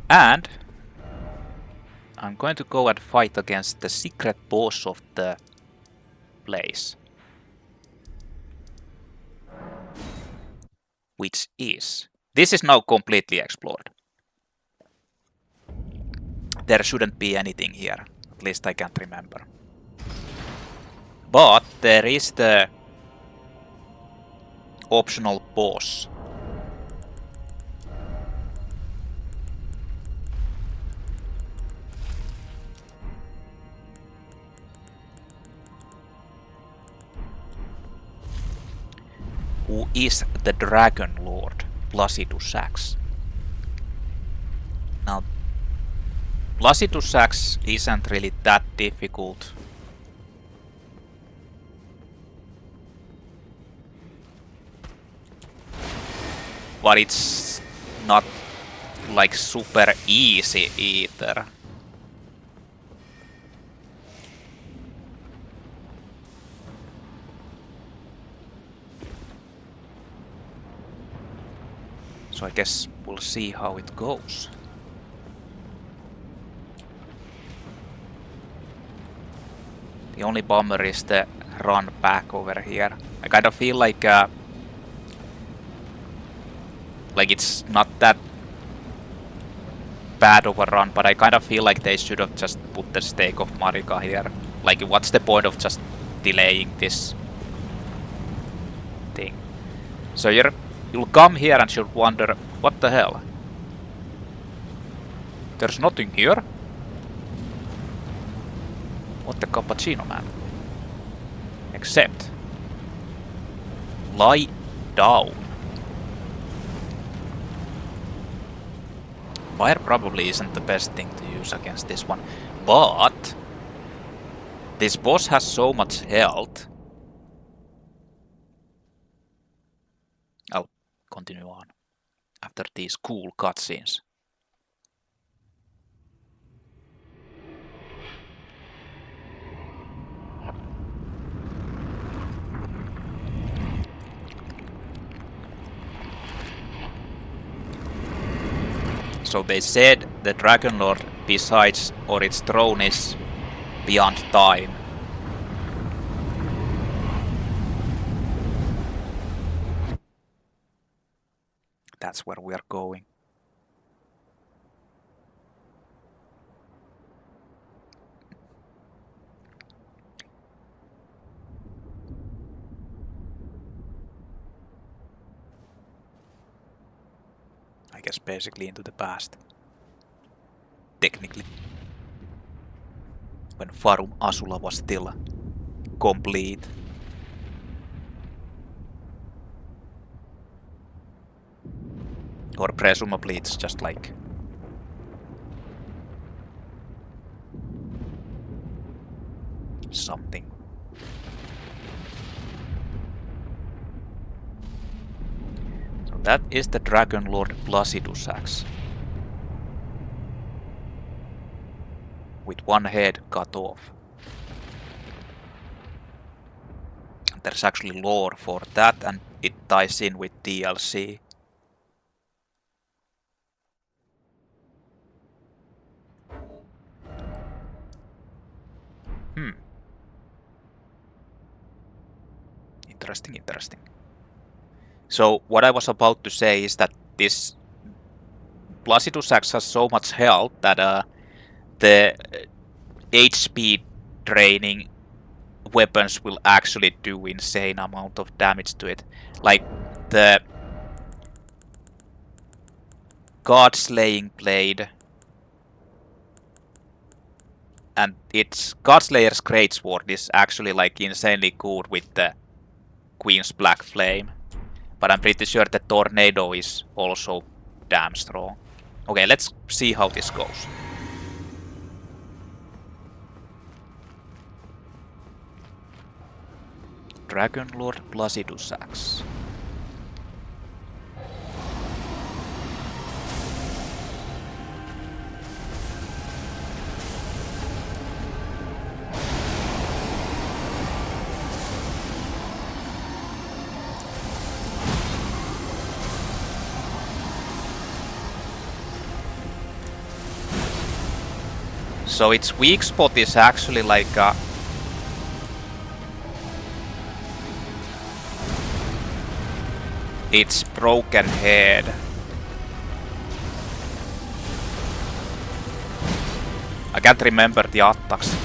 And I'm going to go and fight against the secret boss of the place. which is... This is now completely explored. There shouldn't be anything here. At least I can't remember. But there is the optional boss. Who is the Dragonlord, Placidus. Now, Placidus isn't really that difficult. But it's not like super easy either. So I guess we'll see how it goes. The only bummer is the run back over here. I kind of feel like it's not that bad of a run, but I kind of feel like they should have just put the stake of Marika here. Like, what's the point of just delaying this thing? So you'll come here and you'll wonder, what the hell? There's nothing here? What the cappuccino, man? Except... lie down. Fire probably isn't the best thing to use against this one, but this boss has so much health. I'll continue on after these cool cutscenes. So they said the Dragonlord, besides, or its throne is beyond time. That's where we are going. I guess basically into the past. Technically. When Farum Azula was still complete. Or presumably it's just like something. So that is the Dragonlord Placidus, with one head cut off. There's actually lore for that, and it ties in with DLC. Interesting. So what I was about to say is that this Placidus has so much health that the HP draining weapons will actually do insane amount of damage to it. Like the God-slaying blade and its Godslayer's Greatsword is actually like insanely good with the Queen's Black Flame. But I'm pretty sure the Tornado is also damn strong. Okay, let's see how this goes. Dragonlord Placidus. So its weak spot is actually like its broken head. I can't remember the attacks.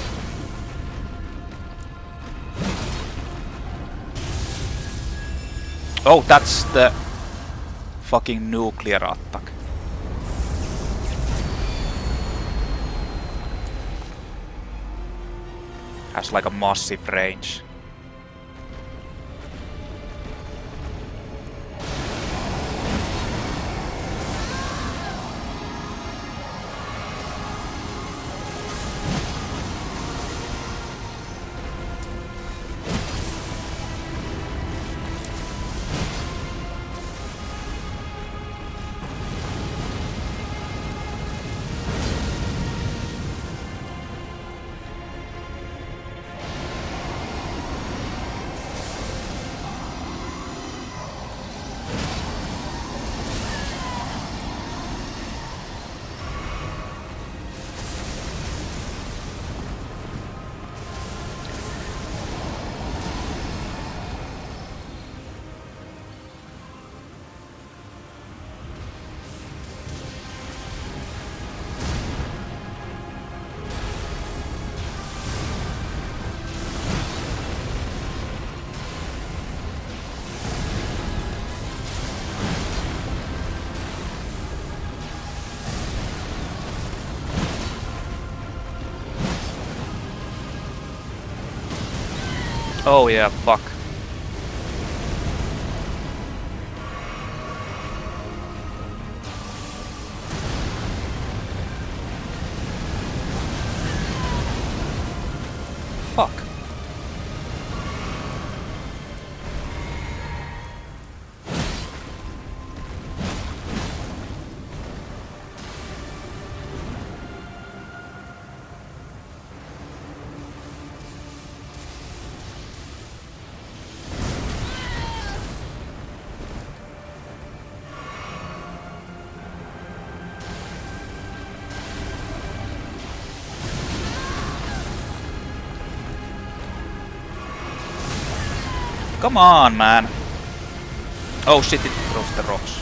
Oh, that's the fucking nuclear attack. Has like a massive range. Oh yeah, fuck. Fuck. Come on, man. Oh shit, it throws the rocks.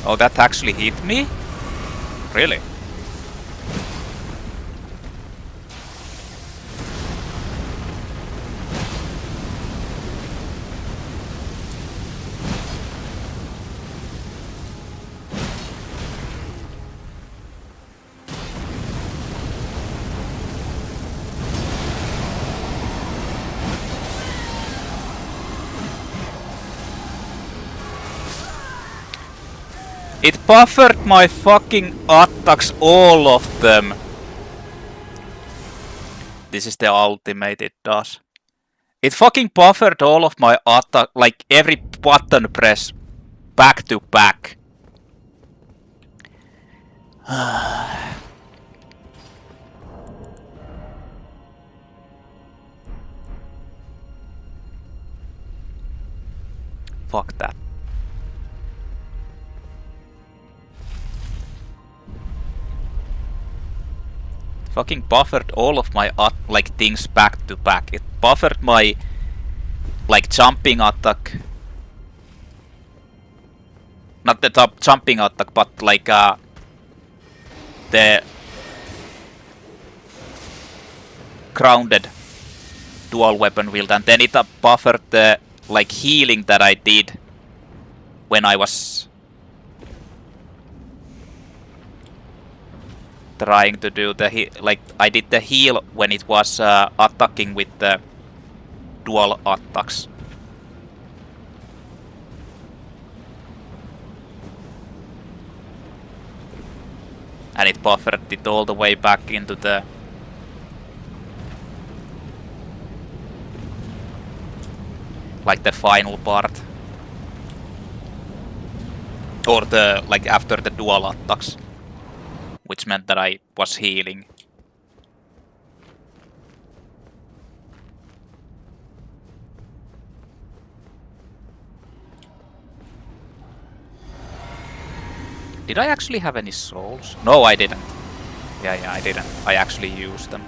Oh, that actually hit me? Really? It buffered my fucking attacks, all of them. This is the ultimate it does. It fucking buffered all of my attack, like every button press back to back. Fuck that. Fucking buffered all of my like things back to back. It buffered my like jumping attack. Not the top jumping attack, but like the grounded dual weapon wield, and then it buffered the like healing that I did when I was trying to do the like I did the heal when it was attacking with the dual attacks. And it buffered it all the way back into the like the final part. Or the like after the dual attacks. Which meant that I was healing. Did I actually have any souls? No, I didn't. Yeah, I didn't. I actually used them.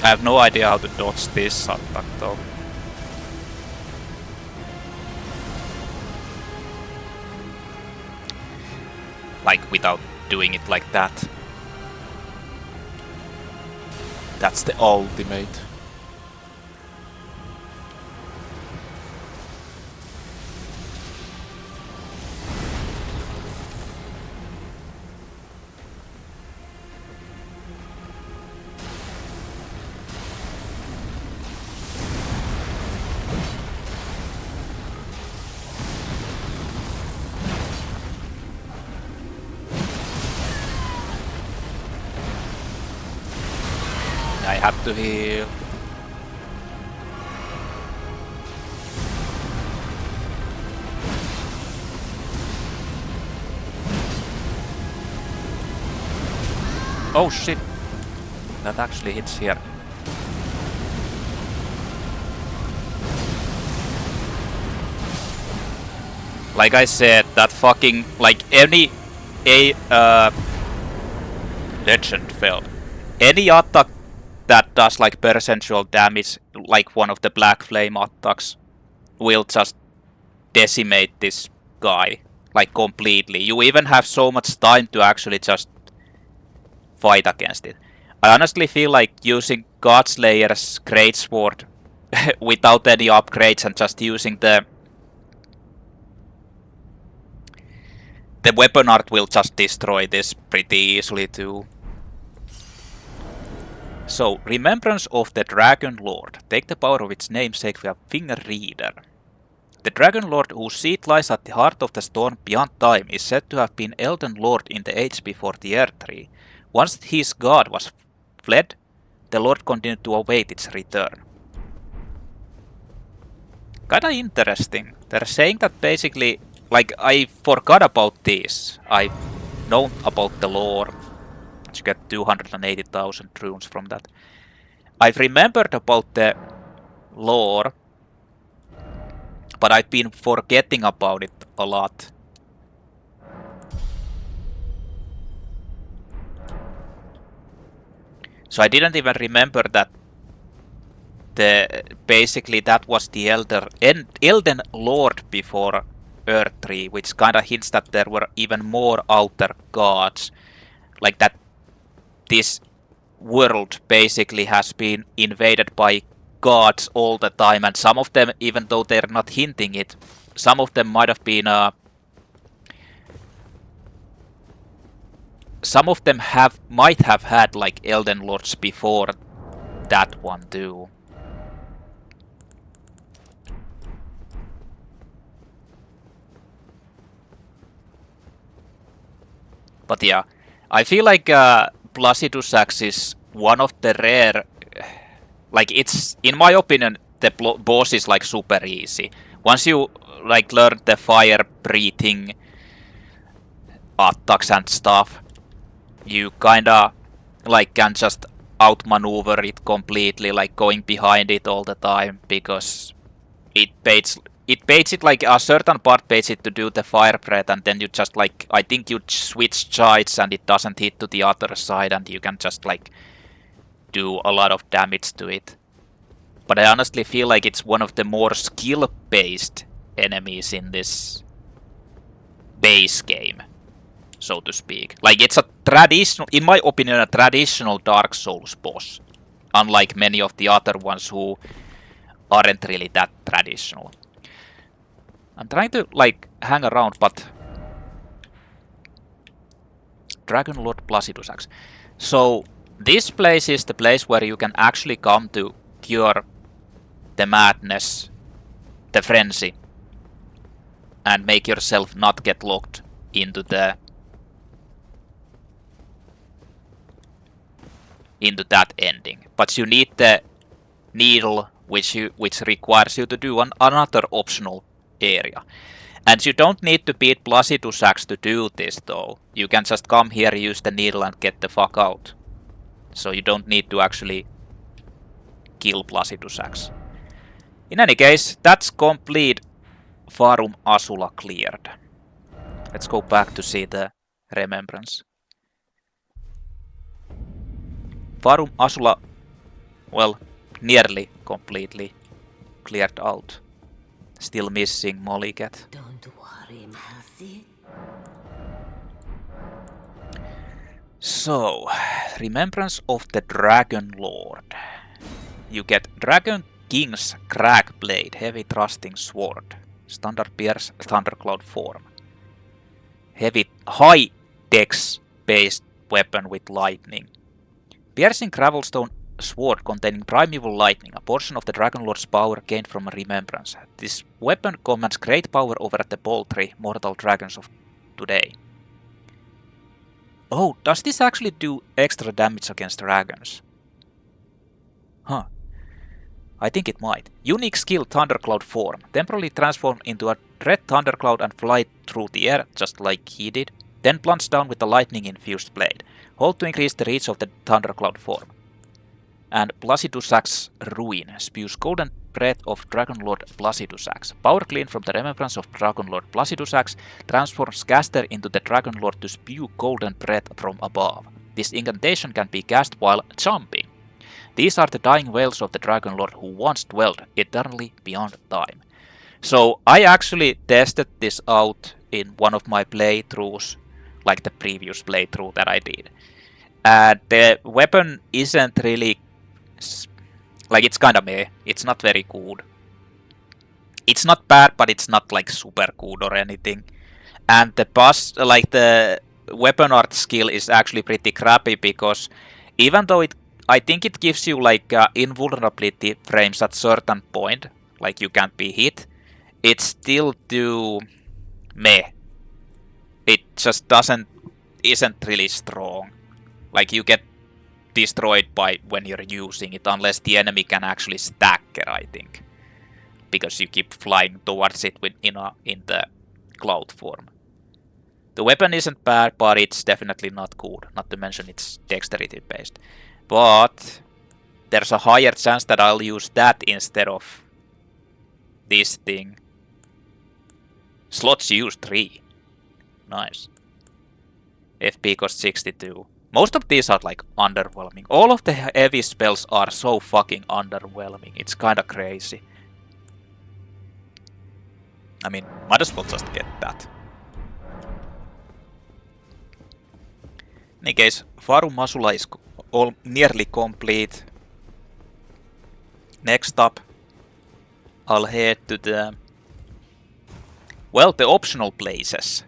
I have no idea how to dodge this attack though. Like without doing it like that. That's the ultimate. I have to heal. Oh shit! That actually hits here. Like I said, that fucking like any legend failed. Any attack that does like percentual damage, like one of the black flame attacks, will just decimate this guy like completely. You even have so much time to actually just fight against it. I honestly feel like using Godslayer's Greatsword without any upgrades and just using the weapon art will just destroy this pretty easily too. So, Remembrance of the Dragonlord. Take the power of its namesake via Finger Reader. The Dragonlord, whose seat lies at the heart of the storm beyond time, is said to have been Elden Lord in the age before the Erdtree. Once his god was fled, the Lord continued to await its return. Kinda interesting. They're saying that basically like, I forgot about this. I know about the lore. You get 280,000 runes from that. I've remembered about the lore, but I've been forgetting about it a lot. So I didn't even remember that basically that was the Elden Lord before Erdtree, which kind of hints that there were even more outer gods. Like that this world basically has been invaded by gods all the time, and some of them, even though they're not hinting it, some of them might have been some of them might have had like Elden Lords before that one too. But yeah, I feel like Placidus Axe is one of the rare, like it's, in my opinion, the boss is like super easy. Once you like learn the fire breathing attacks and stuff, you kinda like can just outmaneuver it completely, like going behind it all the time, because it baits it like a certain part baits it to do the fire breath, and then you just like, I think you switch sides and it doesn't hit to the other side, and you can just like do a lot of damage to it. But I honestly feel like it's one of the more skill-based enemies in this base game, so to speak. Like it's a traditional, in my opinion, a traditional Dark Souls boss, unlike many of the other ones who aren't really that traditional. I'm trying to like hang around, but Dragonlord Placidus Axe. So this place is the place where you can actually come to cure the madness, the frenzy, and make yourself not get locked into that ending. But you need the needle, which requires you to do another optional area. And you don't need to beat Placidus Axe to do this though. You can just come here, use the needle and get the fuck out. So you don't need to actually kill Placidus Axe. In any case, that's complete Farum Azula cleared. Let's go back to see the remembrance. Farum Azula, well, nearly completely cleared out. Still missing Mollycat. Don't worry, Mercy. So, Remembrance of the Dragonlord. You get Dragon King's Crag Blade, Heavy Thrusting Sword, Standard Pierce Thundercloud form. Heavy high dex based weapon with lightning. Piercing Gravelstone Sword containing primeval lightning, a portion of the Dragonlord's power gained from Remembrance. This weapon commands great power over the Boltdrake mortal dragons of today. Oh, does this actually do extra damage against dragons? Huh. I think it might. Unique skill Thundercloud form. Temporarily transform into a red thundercloud and fly through the air, just like he did. Then plunge down with a lightning-infused blade. Hold to increase the reach of the thundercloud form. And Placidus Axe Ruin spews golden breath of Dragonlord Placidus Axe. Power gleaned from the remembrance of Dragonlord Placidus Axe transforms caster into the Dragonlord to spew golden breath from above. This incantation can be cast while jumping. These are the dying wails of the Dragonlord who once dwelled eternally beyond time. So I actually tested this out in one of my playthroughs, like the previous playthrough that I did. The weapon isn't really, like, it's kinda meh. It's not very good. It's not bad, but it's not like super good or anything. And the boss, like the weapon art skill is actually pretty crappy, because even though I think it gives you like invulnerability frames at certain point, like you can't be hit, it's still too meh. It just isn't really strong. Like you get destroyed by when you're using it, unless the enemy can actually stagger, I think, because you keep flying towards it in the cloud form. The weapon isn't bad, but it's definitely not good. Not to mention it's dexterity based. But there's a higher chance that I'll use that instead of this thing. Slots used 3. Nice. FP cost 62. Most of these are like underwhelming. All of the heavy spells are so fucking underwhelming. It's kinda crazy. I mean, might as well just get that. In any case, Farum Azula is all nearly complete. Next up, I'll head to the... well, the optional places.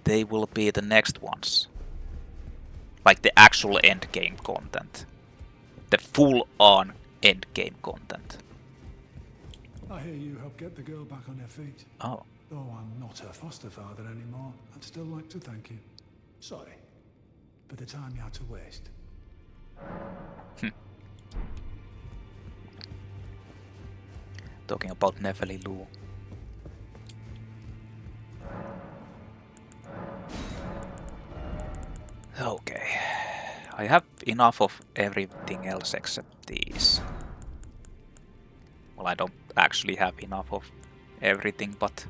They will be the next ones. Like the actual endgame content. The full-on endgame content. I hear you helped get the girl back on her feet. Oh. Though I'm not her foster father anymore, I'd still like to thank you. Sorry for the time you had to waste. Talking about Nepheli Loux. Okay. I have enough of everything else except these. Well, I don't actually have enough of everything, but...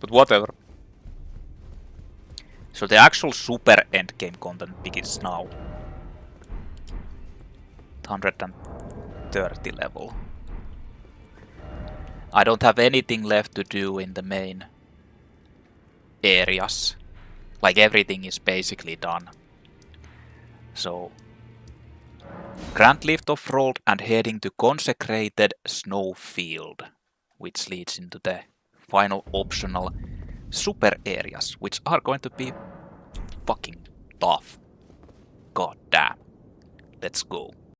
but whatever. So the actual super endgame content begins now. 130 level. I don't have anything left to do in the main areas. Like everything is basically done. So Grand Lift of Rold and heading to Consecrated Snowfield, which leads into the final optional super areas, which are going to be fucking tough. God damn. Let's go.